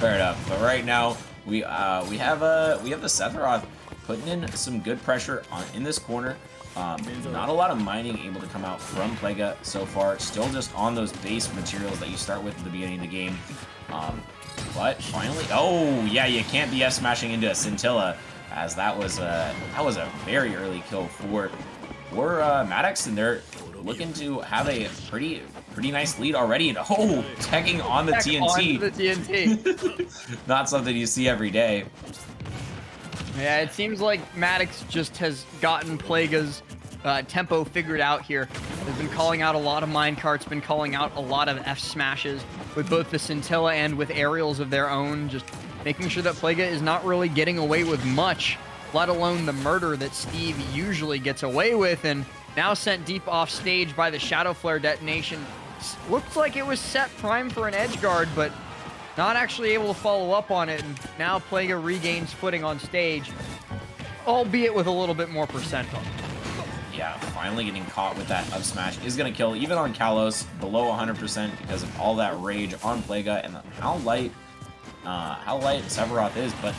Fair enough. But right now we have the Sephiroth putting in some good pressure in this corner. Not a lot of mining able to come out from Plaga so far. Still just on those base materials that you start with at the beginning of the game. But finally, oh yeah, you can't be F smashing into a Scintilla, as that was a very early kill for Maddox, and they're looking to have a pretty nice lead already. And oh, tagging on the TNT. On the TNT. Not something you see every day. Yeah, it seems like Maddox just has gotten Plaga's tempo figured out here. Has been calling out a lot of minecarts, been calling out a lot of F smashes with both the Scintilla and with aerials of their own, just making sure that Plaga is not really getting away with much, let alone the murder that Steve usually gets away with, and now sent deep off stage by the Shadow Flare detonation. Looked like it was set prime for an edge guard, but not actually able to follow up on it, and now Plaga regains footing on stage, albeit with a little bit more percent on it. Yeah, finally getting caught with that up smash is going to kill, even on Kalos, below 100% because of all that rage on Plaga and how light Sephiroth is, but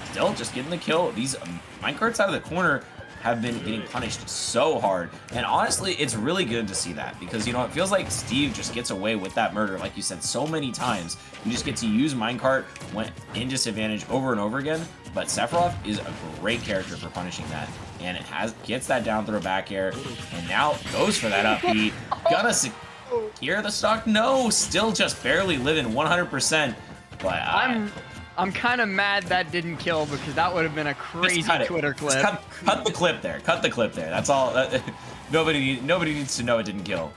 still just getting the kill. These minecarts out of the corner have been getting punished so hard, and honestly, it's really good to see that, because, you know, it feels like Steve just gets away with that murder, like you said, so many times. You just get to use minecart when in disadvantage over and over again, but Sephiroth is a great character for punishing that, and gets that down throw back air, and now goes for that up B. Gonna secure the stock? No, still just barely living 100%, but I'm kind of mad that didn't kill, because that would have been a crazy Twitter clip. Cut the clip there. Cut the clip there. That's all. Nobody needs to know it didn't kill.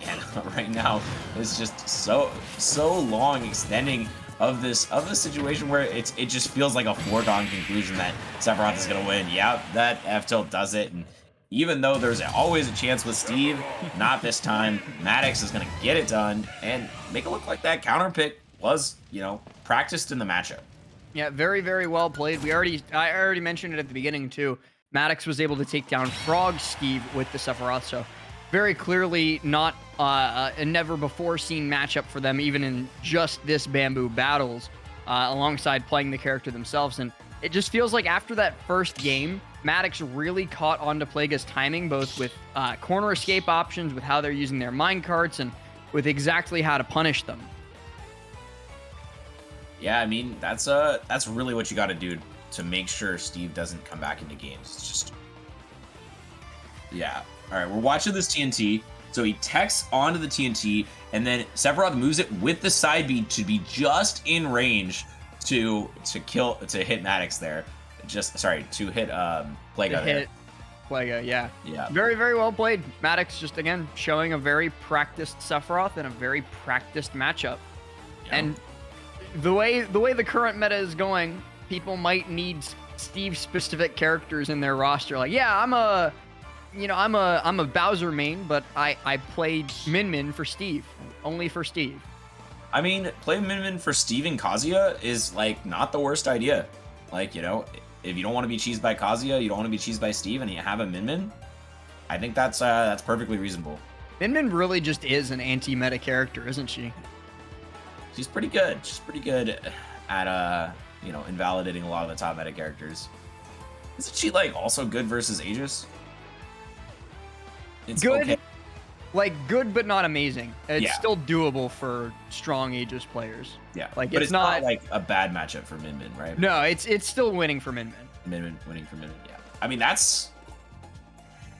And right now, it's just so long extending this situation where it just feels like a foregone conclusion that Sephiroth is gonna win. Yeah, that F tilt does it, and even though there's always a chance with Steve, not this time. Maddox is gonna get it done and make it look like that counter pick was, you know, practiced in the matchup. Yeah, very, very well played. I already mentioned it at the beginning too. Maddox was able to take down Frog Steve with the Sephiroth, so very clearly not a never before seen matchup for them, even in just this Bamboo Battles, alongside playing the character themselves. And it just feels like after that first game, Maddox really caught on to Plaga's timing, both with corner escape options, with how they're using their mine carts, and with exactly how to punish them. Yeah, I mean, that's really what you got to do to make sure Steve doesn't come back into games. It's just, yeah. All right, we're watching this TNT. So he techs onto the TNT, and then Sephiroth moves it with the side B to be just in range to hit Maddox there. To hit Plaga there. Plaga, yeah. Yeah. Very, very well played. Maddox just, again, showing a very practiced Sephiroth and a very practiced matchup. Yeah. And the way the current meta is going, people might need Steve-specific characters in their roster. Like, yeah, I'm a Bowser main, but I played Min Min for Steve, only for Steve. I mean, play Min Min for Steve and Kazuya is like not the worst idea. Like, you know, if you don't want to be cheesed by Kazuya, you don't want to be cheesed by Steve, and you have a Min Min, I think that's perfectly reasonable. Min Min really just is an anti-meta character, isn't she? She's pretty good. She's pretty good at you know, invalidating a lot of the top meta characters. Isn't she like also good versus Aegis? It's good, okay. like good but not amazing. It's Yeah. still doable for strong Aegis players. Yeah, like but it's not like a bad matchup for Min Min, right? No, it's still winning for Min Min. Min Min winning for Min Min. Yeah, I mean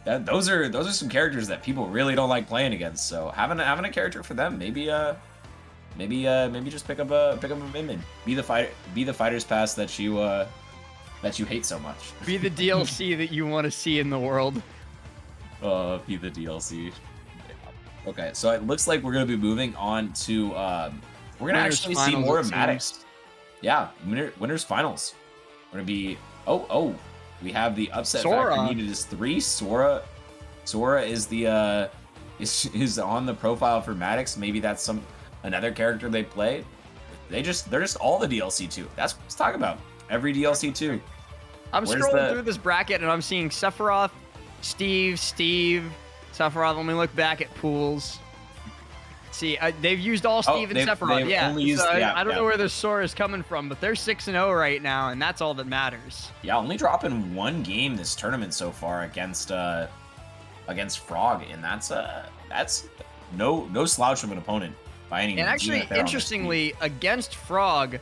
those are some characters that people really don't like playing against. So having a character for them, maybe just pick up a Min Min. Be the fighter's pass that you hate so much. Be the DLC that you want to see in the world. Be the DLC. Okay, so it looks like we're gonna be moving on to we're gonna actually see more of Maddox. Yeah, winners finals. We're gonna be we have the upset Sora. factor needed is 3. Sora is the is on the profile for Maddox. Maybe that's another character they play. They're just all the DLC too. That's what let's talk about. Every DLC too. I'm scrolling through this bracket and I'm seeing Sephiroth, Steve, Sephiroth. Let me look back at pools. See, they've used all Steve and Sephiroth. Yeah, I don't know where the Sora is coming from, but they're 6-0 right now, and that's all that matters. Yeah, only dropping 1 game this tournament so far against Frog, and that's no slouch of an opponent by any means. And actually, interestingly, against Frog,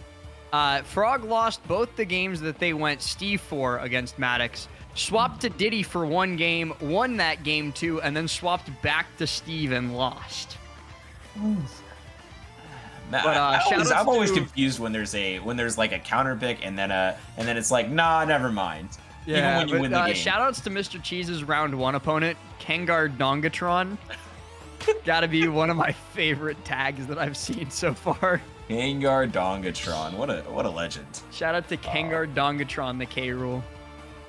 Frog lost both the games that they went Steve for against Maddox. Swapped to Diddy for 1 game, won that game too, and then swapped back to Steve and lost. But I'm always confused when there's like a counter pick and then it's like, nah, never mind. Yeah, even when you win the game. Shoutouts to Mr. Cheese's round 1 opponent, Kengar Dongatron. Gotta be one of my favorite tags that I've seen so far. Kengar Dongatron, what a legend. Shout out to Kengar Dongatron, the K rule.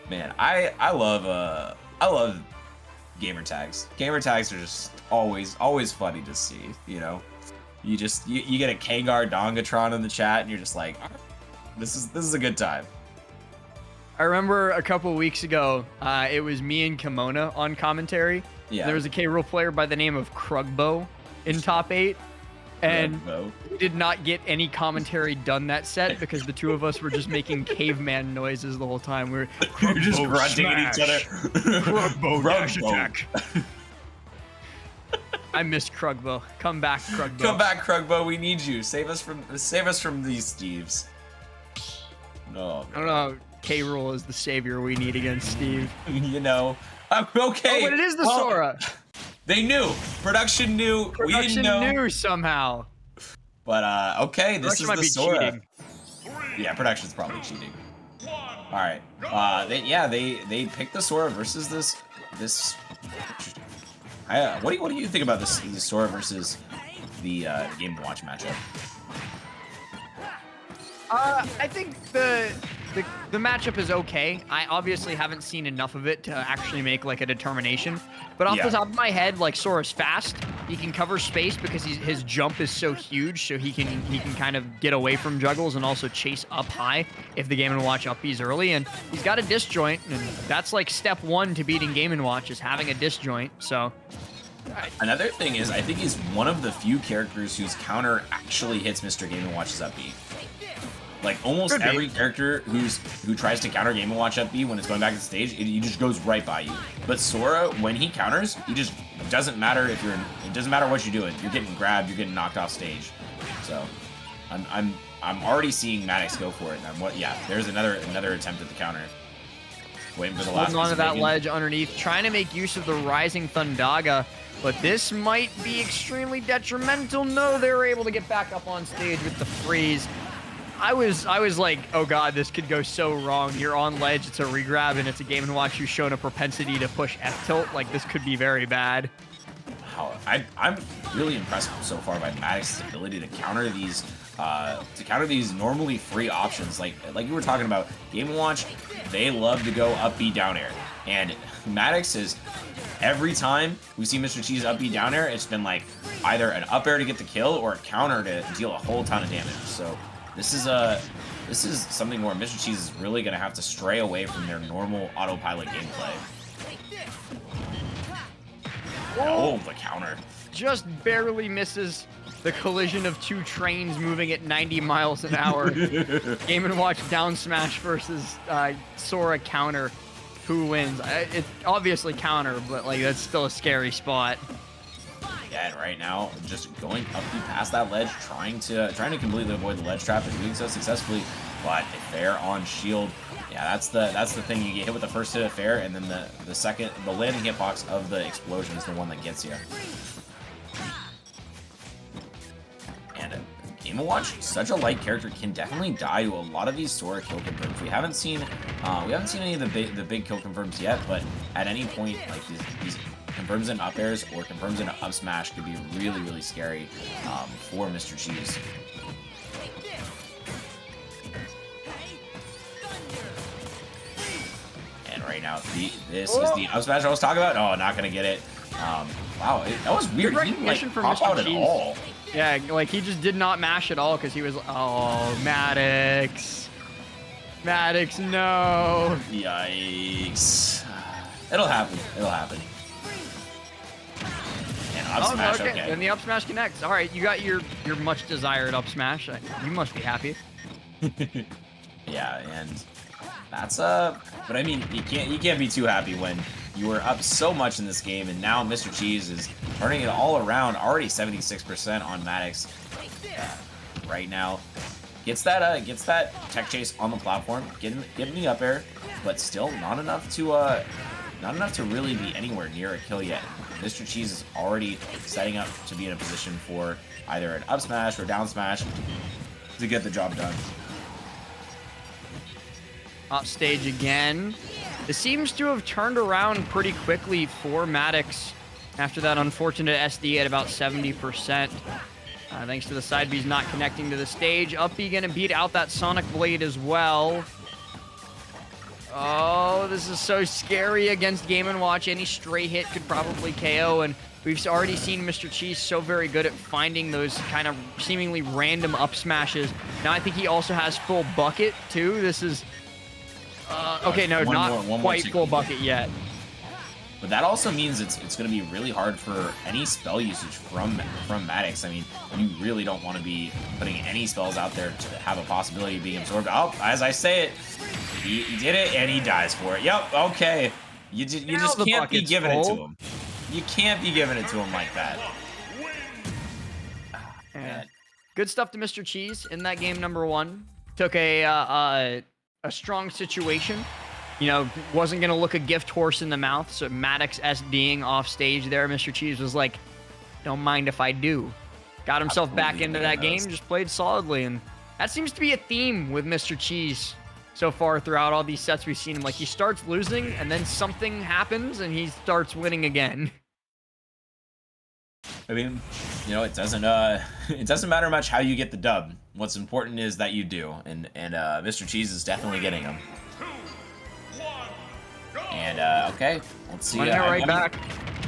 Man, I love gamer tags. Gamer tags are just always funny to see, you know. You get a Kengar Dongatron in the chat and you're just like, this is a good time. I remember a couple weeks ago, it was me and Kimona on commentary. Yeah. There was a K rule player by the name of Krugbo in top 8. And we did not get any commentary done that set because the two of us were just making caveman noises the whole time. We were just grunting at each other. Krugbo dash attack. I miss Krugbo. Come back, Krugbo. Come back, Krugbo. We need you. Save us from these Steves. No. I don't know. K rule is the savior we need against Steve. You know. I'm okay. Oh, but it is the Sora. They knew. Production knew. We didn't know. Knew somehow. But okay, this is the Sora. Cheating. Yeah, production's probably cheating. All right. They picked the Sora versus this. What do you think about this Sora versus the Game & Watch matchup? I think the matchup is okay. I obviously haven't seen enough of it to actually make like a determination. But off the top of my head, like Sora's fast. He can cover space because his jump is so huge, so he can kind of get away from juggles and also chase up high if the Game & Watch up B's early. And he's got a disjoint, and that's like step one to beating Game & Watch is having a disjoint. So. Another thing is, I think he's one of the few characters whose counter actually hits Mr. Game & Watch's up B. Like, almost every character who tries to counter Game & Watch up B when it's going back to the stage, he just goes right by you. But Sora, when he counters, he just doesn't matter if it doesn't matter what you're doing. You're getting grabbed, you're getting knocked off stage. So, I'm already seeing Maddox go for it. And there's another attempt at the counter. Waiting for the last. Holding onto that ledge underneath, trying to make use of the Rising Thundaga. But this might be extremely detrimental. No, they were able to get back up on stage with the freeze. I was like, oh god, this could go so wrong. You're on ledge, it's a regrab, and it's a Game & Watch who's shown a propensity to push F-tilt. Like, this could be very bad. Wow, I'm really impressed so far by Maddox's ability to counter these normally free options. Like you were talking about, Game & Watch, they love to go up B down air. And Maddox is, every time we see Mr. Cheese up B down air, it's been like either an up air to get the kill or a counter to deal a whole ton of damage. So this is something where Mr. Cheese is really gonna have to stray away from their normal autopilot gameplay. Oh, the counter. Just barely misses the collision of two trains moving at 90 miles an hour. Game & Watch down smash versus Sora counter. Who wins? It's obviously counter, but like that's still a scary spot. Yeah, and right now, just going up past that ledge, trying to completely avoid the ledge trap and doing so successfully. But if fair on shield, yeah, that's the thing. You get hit with the first hit of fair, and then the landing hitbox of the explosion is the one that gets you. And Game & Watch, such a light character, can definitely die to a lot of these Sora kill confirms. We haven't seen any of the big kill confirms yet, but at any point, like these confirms in up airs or confirms in up smash could be really, really scary for Mr. Cheese. And right now, this is the up smash I was talking about. Oh, not gonna get it. Wow, that was weird. He didn't like pop out at all. Yeah, like he just did not mash at all because he was. Oh, Maddox. Maddox, no. Yikes. It'll happen. It'll happen. And up smash, okay. And the up smash connects. All right, you got your much desired up smash. You must be happy. Yeah, and that's but I mean, you can't be too happy when you were up so much in this game, and now Mr. Cheese is turning it all around. Already 76% on Maddox right now. Gets that tech chase on the platform, getting the up air, but still not enough to really be anywhere near a kill yet. Mr. Cheese is already setting up to be in a position for either an up smash or down smash to get the job done. Up stage again. This seems to have turned around pretty quickly for Maddox after that unfortunate SD at about 70%. Thanks to the side B's not connecting to the stage. Up B gonna beat out that Sonic Blade as well. Oh, this is so scary against Game & Watch. Any stray hit could probably KO, and we've already seen Mr. Cheese so very good at finding those kind of seemingly random up smashes. Now I think he also has full bucket too. This is okay, no, not quite full bucket yet. But that also means it's going to be really hard for any spell usage from Maddox. I mean, you really don't want to be putting any spells out there to have a possibility of being absorbed. Oh, as I say it, he did it, and he dies for it. Yep, okay. You just can't be giving it to him. You can't be giving it to him like that. Man. Good stuff to Mr. Cheese in that game number one. Took a strong situation. You know, wasn't going to look a gift horse in the mouth, so Maddox SDing off stage there. Mr. Cheese was like, don't mind if I do. Got himself back into that game, just played solidly, and that seems to be a theme with Mr. Cheese so far throughout all these sets we've seen him. Like, he starts losing, and then something happens, and he starts winning again. I mean, you know, it doesn't matter much how you get the dub. What's important is that you do, and Mr. Cheese is definitely getting him. And okay, let's see. Back.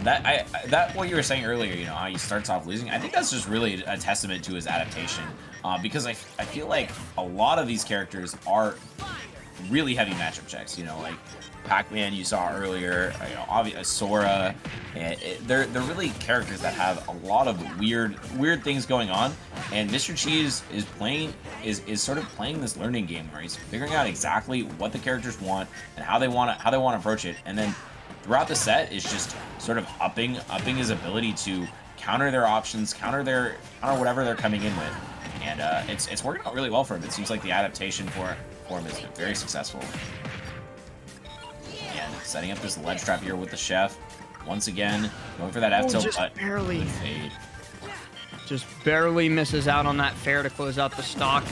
That what you were saying earlier, you know, how he starts off losing. I think that's just really a testament to his adaptation, because I feel like a lot of these characters are really heavy matchup checks. You know, like Pac-Man you saw earlier, you know, obviously Sora, and they're really characters that have a lot of weird things going on. And Mr. Cheese is sort of playing this learning game where he's figuring out exactly what the characters want and how they want to approach it, and then throughout the set is just sort of upping his ability to counter their options, counter whatever they're coming in with, and it's working out really well for him. It seems like the adaptation for him has been very successful. And setting up this ledge trap here with the chef once again, going for that F tilt, but barely fade. Just barely misses out on that fair to close out the stock.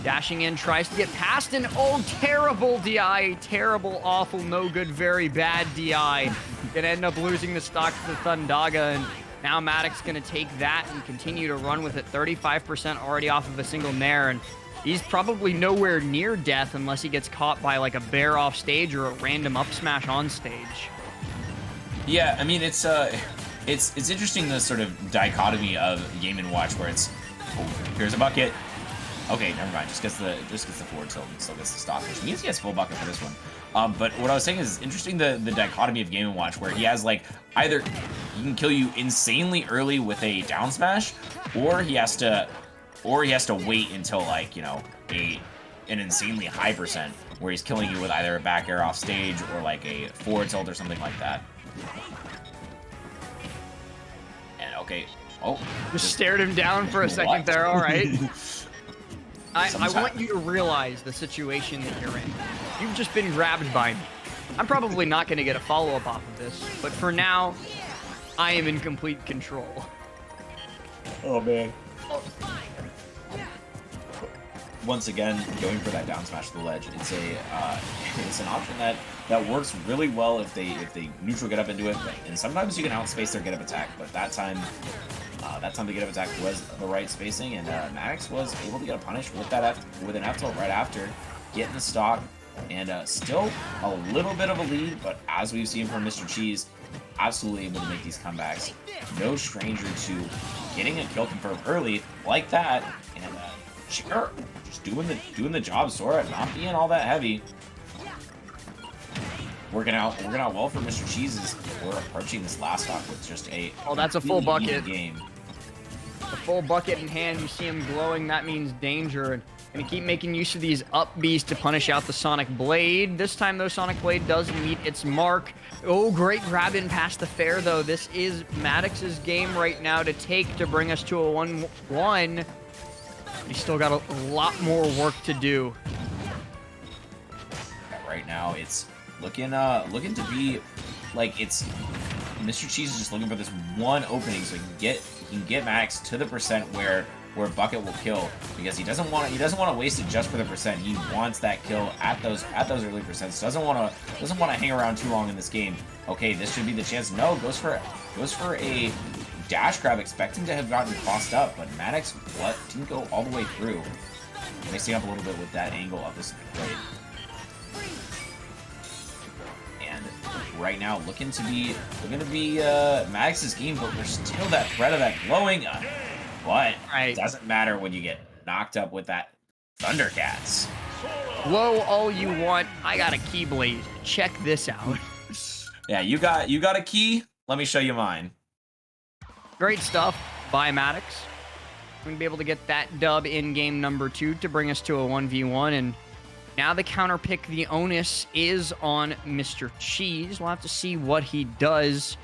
Dashing in, tries to get past an terrible DI. Terrible, awful, no good, very bad DI. Gonna end up losing the stock to the Thundaga, and now Maddox gonna take that and continue to run with it. 35% already off of a single Nair, and he's probably nowhere near death unless he gets caught by like a bear off stage or a random up smash on stage. Yeah, I mean, it's interesting, the sort of dichotomy of Game & Watch where it's, oh, here's a bucket. Okay, never mind. Just gets the forward tilt and still gets the stock, which means he gets full bucket for this one. But what I was saying is interesting, the dichotomy of Game & Watch where he has like either he can kill you insanely early with a down smash, or he has to wait until like, you know, an insanely high percent where he's killing you with either a back air off stage or like a forward tilt or something like that. And okay, oh, just stared him down for a second there. All right. I want you to realize the situation that you're in. You've just been grabbed by me. I'm probably not going to get a follow-up off of this, but for now, I am in complete control. Oh, man. Once again, going for that down smash to the ledge. It's an option that works really well if they neutral get up into it, and sometimes you can outspace their get up attack, but that time the get up attack was the right spacing, and Maddox was able to get a punish with an F tilt right after, getting the stock, and still a little bit of a lead, but as we've seen from Mr. Cheese, absolutely able to make these comebacks. No stranger to getting a kill confirmed early like that, and sure, just doing the job, Sora, not being all that heavy. Working out well for Mr. Cheese as we're approaching this last stock with just a that's a full bucket game. A full bucket in hand, you see him glowing, that means danger, and gonna keep making use of these up Bs to punish out the Sonic Blade. This time though, Sonic Blade does meet its mark. Oh, great grab in past the fair though. This is Maddox's game right now to take to bring us to a 1-1. He's still got a lot more work to do. Right now, it's looking to be like it's Mr. Cheese is just looking for this one opening so he can get Maddox to the percent where Bucket will kill, because he doesn't want to waste it just for the percent. He wants that kill at those early percents. Doesn't want to hang around too long in this game. Okay, this should be the chance. No, goes for a dash grab, expecting to have gotten crossed up, but Maddox didn't go all the way through. Mixing up a little bit with that angle of this blade. And right now, looking to be Maddox's game, but there's still that threat of that glowing. But it doesn't matter when you get knocked up with that Thundercats. Glow all you want. I got a Keyblade. Check this out. Yeah, you got a key? Let me show you mine. Great stuff by Maddox. We're going to be able to get that dub in game number 2 to bring us to a 1v1. And now the counter pick, the onus is on Mr. Cheese. We'll have to see what he does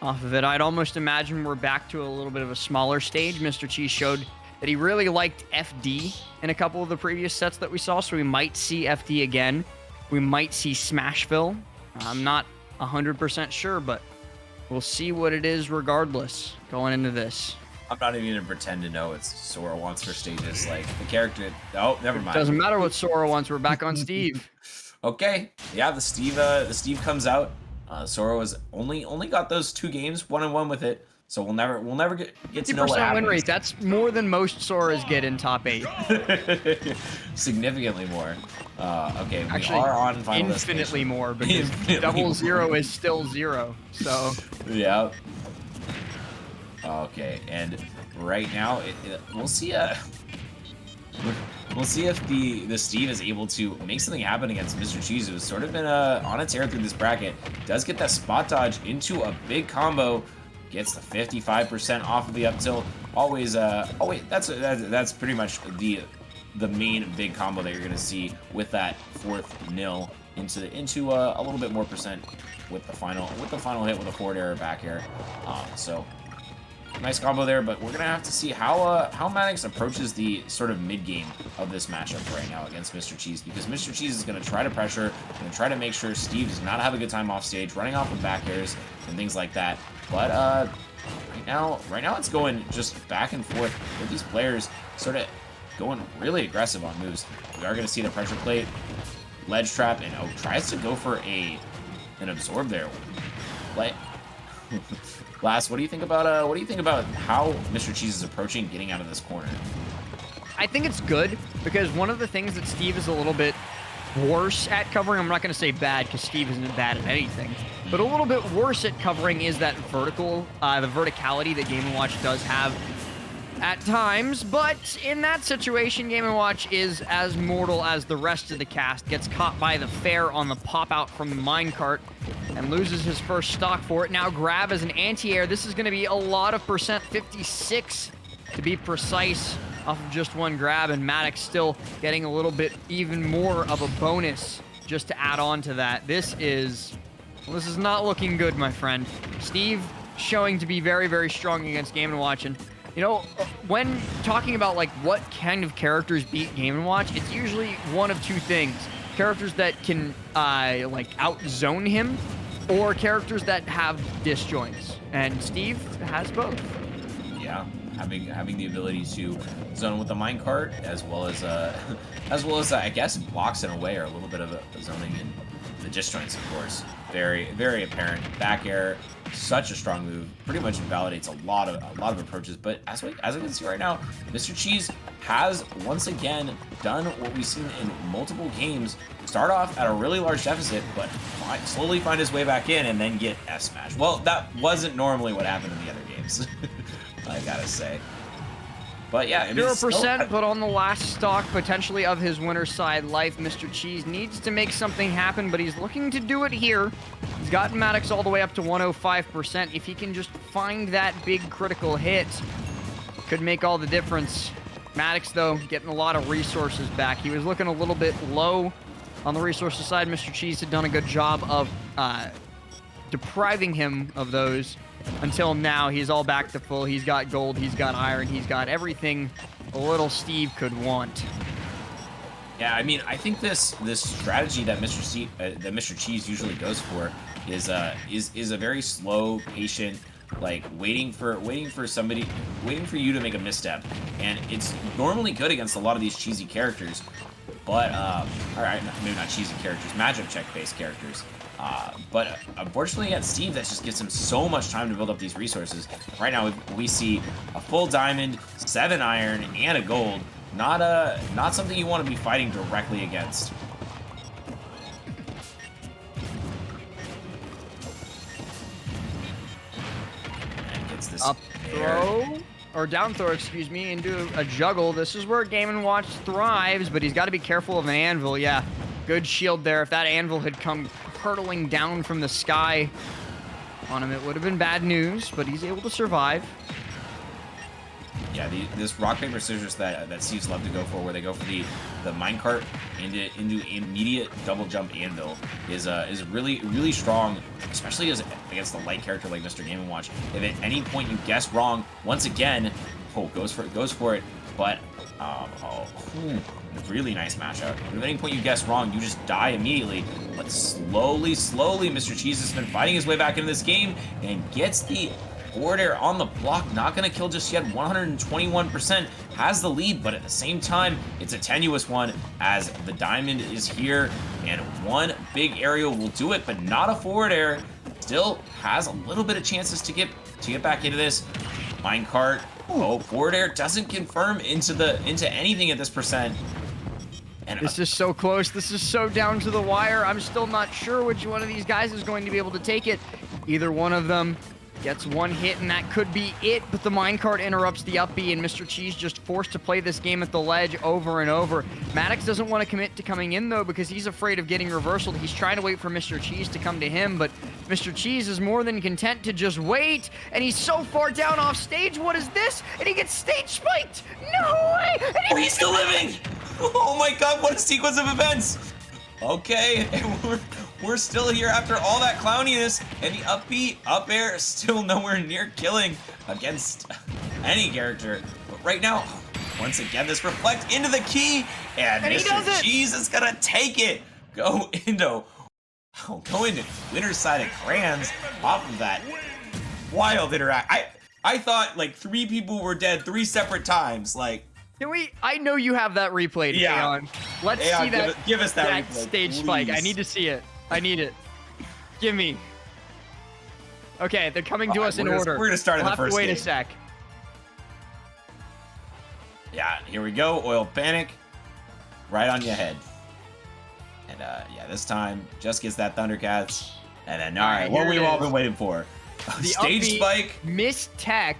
off of it. I'd almost imagine we're back to a little bit of a smaller stage. Mr. Cheese showed that he really liked FD in a couple of the previous sets that we saw, so we might see FD again. We might see Smashville. I'm not 100% sure, but we'll see what it is regardless going into this. I'm not even going to pretend to know it's Sora wants for stages. Like, the character... Oh, never mind. Doesn't matter what Sora wants. We're back on Steve. Okay. Yeah, the Steve comes out. Sora was only got those 2 games, 1-1 with it. So we'll never get to know what 50% happens. win rate. That's more than most Soras get in top 8. Significantly more. Okay, we Actually, are on final infinitely destination. more, because Infinitely double more. 0 is still 0. So Yeah. Okay, and right now we'll see. We'll see if the Steve is able to make something happen against Mr. Cheese, who's sort of been on a tear through this bracket. Does get that spot dodge into a big combo. Gets the 55% off of the up tilt. Always, that's pretty much the main big combo that you're gonna see with that fourth nil into a little bit more percent with the final hit with a forward air or back air. So nice combo there, but we're gonna have to see how Maddox approaches the sort of mid game of this matchup right now against Mr. Cheese, because Mr. Cheese is gonna try to pressure, gonna try to make sure Steve does not have a good time off stage, running off with back airs and things like that. But right now it's going just back and forth with these players sort of going really aggressive on moves. We are gonna see the pressure plate, ledge trap, and tries to go for an absorb there. Like. Last, what do you think about how Mr. Cheese is approaching getting out of this corner? I think it's good, because one of the things that Steve is a little bit worse at covering, I'm not going to say bad because Steve isn't bad at anything, but a little bit worse at covering is that the verticality that Game & Watch does have at times. But in that situation, Game & Watch is as mortal as the rest of the cast, gets caught by the fair on the pop out from the minecart and loses his first stock for it. Now grab as an anti-air. This is going to be a lot of percent, 56 to be precise, off of just one grab, and Maddox still getting a little bit even more of a bonus just to add on to that. This is not looking good, my friend. Steve showing to be very, very strong against Game & Watch, and you know, when talking about like what kind of characters beat Game & Watch, it's usually one of two things. Characters that can like out-zone him, or characters that have disjoints. And Steve has both. Yeah, having the ability to zone with the minecart, as well as I guess blocks in a way, or a little bit of a zoning in the disjoints, of course. Very, very apparent. Back air, such a strong move. Pretty much invalidates a lot of approaches. But as we can see right now, Mr. Cheese has once again done what we've seen in multiple games. Start off at a really large deficit, but slowly find his way back in and then get F smash. Well, that wasn't normally what happened in the other games, I gotta say. But yeah, 0%, but on the last stock, potentially, of his winner's side life, Mr. Cheese needs to make something happen, but he's looking to do it here. He's gotten Maddox all the way up to 105%. If he can just find that big critical hit, could make all the difference. Maddox, though, getting a lot of resources back. He was looking a little bit low on the resources side. Mr. Cheese had done a good job of depriving him of those. Until now, he's all back to full. He's got gold, he's got iron, he's got everything a little Steve could want. Yeah, I mean, I think this strategy that Mr. Cheese usually goes for is a very slow, patient, like waiting for you to make a misstep, and it's normally good against a lot of these cheesy characters. But all right, maybe not cheesy characters, matchup check based characters. But unfortunately against Steve, that just gives him so much time to build up these resources. Right now we see a full diamond, 7 iron, and a gold. Not something you want to be fighting directly against. And gets this up throw, or down throw, excuse me, into a juggle. This is where Game & Watch thrives, but he's got to be careful of an anvil. Yeah, good shield there. If that anvil had come hurtling down from the sky on him, it would have been bad news, but he's able to survive. Yeah, this rock paper scissors that Steve's love to go for, where they go for the minecart into immediate double jump anvil, is really, really strong, especially against a light character like Mr. Game & Watch. If at any point you guess wrong, once again, goes for it, but really nice matchup. If at any point you guess wrong, you just die immediately. But slowly, Mr. Cheese has been fighting his way back into this game and gets the forward air on the block. Not going to kill just yet. 121% has the lead, but at the same time, it's a tenuous one as the diamond is here, and one big aerial will do it, but not a forward air. still has a little bit of chances to get back into this. Minecart. Oh, forward air doesn't confirm into anything at this percent. And this is so close. This is so down to the wire. I'm still not sure which one of these guys is going to be able to take it. Either one of them gets one hit, and that could be it, but the minecart interrupts the up B, and Mr. Cheese just forced to play this game at the ledge over and over. Maddox doesn't want to commit to coming in, though, because he's afraid of getting reversaled. He's trying to wait for Mr. Cheese to come to him, but Mr. Cheese is more than content to just wait, and he's so far down off stage. What is this? And he gets stage spiked! No way! Oh, he's still living! Oh my god, what a sequence of events! Okay, and we're still here after all that clowniness, and the up B, up air, still nowhere near killing against any character. But right now, once again, this reflect into the key, and Mr. Cheese is gonna take it. Go into winner's side of crayons off of that wild interact. I thought like 3 people were dead 3 separate times. Like, can we? I know you have that replayed, yeah. Aeon. Let's Aeon, see that. Give us that replay, stage please. spike. I need to see it. I need it. Give me. Okay, they're coming to us in order. We're gonna start in the first wait game. a sec. Yeah, here we go. Oil panic, right on your head. And yeah, this time just gets that Thundercats. And then all right, what we've all been waiting for. The Stage spike. Missed tech,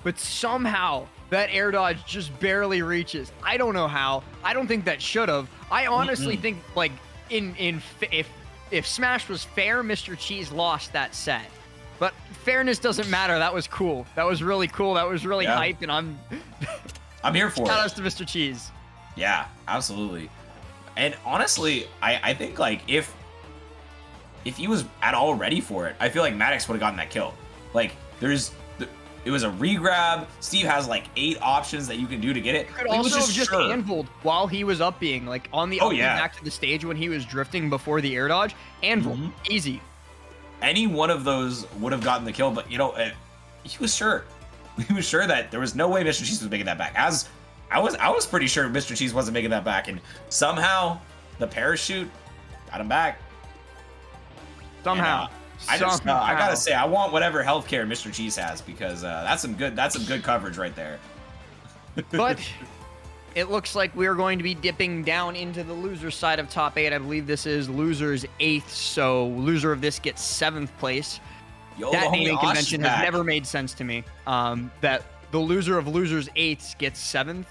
but somehow that air dodge just barely reaches. I don't know how. I don't think that should have. I honestly think like if Smash was fair, Mr. Cheese lost that set. But fairness doesn't matter. That was cool. That was really cool. That was really hype, and I'm here for it. Shout outs to Mr. Cheese. Yeah, absolutely. And honestly, I think like if he was at all ready for it, I feel like Maddox would have gotten that kill. Like it was a regrab. Steve has like 8 options that you can do to get it. Could also have just anviled while he was up being like on the up back to the stage when he was drifting before the air dodge. Anvil, easy. Any one of those would have gotten the kill, but you know, he was sure. He was sure that there was no way Mr. Cheese was making that back. As I was pretty sure Mr. Cheese wasn't making that back, and somehow the parachute got him back. Somehow. And, I gotta say, I want whatever healthcare Mr. Cheese has, because that's some good coverage right there. But it looks like we're going to be dipping down into the loser side of top 8. I believe this is loser's 8th, so loser of this gets 7th place. Yo, that naming convention has never made sense to me. That the loser of loser's 8th gets 7th.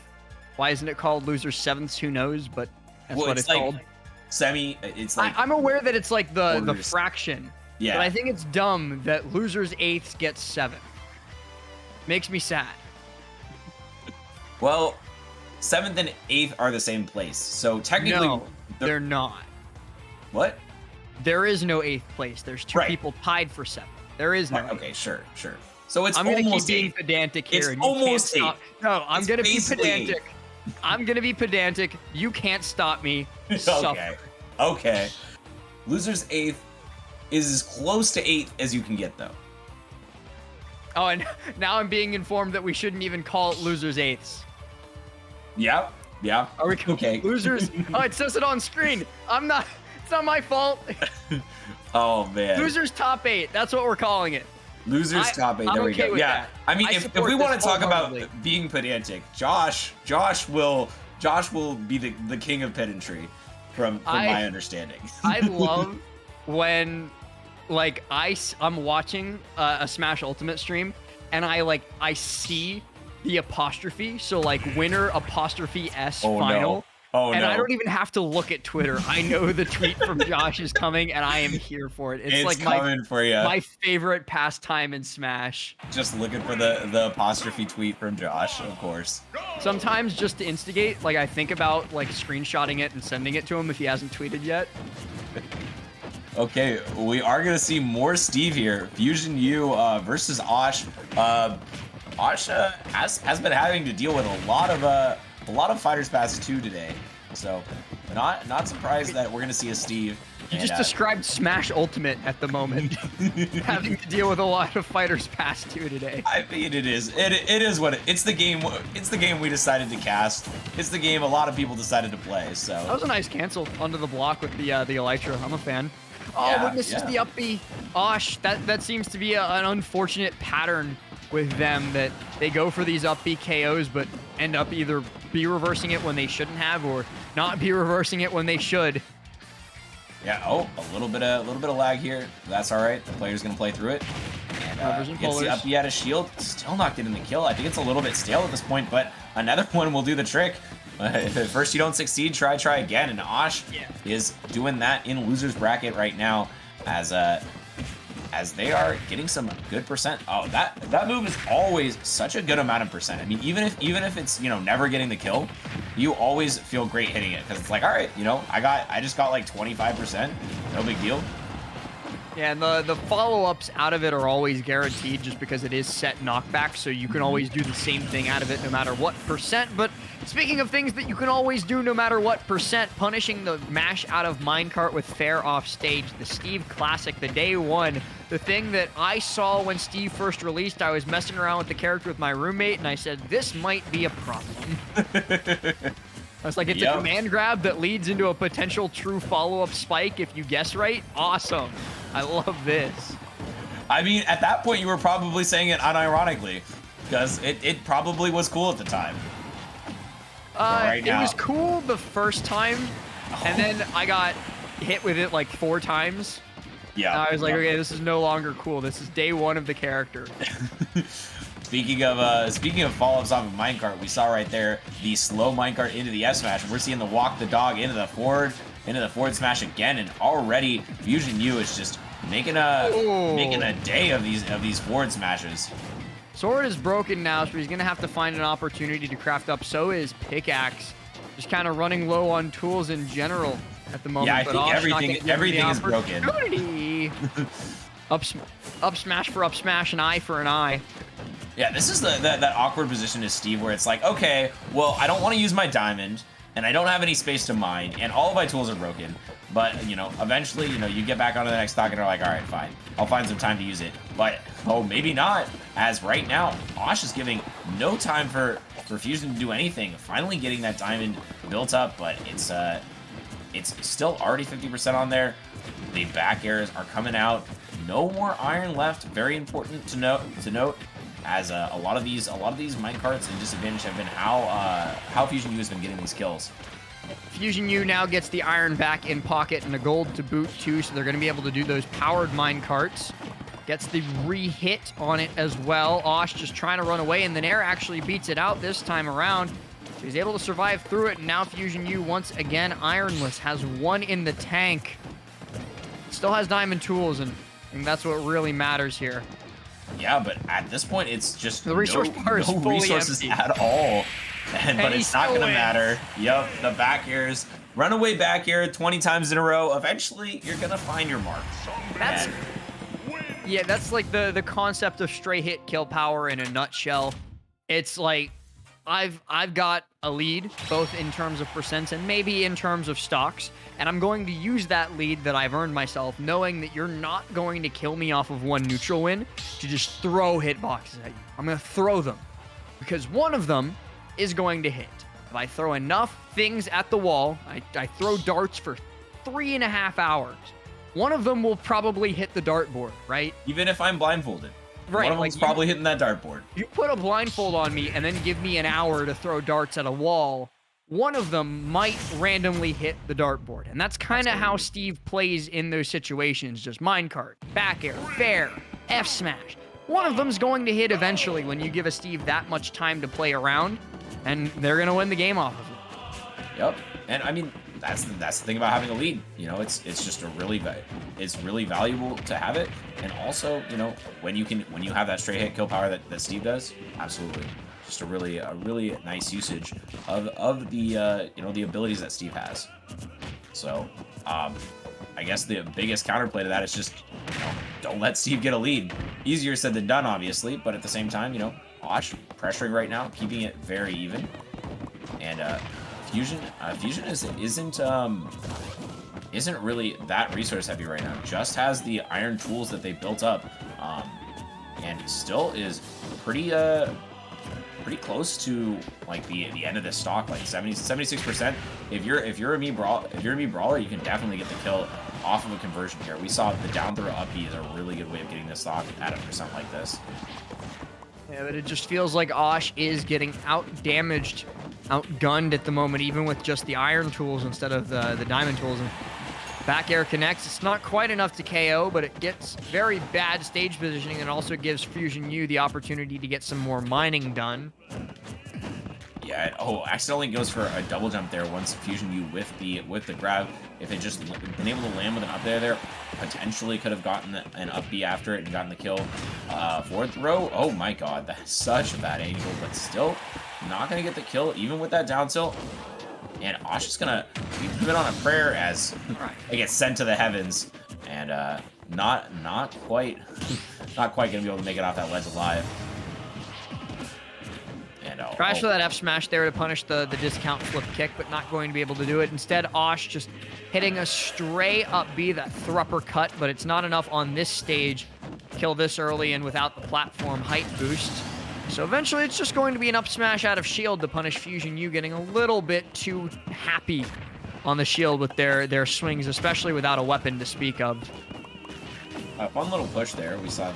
Why isn't it called loser's 7th? Who knows? But that's what it's like called. It's like I'm aware that it's like the fraction. Yeah. But I think it's dumb that loser's 8th gets 7th. Makes me sad. Well, 7th and 8th are the same place, so technically no, they're not. What? There is no 8th place. There's 2 people tied for 7th. There is no. Okay, sure. So it's I'm almost gonna keep being pedantic here. It's almost 8. No, I'm gonna be pedantic. I'm gonna be pedantic. You can't stop me. Okay. Loser's 8th is as close to 8th as you can get, though. Oh, and now I'm being informed that we shouldn't even call it loser's 8ths. Yeah. Are we okay? Losers. Oh, it says it on screen. I'm not. It's not my fault. Oh man. Losers top 8. That's what we're calling it. Losers top 8. There we go. Yeah. That. I mean, if we want to talk about being pedantic, Josh will be the king of pedantry, from my understanding. I love when like I'm watching a Smash Ultimate stream, and I see the apostrophe, so like winner apostrophe S final. No. Oh, and no. I don't even have to look at Twitter. I know the tweet from Josh is coming, and I am here for it. It's like coming for you. My favorite pastime in Smash. Just looking for the apostrophe tweet from Josh, of course. Sometimes just to instigate, like I think about like screenshotting it and sending it to him if he hasn't tweeted yet. Okay, we are gonna see more Steve here. Fusion U versus Osh. Osh has been having to deal with a lot of fighters pass 2 today, so not surprised that we're gonna see a Steve. You just described Smash Ultimate at the moment, having to deal with a lot of fighters pass 2 today. I mean, it is what it's the game. It's the game we decided to cast. It's the game a lot of people decided to play. So that was a nice cancel onto the block with the Elytra. I'm a fan. Oh, but misses the up B. Osh, that seems to be an unfortunate pattern with them, that they go for these up B KOs, but end up either B reversing it when they shouldn't have, or not B reversing it when they should. Yeah. Oh, a little bit of lag here. That's all right. The player's gonna play through it. And gets the up B out of shield. Still not getting the kill. I think it's a little bit stale at this point, but another one will do the trick. First you don't succeed, try again, and Osh is doing that in loser's bracket right now, as they are getting some good percent. Oh, that move is always such a good amount of percent. I mean, even if it's, you know, never getting the kill, you always feel great hitting it, because it's like, all right, you know, I just got like 25%, no big deal. Yeah, and the follow-ups out of it are always guaranteed, just because it is set knockback, so you can always do the same thing out of it no matter what percent. But speaking of things that you can always do no matter what percent, punishing the mash out of minecart with fair off stage, the Steve Classic, the day one, the thing that I saw when Steve first released. I was messing around with the character with my roommate, and I said, this might be a problem. I was like, it's a command grab that leads into a potential true follow-up spike if you guess right. Awesome. I love this. I mean, at that point, you were probably saying it unironically, because it probably was cool at the time. It was cool the first time, and then I got hit with it like 4 times. Yeah. I was like, okay, this is no longer cool. This is day one of the character. Speaking of follow-ups off of minecart, we saw right there the slow minecart into the F smash. We're seeing the walk the dog into the forward smash again, and already Fusion U is just making a day of these forward smashes. Sword is broken now, so he's gonna have to find an opportunity to craft up. So is Pickaxe. Just kind of running low on tools in general at the moment. Yeah, I think everything is broken. Up smash for up smash, an eye for an eye. Yeah, this is that awkward position to Steve where it's like, okay, well, I don't want to use my diamond, and I don't have any space to mine, and all of my tools are broken. But, you know, eventually, you know, you get back onto the next stock and are like, all right, fine, I'll find some time to use it. But, oh, maybe not, as right now, Osh is giving no time for Fusion to do anything. Finally getting that diamond built up, but it's still already 50% on there. The back airs are coming out. No more iron left. Very important to note. As a lot of these minecarts and disadvantage have been how Fusion U has been getting these kills. Fusion U now gets the iron back in pocket and the gold to boot too, so they're going to be able to do those powered minecarts. Gets the re-hit on it as well. Osh just trying to run away, and the Nair actually beats it out this time around. So he's able to survive through it, and now Fusion U once again ironless, has 1 in the tank. Still has diamond tools, and that's what really matters here. Yeah, but at this point, it's just the resource bar is fully resources empty at all. But it's not going to matter. Yep, the back airs. Runaway back air 20 times in a row. Eventually, you're going to find your mark. That's like the concept of straight hit kill power in a nutshell. It's like, I've got a lead, both in terms of percents and maybe in terms of stocks, and I'm going to use that lead that I've earned myself, knowing that you're not going to kill me off of 1 neutral win, to just throw hitboxes at you. I'm going to throw them, because one of them is going to hit. If I throw enough things at the wall, I throw darts for 3.5 hours. One of them will probably hit the dartboard, right? Even if I'm blindfolded. Right, one of them's probably hitting that dartboard. You put a blindfold on me and then give me an hour to throw darts at a wall, one of them might randomly hit the dartboard. And that's kind of how Steve plays in those situations. Just minecart, back air, fair, F smash. One of them's going to hit eventually when you give a Steve that much time to play around, and they're going to win the game off of it. Yep. And I mean, that's the thing about having a lead. You know, it's just it's really valuable to have it. And also, you know, when you have that straight hit kill power that Steve does, absolutely, just a really nice usage of the you know, the abilities that Steve has. So I guess the biggest counterplay to that is just, you know, don't let Steve get a lead. Easier said than done, obviously, but at the same time, you know, Osh pressuring right now, keeping it very even. And Fusion isn't really that resource heavy right now. Just has the iron tools that they built up, and still is pretty pretty close to like the end of this stock, like 76%. If you're a me brawler, you can definitely get the kill off of a conversion here. We saw the down throw up B is a really good way of getting this stock at a percent like this. Yeah, but it just feels like Osh is getting out-damaged, outgunned at the moment, even with just the iron tools instead of the diamond tools. And back air connects. It's not quite enough to KO, but it gets very bad stage positioning and also gives Fusion U the opportunity to get some more mining done. Yeah, accidentally goes for a double jump there once Fusion U with the grab. If it just been able to land with an up there, potentially could have gotten an up B after it and gotten the kill. Forward throw, oh my god, that's such a bad angle, but still not gonna get the kill even with that down tilt. And Osh is gonna be put on a prayer as it gets sent to the heavens, and not quite gonna be able to make it off that ledge alive. And tries for that F smash there to punish the discount flip kick, but not going to be able to do it. Instead, Osh just hitting a stray up B, that thrupper cut, but it's not enough on this stage. Kill this early and without the platform height boost. So eventually it's just going to be an up smash out of shield to punish Fusion U getting a little bit too happy on the shield with their swings, especially without a weapon to speak of. A fun little push there. We saw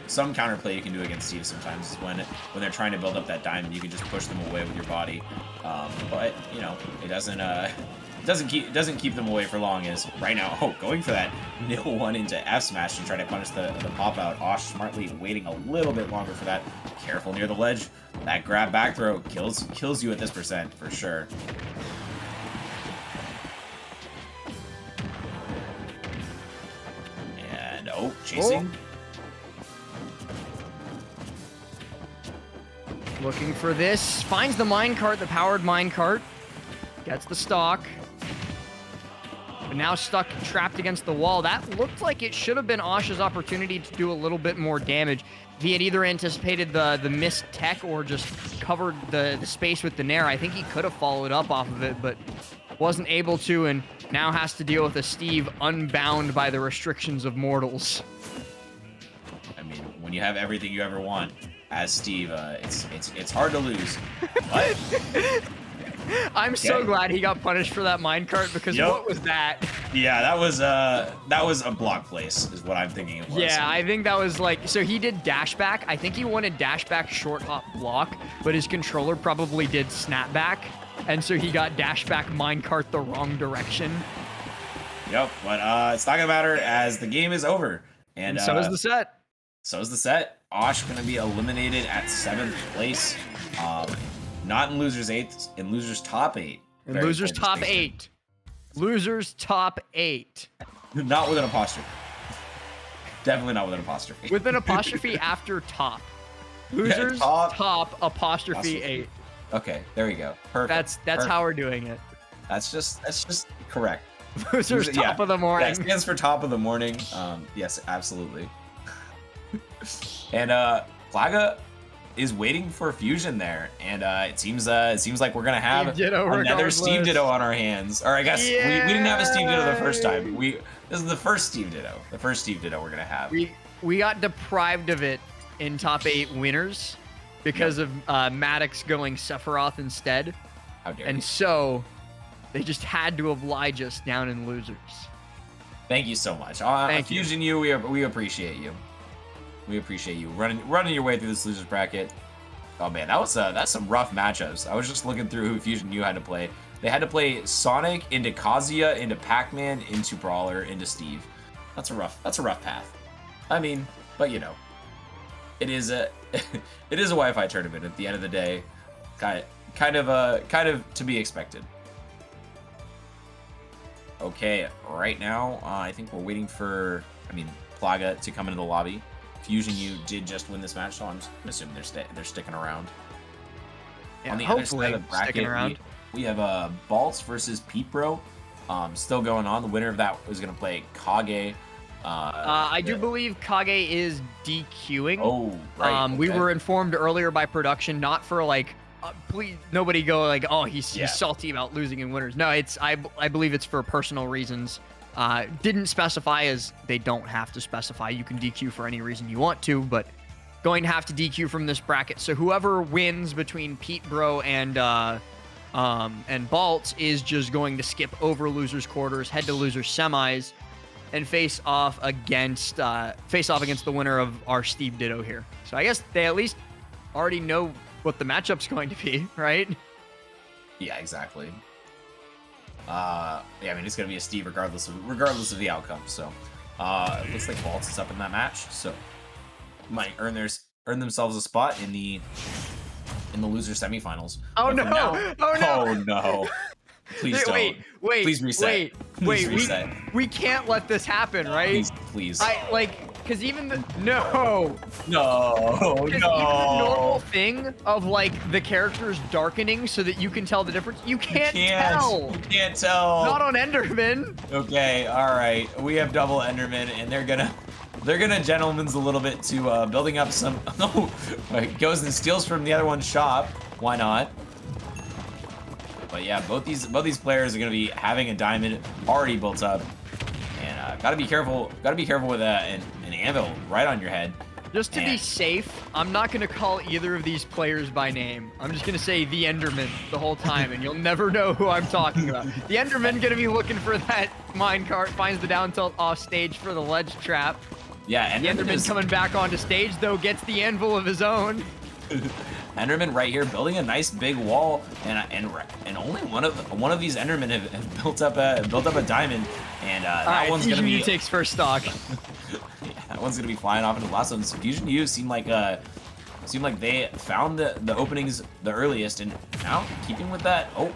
some counterplay you can do against Steve sometimes is when they're trying to build up that diamond, you can just push them away with your body. But it doesn't keep them away for long. As right now, going for that nil one into F smash to try to punish the pop out. Osh smartly waiting a little bit longer for that. Careful near the ledge. That grab back throw kills you at this percent for sure. And chasing. Looking for this. Finds the minecart, the powered minecart. Gets the stock. But now stuck, trapped against the wall. That looked like it should have been Osh's opportunity to do a little bit more damage. If he had either anticipated the missed tech or just covered the space with the Nair, I think he could have followed up off of it, but wasn't able to, and now has to deal with a Steve unbound by the restrictions of mortals. I mean, when you have everything you ever want as Steve, it's hard to lose. But I'm so glad he got punished for that minecart, because what was that? Yeah, that was a block place, is what I'm thinking it was. Yeah, I think that was like, so he did dash back. I think he wanted dash back short hop block, but his controller probably did snap back, and so he got dash back minecart the wrong direction. Yep, but it's not gonna matter as the game is over. And so is the set. So is the set. Osh gonna be eliminated at 7th place. Not in losers 8th, in losers top 8. In losers top 8. Losers top 8. Not with an apostrophe. Definitely not with an apostrophe. With an apostrophe after top. Losers top apostrophe 8. Okay, there we go. Perfect. That's how we're doing it. That's just correct. Losers top of the morning. That stands for top of the morning. Yes, absolutely. And Plaga is waiting for Fusion there, and it seems like we're gonna have another Steve Ditto on our hands. Or I guess we didn't have a Steve Ditto the first time. This is the first Steve Ditto. The first Steve Ditto we're gonna have. We got deprived of it in top 8 winners because of Maddox going Sephiroth instead. How dare and you. So they just had to oblige us down in losers. Thank you so much. Fusion U, we appreciate you. We appreciate you running your way through this losers bracket. Oh man, that's some rough matchups. I was just looking through who Fusion U had to play. They had to play Sonic into Kazuya, into Pac-Man, into Brawler, into Steve. That's a rough path. I mean, but it is a Wi-Fi tournament at the end of the day. Kind of to be expected. Okay, right now I think we're waiting for Plaga to come into the lobby. Fusion U did just win this match, so I'm assuming they're sticking around. Yeah, on the other side of the bracket, we have Baltz versus Pete Bro. Still going on. The winner of that is going to play Kage. I do believe Kage is DQing. Oh, right. We were informed earlier by production, not for please nobody go like, oh, he's salty about losing in winners. No, I believe it's for personal reasons. Didn't specify, as they don't have to specify. You can DQ for any reason you want to, but going to have to DQ from this bracket. So whoever wins between Pete Bro and Baltz is just going to skip over losers quarters, head to losers semis, and face off against the winner of our Steve Ditto here. So I guess they at least already know what the matchup's going to be, right? Yeah, exactly. Yeah, I mean it's gonna be a Steve regardless of the outcome. So it looks like Baltz is up in that match, so might earn themselves a spot in the loser semifinals. Oh But no! for now- Oh no! Oh no! Please don't. Wait! Please reset. Please reset. We can't let this happen, right? Please. Because even the no. No. Even the normal thing of like the characters darkening so that you can tell the difference, you can't tell. You can't tell. Not on Enderman. Okay, all right. We have double Enderman, and they're gonna gentleman's a little bit to building up some. Oh, goes and steals from the other one's shop. Why not? But yeah, both these players are gonna be having a diamond already built up, and gotta be careful. Gotta be careful with an anvil right on your head. Just to be safe, I'm not going to call either of these players by name. I'm just going to say the Enderman the whole time, and you'll never know who I'm talking about. The Enderman going to be looking for that minecart, finds the down tilt off stage for the ledge trap. Yeah, and the Enderman coming back onto stage, though, gets the anvil of his own. Enderman right here building a nice big wall, and only one of these Endermen have built up a diamond, and that one's gonna be takes first stock. That one's gonna be flying off into the last one. So Fusion U seemed like they found the openings the earliest, and now keeping with that. Oh,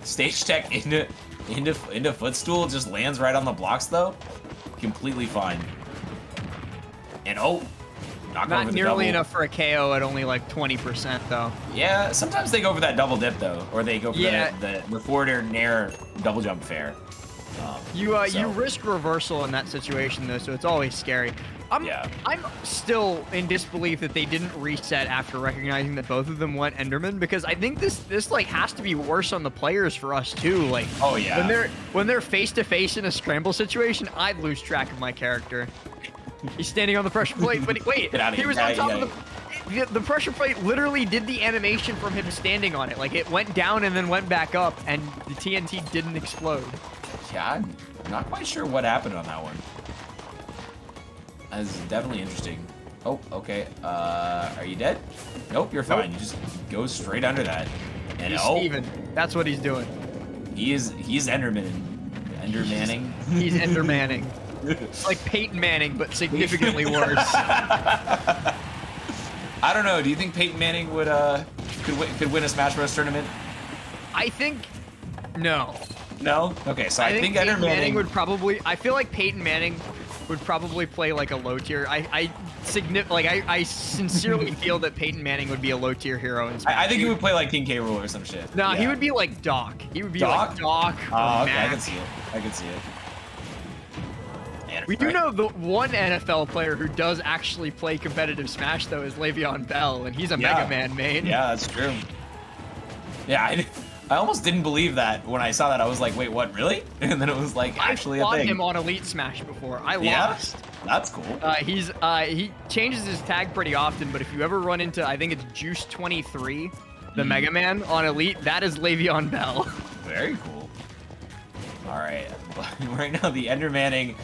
stage tech into footstool just lands right on the blocks though, completely fine. And not nearly enough for a KO at only like 20% though. Yeah, sometimes they go for that double dip though, or they go for the forward air nair double jump fair. You risk reversal in that situation though, so it's always scary. I'm still in disbelief that they didn't reset after recognizing that both of them went Enderman, because I think this like has to be worse on the players for us too. Like, oh yeah, when they're face to face in a scramble situation, I'd lose track of my character. He's standing on the pressure plate, but wait, he was on top of the pressure plate. Literally did the animation from him standing on it. Like it went down and then went back up, and the TNT didn't explode. Yeah, I'm not quite sure what happened on that one. That's definitely interesting. Oh, okay. Are you dead? Nope, you're fine. Nope. You just go straight under that. And he's Steven. That's what he's doing. He's Enderman. Endermanning. He's Endermanning. It's like Peyton Manning, but significantly worse. I don't know. Do you think Peyton Manning could win a Smash Bros. Tournament? I think no. No? Okay, so I think Peyton Manning would probably. I feel like Peyton Manning would probably play like a low tier. I sincerely feel that Peyton Manning would be a low tier hero in Smash. I think he would play like King K. Rool or some shit. No, he would be like Doc. He would be Doc? like Doc. Oh, okay, Mac. I can see it. I can see it. We do know the one NFL player who does actually play competitive Smash, though, is Le'Veon Bell, and he's a Mega Man main. Yeah, that's true. Yeah, I almost didn't believe that when I saw that. I was like, wait, what, really? And then it was like actually a thing. I fought him on Elite Smash before. I lost. That's cool. He changes his tag pretty often, but if you ever run into, I think it's Juice 23, the Mega Man on Elite, that is Le'Veon Bell. Very cool. All right, right now the Endermanning,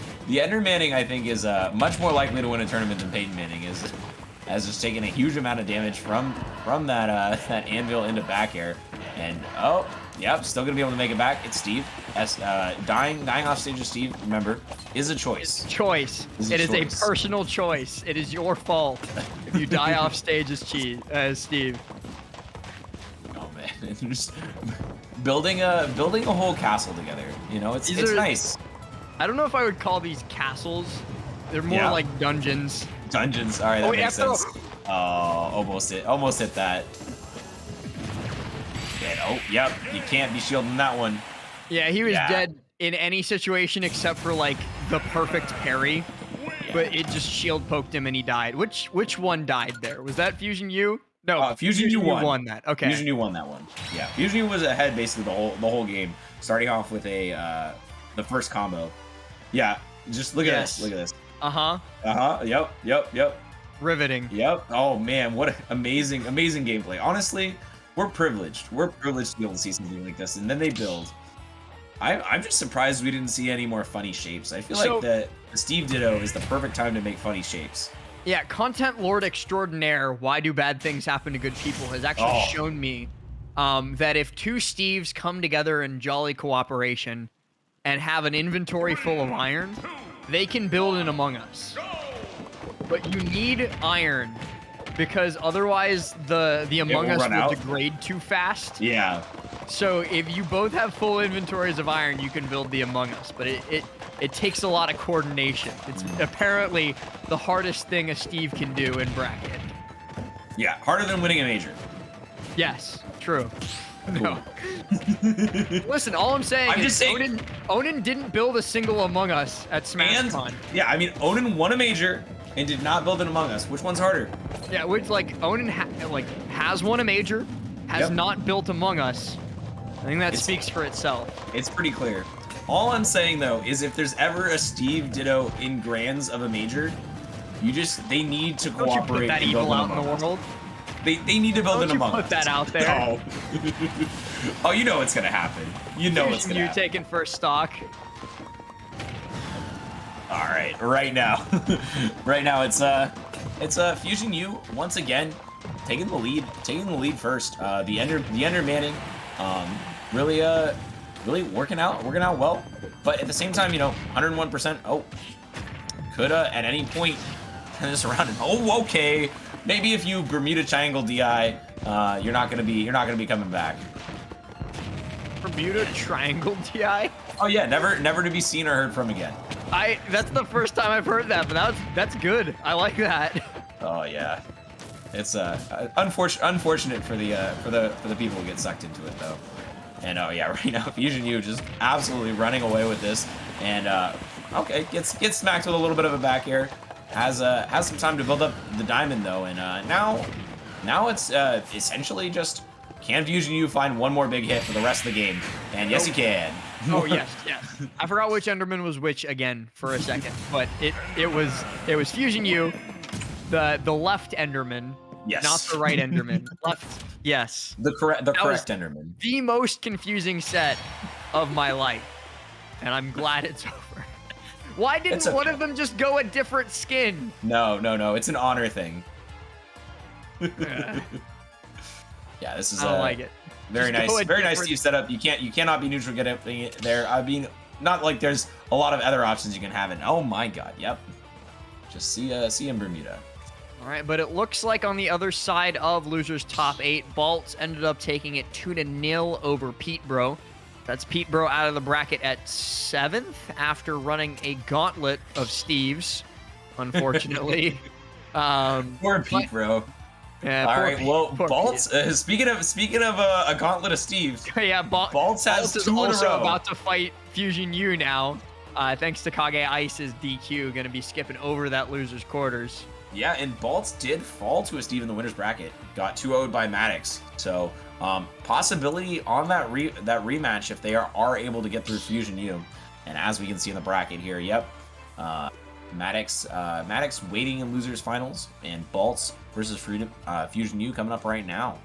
I think is much more likely to win a tournament than Peyton Manning is, as just taking a huge amount of damage from that that anvil into back air, and still gonna be able to make it back. It's Steve. Dying off stage of Steve, remember, is a choice. It is a personal choice. It is your fault if you die off stage as Steve. Oh man, just building a whole castle together. You know, it's nice. I don't know if I would call these castles. They're more like dungeons. Dungeons. All right, that makes sense. Oh, almost hit that. And, yep, you can't be shielding that one. Yeah, he was dead in any situation except for like the perfect parry. Yeah. But it just shield poked him and he died. Which one died there? Was that Fusion U? No, Fusion U won that. Okay. Fusion U won that one. Yeah, Fusion U was ahead basically the whole game, starting off with the first combo. Yeah, just look at this. Look at this. Uh-huh. Uh-huh. Yep. Riveting. Yep. Oh man, what amazing gameplay. Honestly, we're privileged. We're privileged to be able to see something like this, and then they build. I'm just surprised we didn't see any more funny shapes. I feel like the Steve Ditto is the perfect time to make funny shapes. Yeah, Content Lord Extraordinaire, Why Do Bad Things Happen to Good People, has actually shown me that if two Steves come together in jolly cooperation and have an inventory full of iron, they can build an Among Us. But you need iron, because otherwise the Among Us will degrade too fast. Yeah. So if you both have full inventories of iron, you can build the Among Us, but it takes a lot of coordination. It's apparently the hardest thing a Steve can do in bracket. Yeah, harder than winning a major. Yes, true. No. Listen, all I'm saying is Onan didn't build a single Among Us at SmashCon. Yeah, I mean, Onan won a major and did not build an Among Us. Which one's harder? Yeah, which Onan has won a major, has not built Among Us. I think that speaks for itself. It's pretty clear. All I'm saying though is if there's ever a Steve Ditto in grands of a major, they need to cooperate. Don't you put that evil out in the world? They need to build an Among Us. Put that out there. No. Oh, you know what's gonna happen. You know what's gonna happen. You taking first stock. All right, right now, it's Fusion U once again taking the lead first. The Ender Manning, really working out well. But at the same time, 101%. Oh, could at any point turn this around. And, oh, okay. Maybe if you Bermuda Triangle DI, you're not gonna be coming back. Bermuda Triangle DI? Oh yeah, never to be seen or heard from again. That's the first time I've heard that, but that's good. I like that. Oh yeah, it's unfortunate for the people who get sucked into it though. And oh yeah, right now Fusion U just absolutely running away with this, and okay, gets smacked with a little bit of a back air. Has some time to build up the diamond though, and now it's essentially just, can Fusion U find one more big hit for the rest of the game? And yes, he can. Oh yes. I forgot which Enderman was which again for a second, but it was Fusion U, the left Enderman, yes, not the right Enderman. Left, yes. The correct Enderman. The most confusing set of my life, and I'm glad it's over. Why didn't one of them just go a different skin? No. It's an honor thing. Yeah, this is. I don't like it. Very nice Steve setup. You cannot be neutral getting it there. I mean, not like there's a lot of other options you can have it. Oh my god, yep. Just see in Bermuda. All right, but it looks like on the other side of losers top 8, Baltz ended up taking it 2-0 over Pete Bro. That's Pete Bro out of the bracket at 7th after running a gauntlet of Steves, unfortunately. Poor Pete Bro. Yeah, all right. Well, Baltz. Speaking of a gauntlet of Steves. Yeah, Baltz has is 2 in a also row. about to fight Fusion U now. Thanks to Kage Ice's DQ, going to be skipping over that loser's quarters. Yeah, and Baltz did fall to a Steve in the winner's bracket. Got 2-0'd by Maddox. So possibility on that rematch if they are able to get through Fusion U. And as we can see in the bracket here, yep. Maddox waiting in losers finals, and Baltz versus Fusion U coming up right now.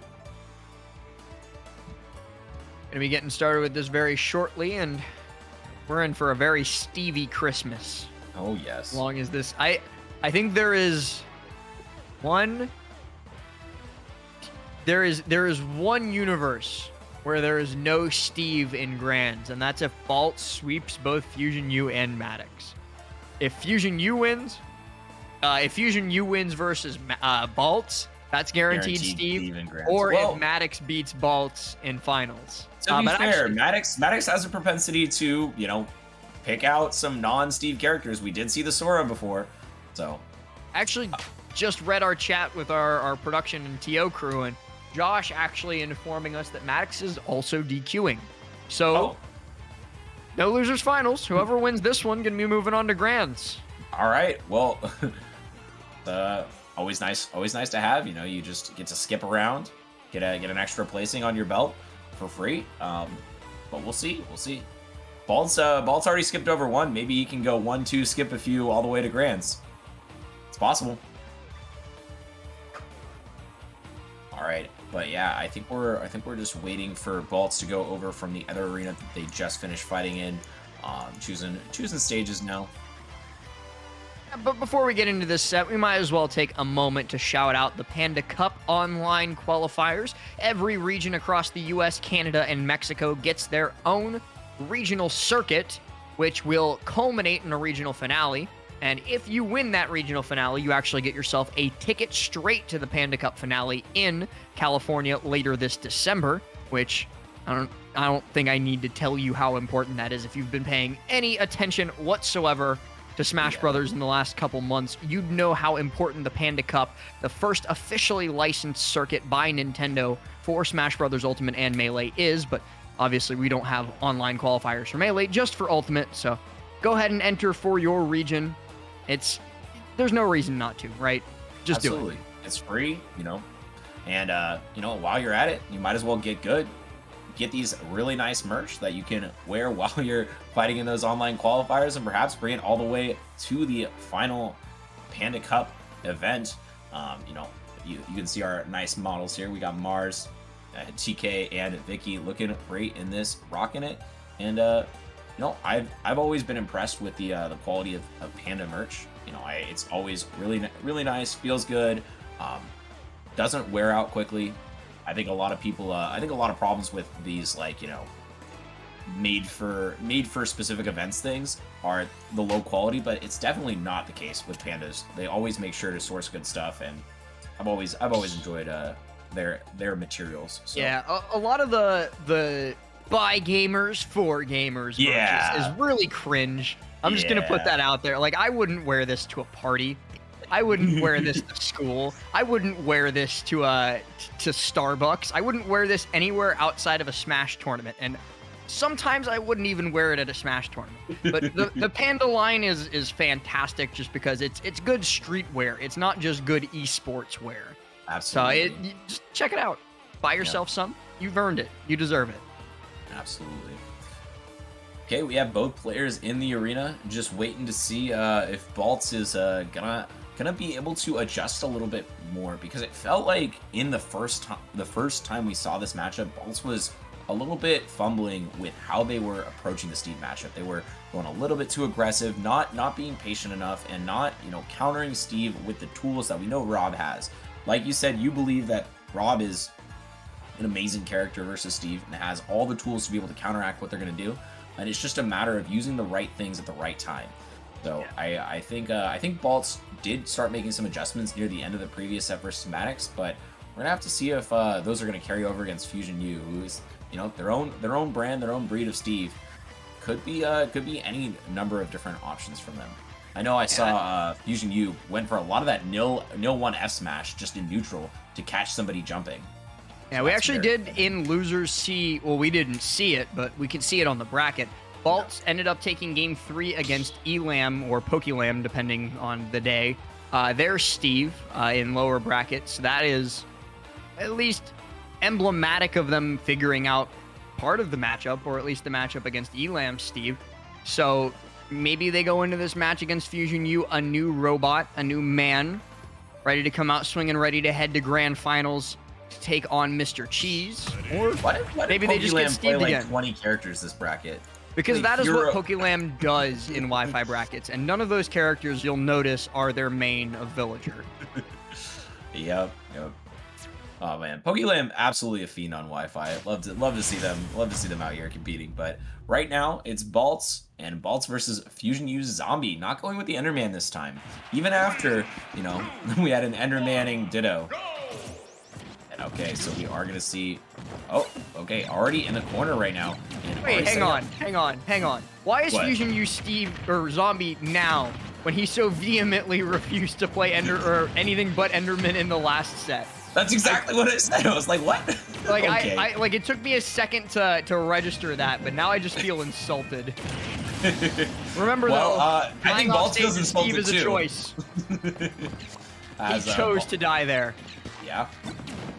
Gonna be getting started with this very shortly, and we're in for a very Stevie Christmas. Oh yes. As long as this, I think there is one universe where there is no Steve in Grands, and that's if Baltz sweeps both Fusion U and Maddox. If Fusion U wins versus Baltz, that's guaranteed Steve. Or if Maddox beats Baltz in finals. To be fair, Maddox has a propensity to, pick out some non-Steve characters. We did see the Sora before, so. Actually, just read our chat with our production and TO crew, and Josh actually informing us that Maddox is also DQing. So. No losers finals. Whoever wins this one gonna be moving on to Grands. All right. Well, always nice to have. You just get to skip around, get an extra placing on your belt for free. But we'll see. Baltz already skipped over 1. Maybe he can go 1, 2, skip a few all the way to Grands. It's possible. But yeah, I think we're just waiting for Baltz to go over from the other arena that they just finished fighting in, choosing stages now. But before we get into this set, we might as well take a moment to shout out the Panda Cup online qualifiers. Every region across the US, Canada, and Mexico gets their own regional circuit, which will culminate in a regional finale. And if you win that regional finale, you actually get yourself a ticket straight to the Panda Cup finale in California later this December, which I don't think I need to tell you how important that is. If you've been paying any attention whatsoever to Smash Brothers in the last couple months, you'd know how important the Panda Cup, the first officially licensed circuit by Nintendo for Smash Brothers Ultimate and Melee, is. But obviously we don't have online qualifiers for Melee, just for Ultimate, so go ahead and enter for your region. There's no reason not to, right? Just Absolutely. do it. It's free, and while you're at it, you might as well get good. Get these really nice merch that you can wear while you're fighting in those online qualifiers, and perhaps bring it all the way to the final Panda Cup event. You can see our nice models here. We got Mars, TK, and Vicky looking great in this, rocking it. And I've always been impressed with the quality of Panda merch. It's always really nice, feels good, doesn't wear out quickly. I think a lot of people, a lot of problems with these, made for specific events things are the low quality, but it's definitely not the case with Pandas. They always make sure to source good stuff, and I've always enjoyed their materials. So. Yeah, a lot of the by gamers for gamers merch is really cringe. I'm just gonna put that out there. Like, I wouldn't wear this to a party. I wouldn't wear this to school. I wouldn't wear this to Starbucks. I wouldn't wear this anywhere outside of a Smash tournament. And sometimes I wouldn't even wear it at a Smash tournament. But the Panda line is fantastic just because it's good streetwear. It's not just good esports wear. Absolutely. So just check it out. Buy yourself some. You've earned it. You deserve it. Absolutely. Okay, we have both players in the arena, just waiting to see if Baltz is gonna be able to adjust a little bit more, because it felt like in the first time we saw this matchup, Baltz was a little bit fumbling with how they were approaching the Steve matchup. They were going a little bit too aggressive, not being patient enough, and not countering Steve with the tools that we know Rob has. Like you said, you believe that Rob is an amazing character versus Steve and has all the tools to be able to counteract what they're going to do, and it's just a matter of using the right things at the right time. So I think Baltz did start making some adjustments near the end of the previous set versus Maddox, but we're gonna have to see if those are gonna carry over against Fusion U, who is their own brand, their own breed of Steve. Could be any number of different options from them. I know I saw Fusion U went for a lot of that nil 1 F smash just in neutral to catch somebody jumping. Yeah, we actually did in losers see, well, we didn't see it, but we can see it on the bracket. Baltz ended up taking game 3 against Elam or Pokelam, depending on the day. There's Steve in lower brackets. That is at least emblematic of them figuring out part of the matchup, or at least the matchup against Elam Steve. So maybe they go into this match against Fusion U, a new robot, a new man, ready to come out swinging, ready to head to grand finals to take on Mr. Cheese. Or maybe they just get Steve play again. 20 characters this bracket. Because that is what Pokelam does in Wi-Fi brackets, and none of those characters you'll notice are their main of Villager. Yep. Oh man, Pokelam absolutely a fiend on Wi-Fi. Love to see them out here competing. But right now it's Baltz and Baltz versus Fusion U's Zombie, not going with the Enderman this time. Even after we had an Endermanning Ditto. Okay, so we are gonna see. Oh, okay, already in the corner right now. Wait, hang on. Why is Fusion U Steve or Zombie now when he so vehemently refused to play anything but Enderman in the last set? That's exactly what it said. I was like, what? Like okay. I like it took me a second to register that, but now I just feel insulted. Remember though, I think Baltz feels insulted Steve is a choice. He chose to die there. Yeah.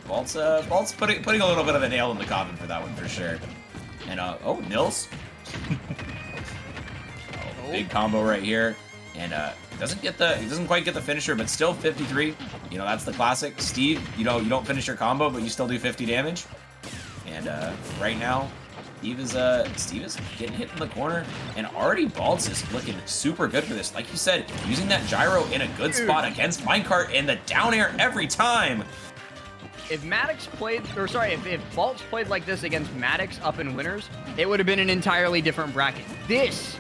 Baltz putting a little bit of a nail in the coffin for that one for sure. And Nils. Big combo right here. and doesn't quite get the finisher, but still 53. You know, that's the classic. Steve, you know, you don't finish your combo, but you still do 50 damage. And right now, Steve is getting hit in the corner, and already Baltz is looking super good for this. Like you said, using that gyro in a good spot against Minecart, and the down air every time. If Maddox played, or sorry, if Baltz played like this against Maddox up in winners, it would have been an entirely different bracket. This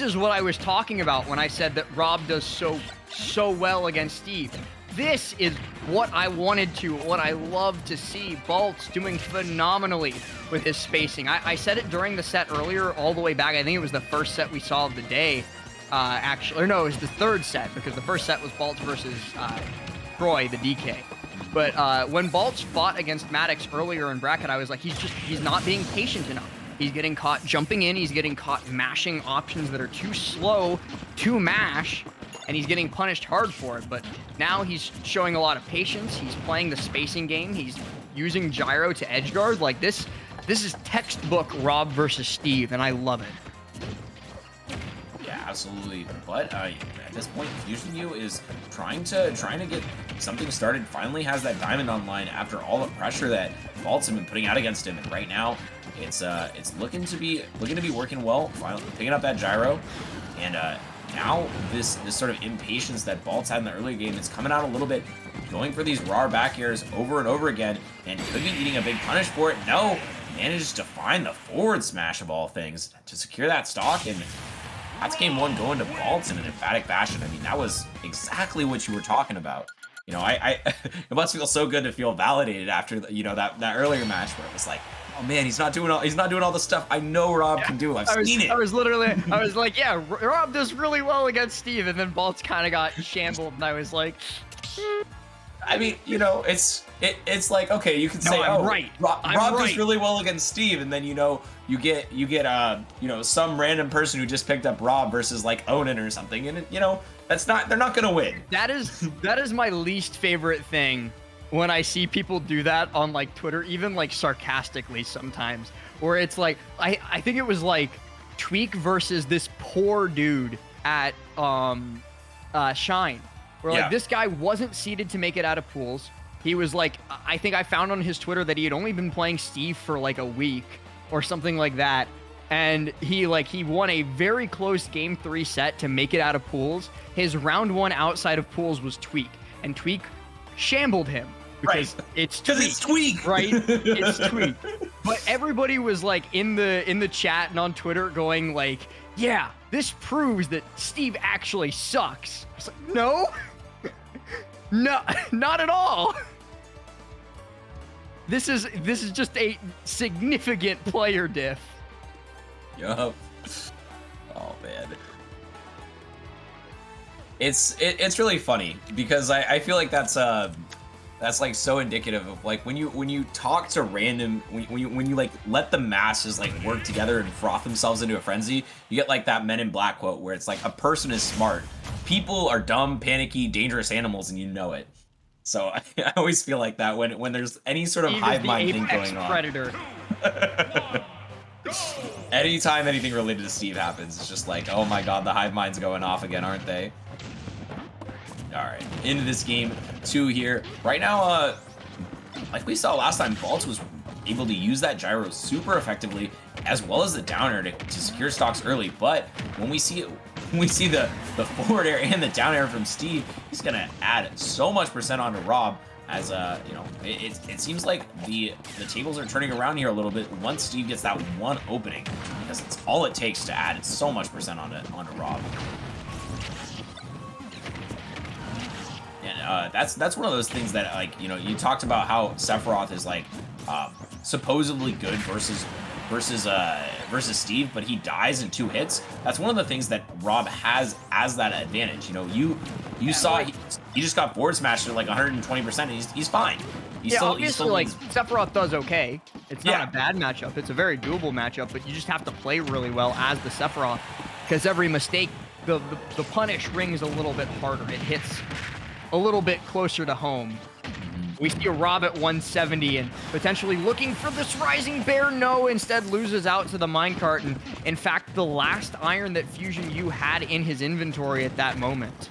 is what I was talking about when I said that Rob does so well against Steve. This is what I wanted to, what I love to see. Baltz doing phenomenally with his spacing. I said it during the set earlier, all the way back. I think it was the first set we saw of the day, actually. Or no, it was the third set, because the first set was Baltz versus Troy, the DK. But when Baltz fought against Maddox earlier in bracket, I was like, he's not being patient enough. He's getting caught jumping in. He's getting caught mashing options that are too slow to mash, and he's getting punished hard for it. But now he's showing a lot of patience. He's playing the spacing game. He's using gyro to edge guard. Like this is textbook Rob versus Steve, and I love it. Yeah, absolutely. But at this point, Fusion U is trying to get something started. Finally has that diamond online after all the pressure that Baltz have been putting out against him. And right now, it's looking to be working well. Finally picking up that gyro, and now this sort of impatience that Baltz had in the earlier game is coming out a little bit, going for these raw back airs over and over again, and could be eating a big punish for it. No, manages to find the forward smash of all things to secure that stock, and that's game one going to Baltz in an emphatic fashion. I mean, that was exactly what you were talking about. You know, it must feel so good to feel validated after that earlier match where it was like, oh man, he's not doing all the stuff I know Rob can do. I've seen it. I was like, yeah, Rob does really well against Steve, and then Baltz kind of got shambled, and I was like, I mean, you know, it's like, okay, you can say, I'm right. Rob does really well against Steve, and then you get some random person who just picked up Rob versus like Onan or something, and they're not gonna win. That is my least favorite thing when I see people do that on like Twitter, even like sarcastically sometimes, where it's like I think it was like Tweak versus this poor dude at Shine, where like this guy wasn't seeded to make it out of pools. He was like, I think I found on his Twitter that he had only been playing Steve for like a week or something like that. And he won a very close game 3 set to make it out of pools. His round 1 outside of pools was Tweak, and Tweak shambled him because it's Tweak, right? It's Tweak. But everybody was like in the chat and on Twitter going like, yeah, this proves that Steve actually sucks. I was like, no, no, not at all. This is just a significant player diff. Yup. Oh man. It's really funny because I feel like that's like so indicative of like when you talk to random when you like let the masses like work together and froth themselves into a frenzy, you get like that Men in Black quote where it's like a person is smart, people are dumb, panicky, dangerous animals, and you know it. So I always feel like that when there's any sort of hive mind thing going on. Predator. Anytime anything related to Steve happens, it's just like, oh my god, the hive mind's going off again, aren't they? Alright, into this game 2 here. Right now, like we saw last time, Baltz was able to use that gyro super effectively, as well as the downer to secure stocks early. But when we see the forward air and the down air from Steve, he's gonna add so much percent onto Rob. As it seems like the tables are turning around here a little bit once Steve gets that one opening, because it's all it takes to add so much percent onto Rob. And that's one of those things that, like, you talked about how Sephiroth is like supposedly good versus Steve, but he dies in 2 hits. That's one of the things that Rob has as that advantage. You saw he just got board smashed at like 120%, and he's fine. Obviously, like, Sephiroth does okay. It's not a bad matchup. It's a very doable matchup, but you just have to play really well as the Sephiroth, because every mistake, the punish rings a little bit harder. It hits a little bit closer to home. We see a Rob at 170 and potentially looking for this rising bear. No, instead loses out to the minecart. And in fact, the last iron that Fusion U had in his inventory at that moment.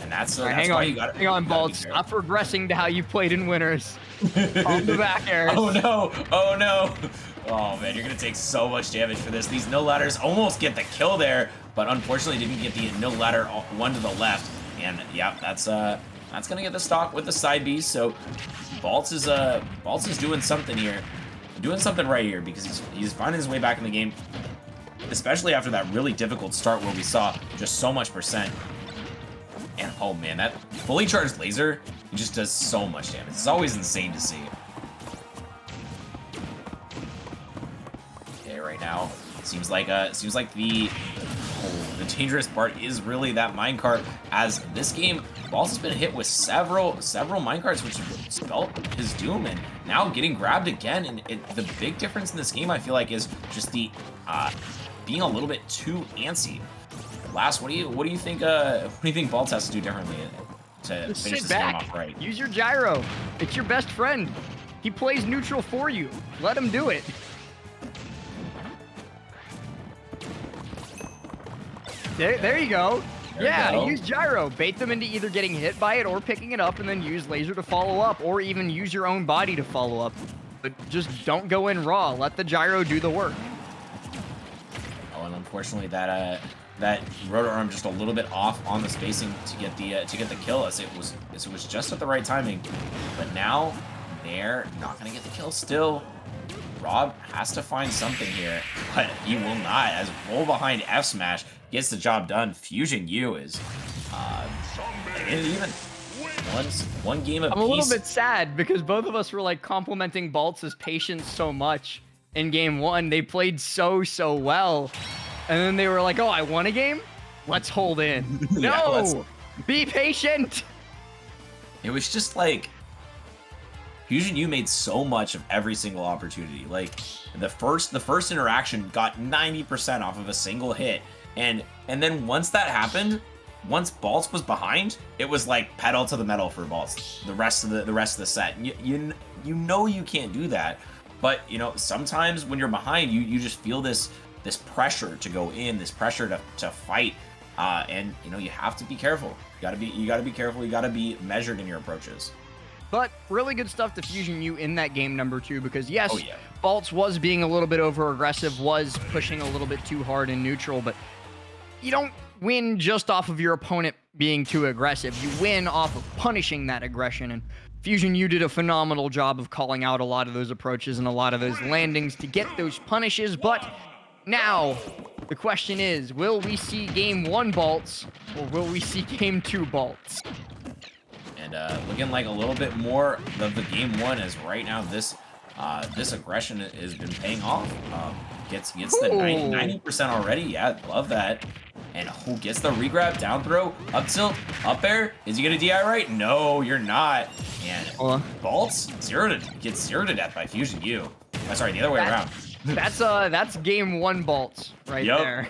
And that's hang why on, you got hang on, Bald. Stop regressing to how you played in Winners. On the back airs. Oh no! Oh no! Oh man, you're gonna take so much damage for this. These no ladders almost get the kill there, but unfortunately didn't get the no ladder one to the left. And yeah, that's gonna get the stock with the side B. So Baltz is doing something here, doing something right here because he's finding his way back in the game, especially after that really difficult start where we saw just so much percent. And oh man, that fully charged laser, it just does so much damage. It's always insane to see. Okay, right now, seems like the dangerous part is really that minecart. As this game, Balls has been hit with several minecarts, which spelled his doom, and now getting grabbed again. And the big difference in this game, I feel like, is just the being a little bit too antsy. Last, what do you think? What do you think Baltz has to do differently to Just finish sit this back. game off right? Use your gyro. It's your best friend. He plays neutral for you. Let him do it. There you go. There you go. Use gyro. Bait them into either getting hit by it or picking it up, and then use laser to follow up, or even use your own body to follow up. But just don't go in raw. Let the gyro do the work. Oh, and unfortunately, that rotor arm just a little bit off on the spacing to get the kill, as it was just at the right timing. But now they're not gonna get the kill still. Rob has to find something here, but he will not, as roll behind F smash gets the job done. Fusion U is and even one game apiece. I'm a little bit sad because both of us were like complimenting Baltz's patience so much in game one. They played so well. And then they were like, oh, I won a game? Let's hold in. No! Be patient! It was just like Fusion U made so much of every single opportunity. Like the first interaction got 90% off of a single hit. And then once that happened, once Baltz was behind, it was like pedal to the metal for Baltz the rest of the set. And you know you can't do that. But you know, sometimes when you're behind, you just feel this pressure to go in, this pressure to fight, and you know you have to be careful. You gotta be careful. You gotta be measured in your approaches. But really good stuff to Fusion U in that game number 2 because yes, Baltz was being a little bit over aggressive, was pushing a little bit too hard in neutral, but you don't win just off of your opponent being too aggressive. You win off of punishing that aggression, and Fusion U did a phenomenal job of calling out a lot of those approaches and a lot of those landings to get those punishes. But now, the question is, will we see game 1 Baltz, or will we see game 2 Baltz? And looking like a little bit more of the game 1, as right now this aggression has been paying off. Gets the 90% already. Yeah, love that. And who gets the regrab, down throw, up tilt, up air? Is he gonna DI right? No, you're not. And Baltz gets 0 to death by Fusion U. Oh, sorry, the other way around. That's game 1 Baltz right there.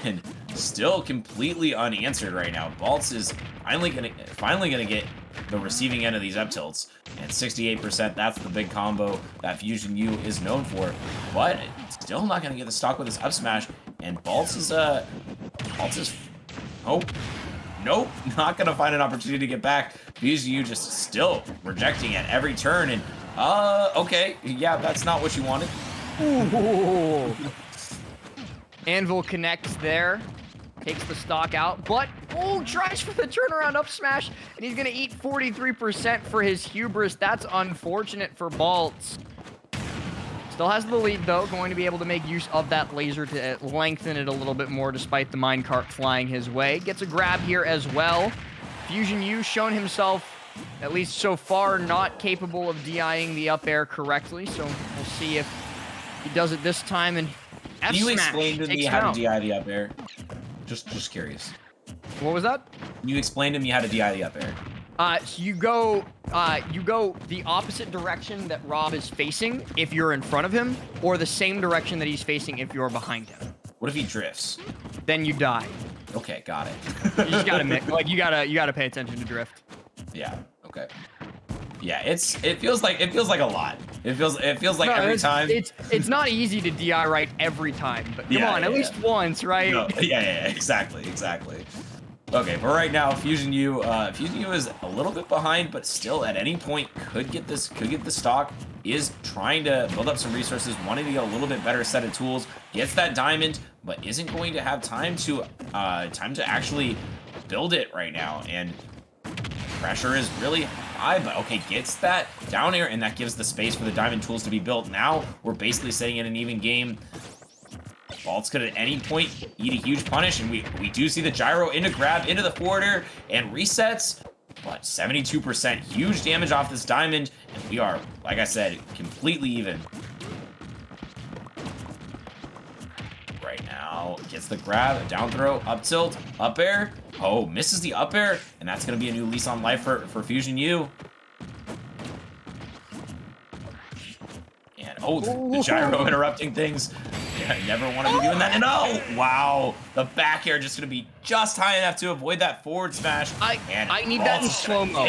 And still completely unanswered right now. Baltz is finally gonna get the receiving end of these up tilts, and 68%. That's the big combo that Fusion U is known for. But still not gonna get the stock with his up smash. And Baltz is nope, not gonna find an opportunity to get back. Fusion U just still rejecting at every turn. And okay, yeah, that's not what you wanted. Ooh. Anvil connects there, takes the stock out, but tries for the turnaround up smash, and he's gonna eat 43% for his hubris. That's unfortunate for Baltz. Still has the lead though, going to be able to make use of that laser to lengthen it a little bit more despite the minecart flying his way. Gets a grab here as well. Fusion U shown himself, at least so far, not capable of DIing the up air correctly, so we'll see if he does it this time. And Can you explain to me how to DI the up air? Just curious. What was that? Can you explain to me how to DI the up air? So you go the opposite direction that Rob is facing if you're in front of him, or the same direction that he's facing if you're behind him. What if he drifts? Then you die. Okay, got it. You just gotta you gotta pay attention to drift. Yeah. Okay. Yeah, it feels like a lot. It feels like No, every time. It's not easy to DI right every time, but come on, Yeah, at least once, right? No, yeah, exactly. Okay, but right now, Fusion U is a little bit behind, but still at any point could get the stock. Is trying to build up some resources, wanting to get a little bit better set of tools, gets that diamond, but isn't going to have time to actually build it right now. And pressure is really high, but okay, gets that down air, and that gives the space for the diamond tools to be built. Now we're basically sitting in an even game. Vaults could at any point eat a huge punish, and we do see the gyro into grab, into the forwarder, and resets. But 72%, huge damage off this diamond, and we are, like I said, completely even. Right now, gets the grab, down throw, up tilt, up air. Oh, misses the up air, and that's going to be a new lease on life for Fusion U. And, oh, the gyro interrupting things. Yeah, never want to be doing that. And oh, wow. The back air just going to be just high enough to avoid that forward smash. I need that in slow-mo.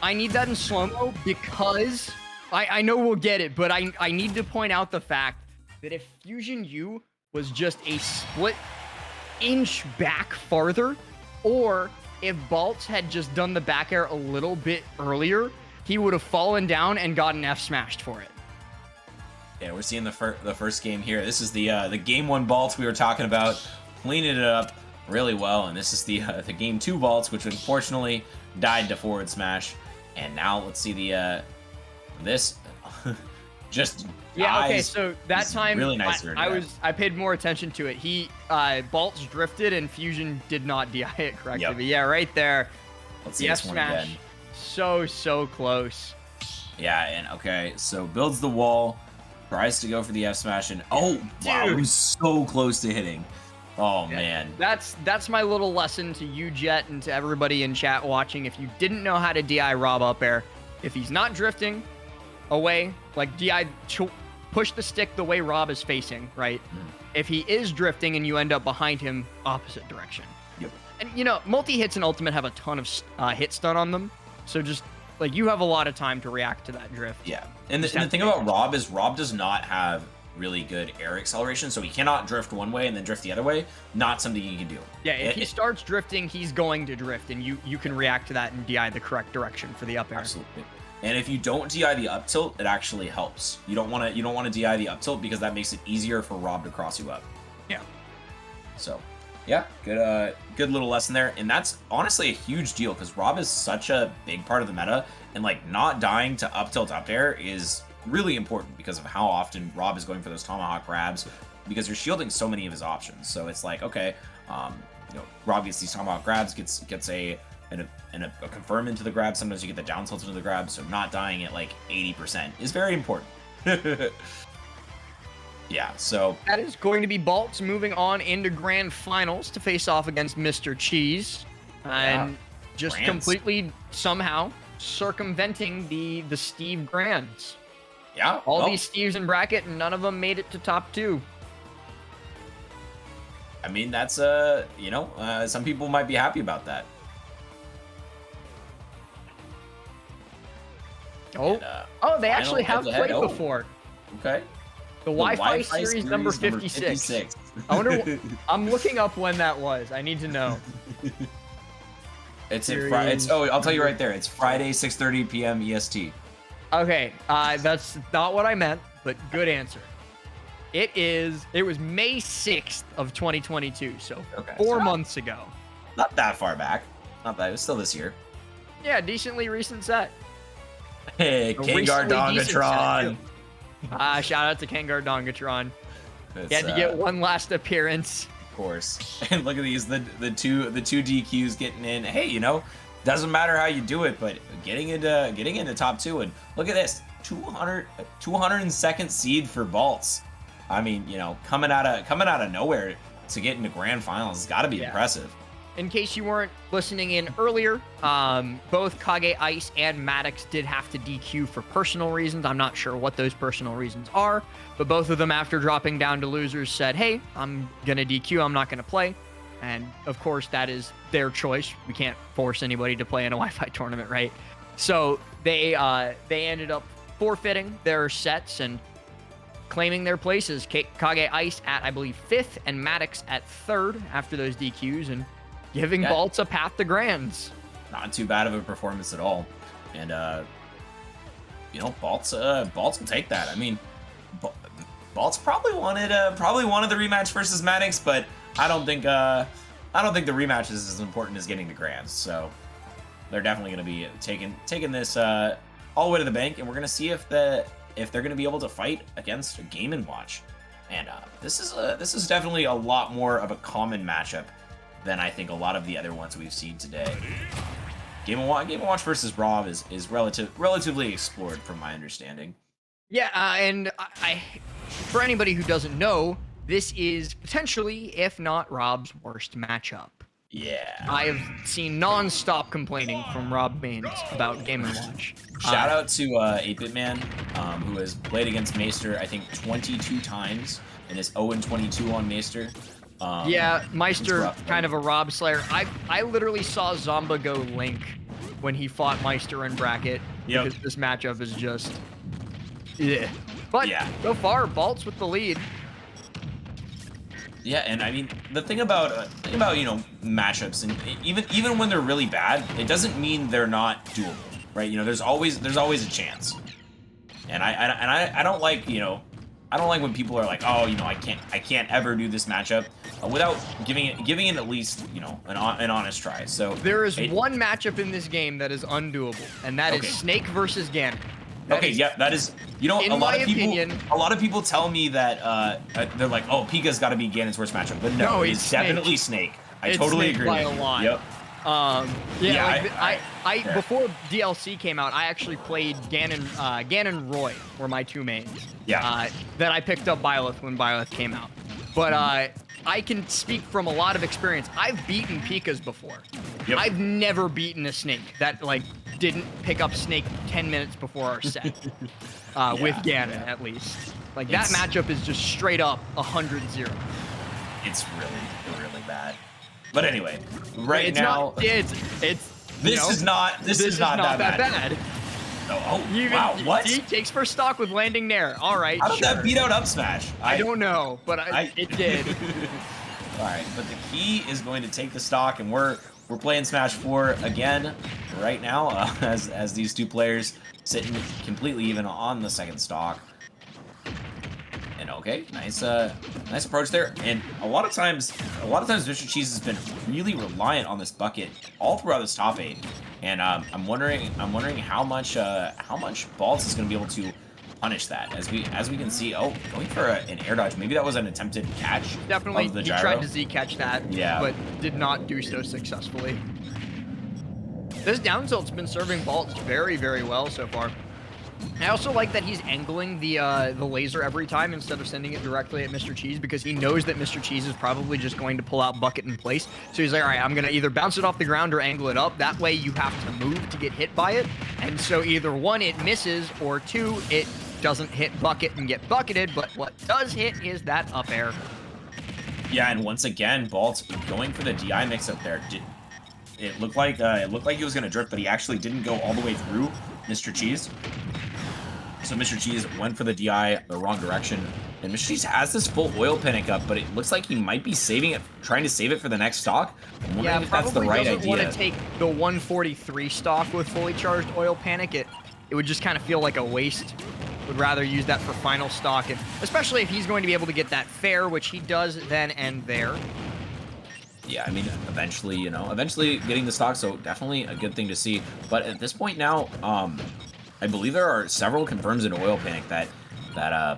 I need that in slow-mo because I know we'll get it, but I need to point out the fact that if Fusion U was just a split inch back farther, or if Baltz had just done the back air a little bit earlier, he would have fallen down and gotten F smashed for it. Yeah, we're seeing the first game here. This is the game 1 Baltz we were talking about, cleaning it up really well, and this is the game 2 Baltz, which unfortunately died to forward smash. And now let's see the this just yeah. Okay, so that time really nice. I paid more attention to it. He Baltz drifted and Fusion did not DI it correctly. Yep. But yeah, right there. Let's see this one again. So close. Yeah, and okay, so builds the wall. Tries to go for the F smash, and oh wow, he was so close to hitting. Oh man, that's my little lesson to you, Jet, and to everybody in chat watching. If you didn't know how to DI Rob up air, if he's not drifting away, like DI push the stick the way Rob is facing, right? If he is drifting and you end up behind him, opposite direction. Yep. And you know, multi hits and ultimate have a ton of hit stun on them, so just like you have a lot of time to react to that drift. Yeah, and the thing about Rob is Rob does not have really good air acceleration, so he cannot drift one way and then drift the other way. Not something you can do. Yeah, if he starts drifting, he's going to drift, and you can react to that and DI the correct direction for the up air. Absolutely. And if you don't DI the up tilt, it actually helps. You don't want to DI the up tilt because that makes it easier for Rob to cross you up. Yeah. So, yeah, good little lesson there, and that's honestly a huge deal because Rob is such a big part of the meta, and like not dying to up tilt up air is really important because of how often Rob is going for those tomahawk grabs, because you're shielding so many of his options. So it's like, okay, Rob gets these tomahawk grabs, gets a confirm into the grab. Sometimes you get the down tilt into the grab, so not dying at like 80% is very important. Yeah, so that is going to be Baltz moving on into grand finals to face off against Mr. Cheese, and just completely somehow circumventing the Steve Grands. Yeah, all these Steves in bracket, and none of them made it to top 2. I mean, that's some people might be happy about that. Oh, they actually have played before. Okay. The Wi-Fi series number 56. I wonder. I'm looking up when that was. I need to know. It's Friday. I'll tell you right there. It's Friday, 6:30 p.m. EST. Okay, that's not what I meant, but good answer. It was May 6th of 2022, so 4 months ago. Not that far back. Not that. It was still this year. Yeah, decently recent set. Hey, Kangar Dongatron. Shout out to Kangar Dongatron. He had to get one last appearance. Of course. And look at these, the two DQs getting in. Hey, doesn't matter how you do it, but getting into top 2, and look at this, 202nd seed for Baltz. I mean, coming out of nowhere to get into grand finals has got to be impressive. In case you weren't listening in earlier, both Kage Ice and Maddox did have to DQ for personal reasons. I'm not sure what those personal reasons are, but both of them, after dropping down to losers, said, hey, I'm going to DQ, I'm not going to play. And of course, that is their choice. We can't force anybody to play in a Wi-Fi tournament, right? So they ended up forfeiting their sets and claiming their places. Kage Ice at, I believe, 5th and Maddox at 3rd after those DQs, and giving Baltz a path to grands. Not too bad of a performance at all. And, you know, Baltz will take that. I mean, Baltz probably wanted the rematch versus Maddox, but I don't think the rematch is as important as getting the grands. So they're definitely going to be taking this all the way to the bank, and we're going to see if they're going to be able to fight against Game & Watch. And this is definitely a lot more of a common matchup than I think a lot of the other ones we've seen today. Game & Watch versus Rob is relatively explored from my understanding. Yeah, and I for anybody who doesn't know, this is potentially, if not Rob's worst matchup. Yeah. I have seen non-stop complaining from Rob Baines about Game & Watch. Shout out to 8-Bit Man, who has played against Meister, I think, 22 times, and is 0-22 on Meister. Yeah, Meister, kind of a Rob Slayer. I literally saw Zomba go Link when he fought Meister in bracket, because this matchup is just... yeah. But so far, Baltz with the lead. Yeah, and I mean, the thing about you know, matchups, and even when they're really bad, it doesn't mean they're not doable, right? You know, there's always a chance. And I don't like, you know, I don't like when people are like, oh, you know, I can't ever do this matchup without giving it at least, you know, an honest try. So there is one matchup in this game that is undoable, and that is Snake versus Ganon. That is, you know, a lot of people tell me that they're like, oh, Pika's got to be Ganon's worst matchup, but no, it's definitely Snake. I totally agree. By a lot. Yep. Before DLC came out, I actually played Ganon Roy were my two mains. Yeah. Then I picked up Byleth when Byleth came out. But I can speak from a lot of experience. I've beaten Pikas before. Yep. I've never beaten a Snake that like didn't pick up Snake 10 minutes before our set. With Ganon, at least. Like that matchup is just straight up 100-0. It's really bad. But anyway, this is not that bad. Wow, what? He takes first stock with landing Nair. All right, how did that beat out up smash? I don't know, but it did. All right, but the key is going to take the stock, and we're playing Smash 4 again right now as these two players sitting completely even on the second stock. And okay, nice approach there. And a lot of times Mr. Cheese has been really reliant on this bucket all throughout this top 8. And I'm wondering how much Baltz is going to be able to punish that. As we can see, going for an air dodge. Maybe that was an attempted catch. Definitely, of the he gyro. tried to Z catch that, but did not do so successfully. This down tilt's been serving Baltz very, very well so far. I also like that he's angling the laser every time instead of sending it directly at Mr. Cheese, because he knows that Mr. Cheese is probably just going to pull out bucket in place. So he's like, all right, I'm going to either bounce it off the ground or angle it up. That way you have to move to get hit by it. And so either one, it misses, or two, it doesn't hit bucket and get bucketed. But what does hit is that up air. Yeah, and once again, Baltz going for the DI mix up there. It looked like he was going to drift, but he actually didn't go all the way through Mr. Cheese. So Mr. Cheese went for the DI the wrong direction, and Mr. Cheese has this full oil panic up, but it looks like he might be trying to save it for the next stock. I'm wondering if that's the right idea. Probably doesn't want to take the 143 stock with fully charged oil panic. It would just kind of feel like a waste. Would rather use that for final stock, and especially if he's going to be able to get that fair, which he does then and there. Yeah, I mean, eventually getting the stock, so definitely a good thing to see. But at this point now, I believe there are several confirms in oil panic that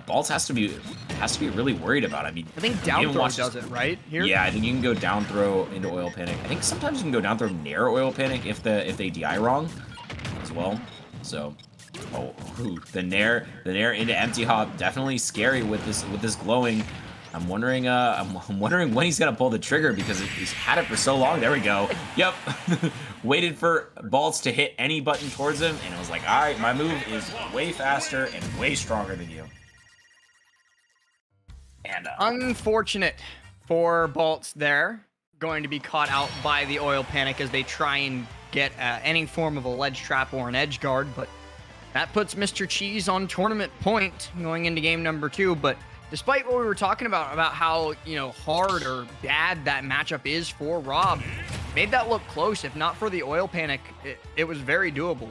Baltz has to be really worried about. I mean, I think down throw does it right here. Yeah, I think you can go down throw into oil panic. I think sometimes you can go down throw near oil panic if they DI wrong as well. So, the nair into empty hop, definitely scary with this glowing. I'm wondering when he's gonna pull the trigger, because he's had it for so long. There we go. Yep. Waited for Baltz to hit any button towards him, and it was like, all right, my move is way faster and way stronger than you. And unfortunate for Baltz there, going to be caught out by the oil panic as they try and get any form of a ledge trap or an edge guard, but that puts Mr. Cheese on tournament point going into game number 2. But despite what we were talking about how, you know, hard or bad that matchup is for Rob, made that look close. If not for the oil panic, it was very doable.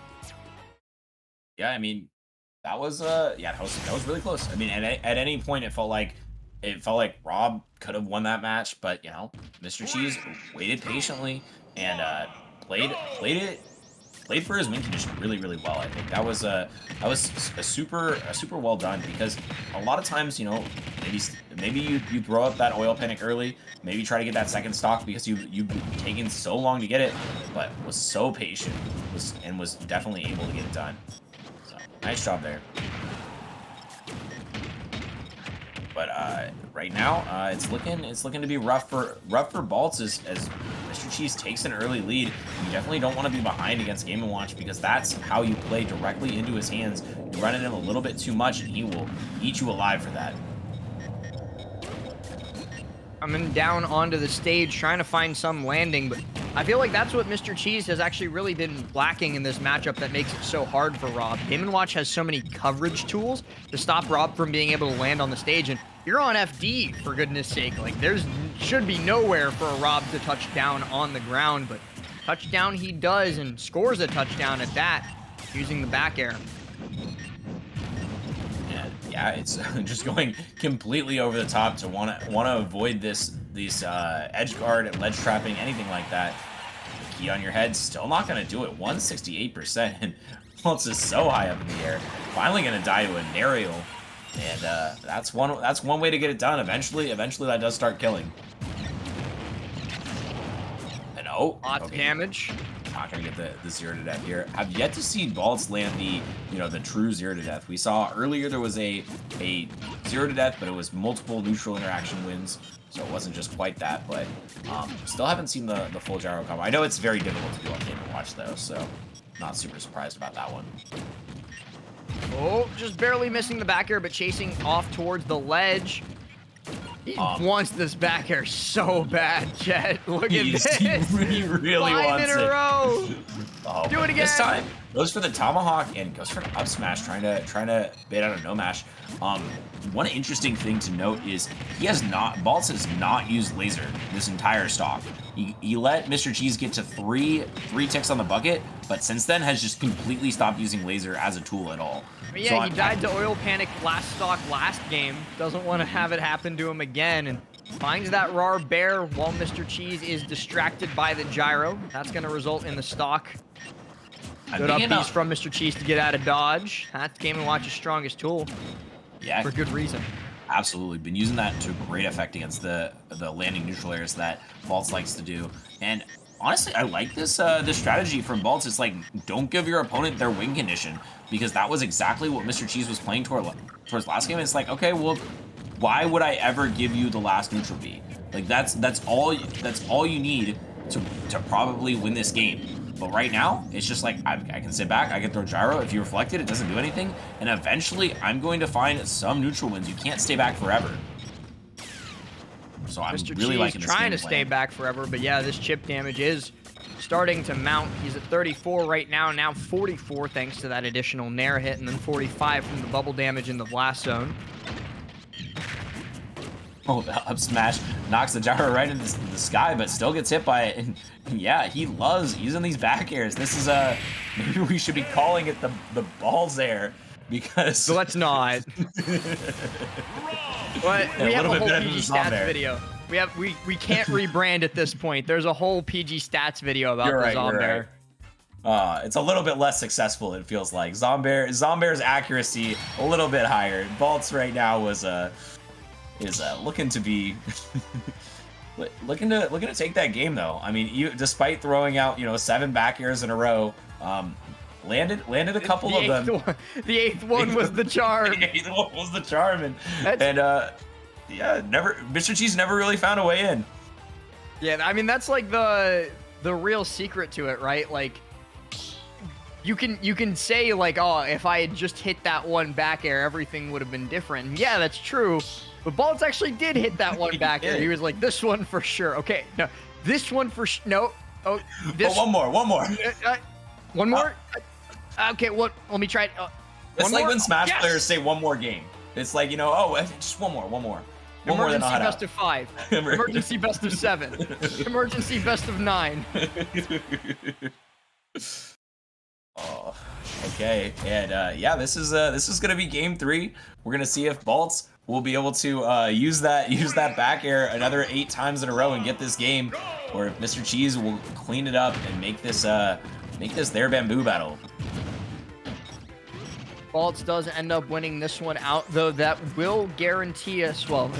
Yeah, I mean, that was that was really close. I mean, at any point it felt like Rob could have won that match, but you know, Mr. Cheese waited patiently and played for his win condition really, really well. I think that was a super well done, because a lot of times, you know, maybe you throw up that oil panic early, maybe try to get that second stock because you've taken so long to get it, but was so patient and was definitely able to get it done. So nice job there. But right now, it's looking to be rough for Baltz as Mr. Cheese takes an early lead. You definitely don't want to be behind against Game & Watch, because that's how you play directly into his hands. You run at him a little bit too much, and he will eat you alive for that. Coming down onto the stage, trying to find some landing, but I feel like that's what Mr. Cheese has actually really been lacking in this matchup that makes it so hard for Rob. Game & Watch has so many coverage tools to stop Rob from being able to land on the stage, and you're on FD, for goodness sake. Like, there's should be nowhere for a Rob to touch down on the ground, but touchdown he does, and scores a touchdown at that, using the back air. Yeah, it's just going completely over the top to want to avoid these edge guard and ledge trapping, anything like that. The key on your head, still not going to do it. 168%, and Baltz is so high up in the air. Finally going to die to an aerial, and that's one way to get it done. Eventually that does start killing. And lots of damage. Not gonna get the 0 to death here. I've yet to see Baltz land the true 0 to death. We saw earlier there was a 0 to death, but it was multiple neutral interaction wins, so it wasn't just quite that. But still haven't seen the full gyro combo. I know it's very difficult to do on Game & Watch though, so not super surprised about that one. Oh, just barely missing the back air, but chasing off towards the ledge. He wants this back air so bad, Jet. Look at this. He really wants it. 5 in a row. Oh, Do it again. This time goes for the tomahawk and goes for an up smash, trying to bait out a no mash. One interesting thing to note is Baltz has not used laser this entire stock. He let Mr. Cheese get to three ticks on the bucket, but since then has just completely stopped using laser as a tool at all. But yeah, he died to oil panic last stock last game. Doesn't want to have it happen to him again, and finds that raw bear while Mr. Cheese is distracted by the gyro. That's going to result in the stock. Good up piece from Mr. Cheese to get out of dodge. That's Game & Watch's strongest tool. Yeah, for good reason. Absolutely. Been using that to great effect against the landing neutral airs that Baltz likes to do. And honestly, I like this strategy from Baltz. It's like, don't give your opponent their win condition, because that was exactly what Mr. Cheese was playing towards last game. It's like, okay, well, why would I ever give you the last neutral B? Like, that's all you need to probably win this game. But right now, it's just like, I can sit back, I can throw gyro. If you reflect it, it doesn't do anything. And eventually, I'm going to find some neutral wins. You can't stay back forever. So I'm really liking this trying to stay back forever, but yeah, this chip damage is starting to mount. He's at 34 right now 44 thanks to that additional nair hit, and then 45 from the bubble damage in the blast zone. Oh, the up smash knocks the gyro right into the sky, but still gets hit by it. And yeah, he loves using these back airs. This is maybe we should be calling it the balls air, because. So let's not. But we have a whole PG stats video. We can't rebrand at this point. There's a whole PG stats video about the Zombear. Right. It's a little bit less successful, it feels like. Zombear's accuracy a little bit higher. Baltz right now is looking to be looking to take that game though. I mean, despite throwing out 7 back airs in a row, landed a couple of them. The eighth one was the charm. The eighth one was the charm, and yeah, Mr. Cheese never really found a way in. Yeah, I mean that's like the real secret to it, right? Like you can say like, oh, if I had just hit that one back air, everything would have been different. And yeah, that's true. But Baltz actually did hit that one back air. He was like, this one for sure. Okay, no, this one for no. Oh, this. Oh, one more. One more. Okay, what? Let me try it. It's like when Smash Yes! players say one more game. It's like, oh, just one more. One more than Emergency best of 5. Emergency best of 7. Emergency best of 9. Oh, okay, and yeah, this is gonna be game 3. We're gonna see if Baltz will be able to use that back air another 8 times in a row and get this game, or if Mr. Cheese will clean it up and make this their bamboo battle. Baltz does end up winning this one out, though that will guarantee us, well,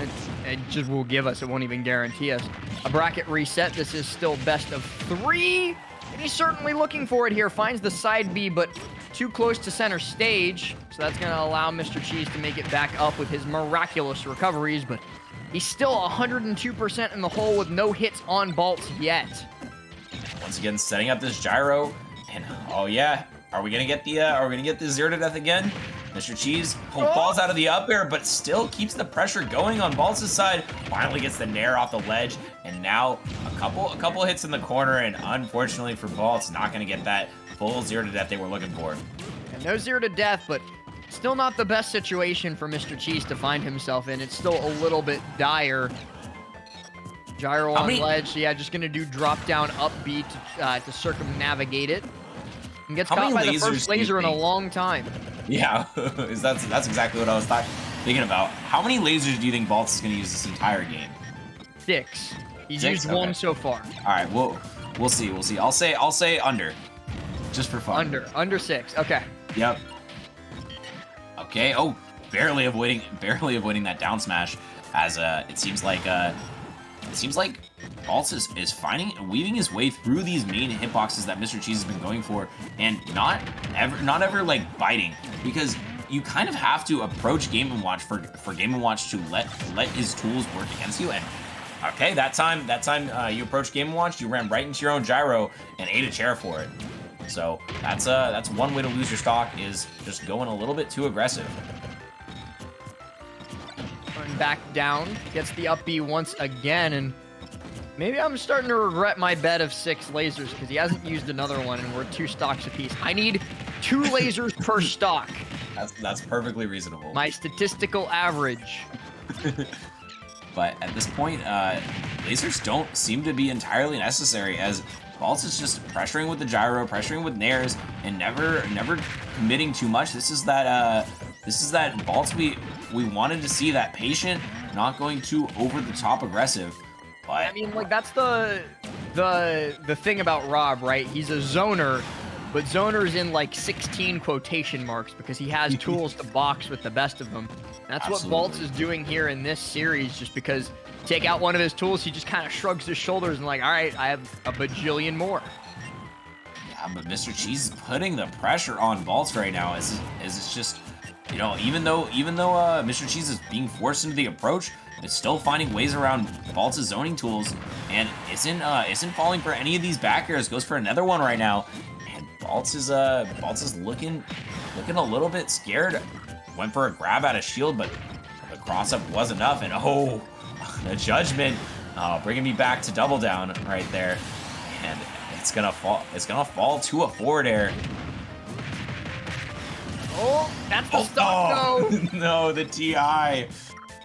it just will give us, it won't even guarantee us, a bracket reset. This is still best of 3, and he's certainly looking for it here. Finds the side B, but too close to center stage, so that's going to allow Mr. Cheese to make it back up with his miraculous recoveries, but he's still 102% in the hole with no hits on Baltz yet. Once again, setting up this gyro, and oh yeah, are we gonna get the 0 to death again? Mr. Cheese falls out of the up air, but still keeps the pressure going on Baltz's side. Finally gets the nair off the ledge, and now a couple hits in the corner, and unfortunately for Baltz, not gonna get that full 0 to death they were looking for. And no 0 to death, but still not the best situation for Mr. Cheese to find himself in. It's still a little bit dire. Gyro on ledge, yeah, just gonna do drop down up B to circumnavigate it. And gets caught by the first laser in a long time. Yeah, that's exactly what I was thinking about. How many lasers do you think Baltz is going to use this entire game? 6. He's 6? used 1 so far. All right, we'll see. I'll say under, just for fun. Under 6. Okay. Yep. Okay. Oh, barely avoiding that down smash, as it seems like Baltz is weaving his way through these main hitboxes that Mr. Cheese has been going for, and not ever like biting, because you kind of have to approach Game & Watch for Game & Watch to let his tools work against you. And okay, that time you approached Game & Watch, you ran right into your own gyro and ate a chair for it. So that's one way to lose your stock, is just going a little bit too aggressive. Back down, gets the up B once again, and maybe I'm starting to regret my bet of 6 lasers, because he hasn't used another one, and we're 2 stocks apiece. I need 2 lasers per stock. That's perfectly reasonable. My statistical average. But at this point, lasers don't seem to be entirely necessary, as Baltz is just pressuring with the gyro, pressuring with nairs, and never committing too much. This is that Baltz we wanted to see, that patient, not going too over the top aggressive. But I mean, like, that's the thing about Rob, right? He's a zoner, but zoners in like 16 quotation marks, because he has tools to box with the best of them. And that's Absolutely. what Baltz is doing here in this series, just because take out one of his tools, he just kind of shrugs his shoulders and like, all right, I have a bajillion more. yeah, but Mr. Cheese is putting the pressure on Baltz right now, as it's just, even though Mr. Cheese is being forced into the approach, it's still finding ways around Baltz's zoning tools, and isn't falling for any of these back airs. Goes for another one right now, and Baltz is looking a little bit scared. Went for a grab out of shield, but the cross up was enough, and oh, the judgment, bringing me back to double down right there, and it's gonna fall to a forward air. Oh, that's the stock, though. No, the TI.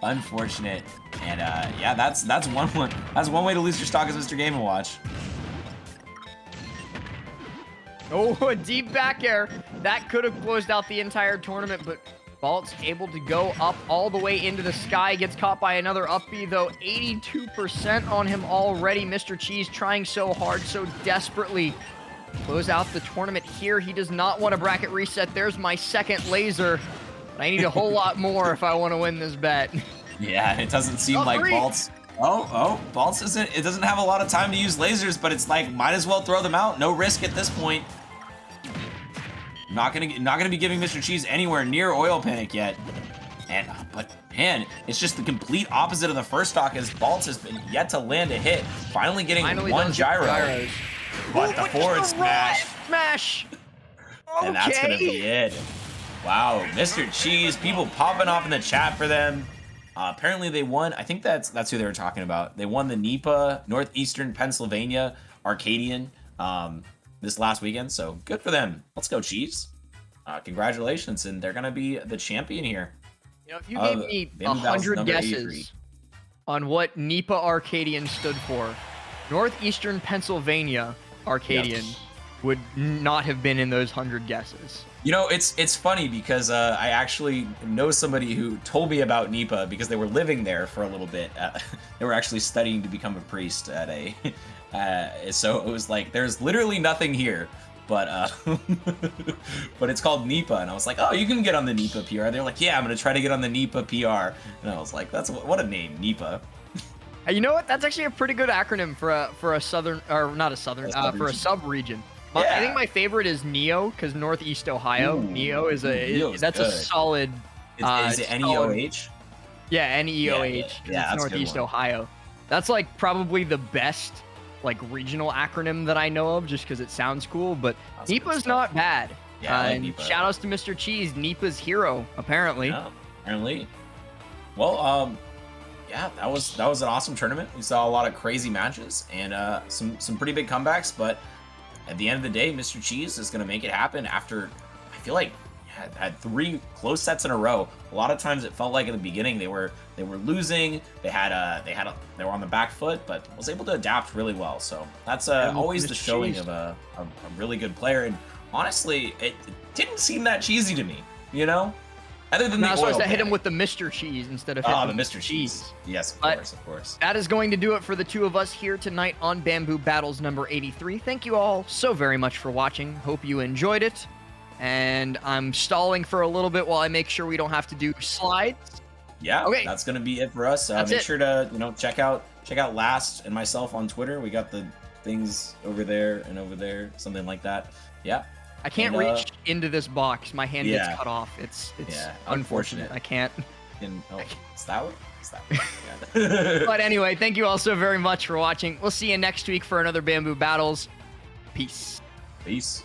Unfortunate. And yeah, that's one way to lose your stock as Mr. Game & Watch. Oh, a deep back air. That could have closed out the entire tournament, but Baltz able to go up all the way into the sky. Gets caught by another up B, though. 82% on him already. Mr. Cheese trying so hard, so desperately. Close out the tournament here. He does not want a bracket reset. There's my second laser. But I need a whole lot more if I want to win this bet. Yeah, it doesn't seem like Baltz. Baltz it doesn't have a lot of time to use lasers, but it's like, might as well throw them out. No risk at this point. Not gonna be giving Mr. Cheese anywhere near oil panic yet. But man, it's just the complete opposite of the first stock, as Baltz has been yet to land a hit. Finally getting one gyro. But the forward smash. Smash. Okay. And that's gonna be it. Wow, Mr. Cheese, people popping off in the chat for them. Apparently they won. I think that's who they were talking about. They won the NEPA Northeastern Pennsylvania Arcadian this last weekend. So good for them. Let's go, Cheese. congratulations, and they're gonna be the champion here. If you gave me Bamboo Battles 100 number guesses 83. on what NEPA Arcadian stood for, Northeastern Pennsylvania Arcadian would not have been in those 100 guesses. It's funny because I actually know somebody who told me about NEPA because they were living there for a little bit. They were actually studying to become a priest at a. So it was like, there's literally nothing here, but but it's called NEPA, and I was like, oh, you can get on the NEPA PR. They're like, yeah, I'm gonna try to get on the NEPA PR, and I was like, that's what a name, NEPA. You know what? That's actually a pretty good acronym for a southern, or not a southern, for a sub-region. I think my favorite is NEO, because Northeast Ohio. Ooh, NEO is that's good. a solid. Is it NEOH? Yeah, NEOH. Yeah, it's Northeast Ohio. That's like probably the best like regional acronym that I know of, just because it sounds cool. But That's NEPA's not bad. Yeah, I like and NEPA. shout outs to Mr. Cheese, NEPA's hero, apparently. Yeah, apparently. Well, yeah, that was an awesome tournament. We saw a lot of crazy matches and some pretty big comebacks, but at the end of the day, Mr. Cheese is going to make it happen after, I feel like, had 3 close sets in a row. A lot of times it felt like in the beginning they were losing. They were on the back foot, but was able to adapt really well. So that's always the showing of a really good player. And honestly, it didn't seem that cheesy to me, Other than That's why I oil hit him panic. with the Mr. Cheese instead of the hitting Mr. Cheese. Yes, But of course. that is going to do it for the two of us here tonight on Bamboo Battles number 83. Thank you all so very much for watching. Hope you enjoyed it. And I'm stalling for a little bit while I make sure we don't have to do slides. Yeah, Okay. that's gonna be it for us. That's Make it. sure to check out L4st and myself on Twitter. We got the things over there and over there, something like that. Yeah. I can't And, reach into this box. My hand yeah. gets cut off. It's Yeah, unfortunate. unfortunate. I can't. It's that way. It's that way. Yeah. But anyway, thank you all so very much for watching. We'll see you next week for another Bamboo Battles. Peace. Peace.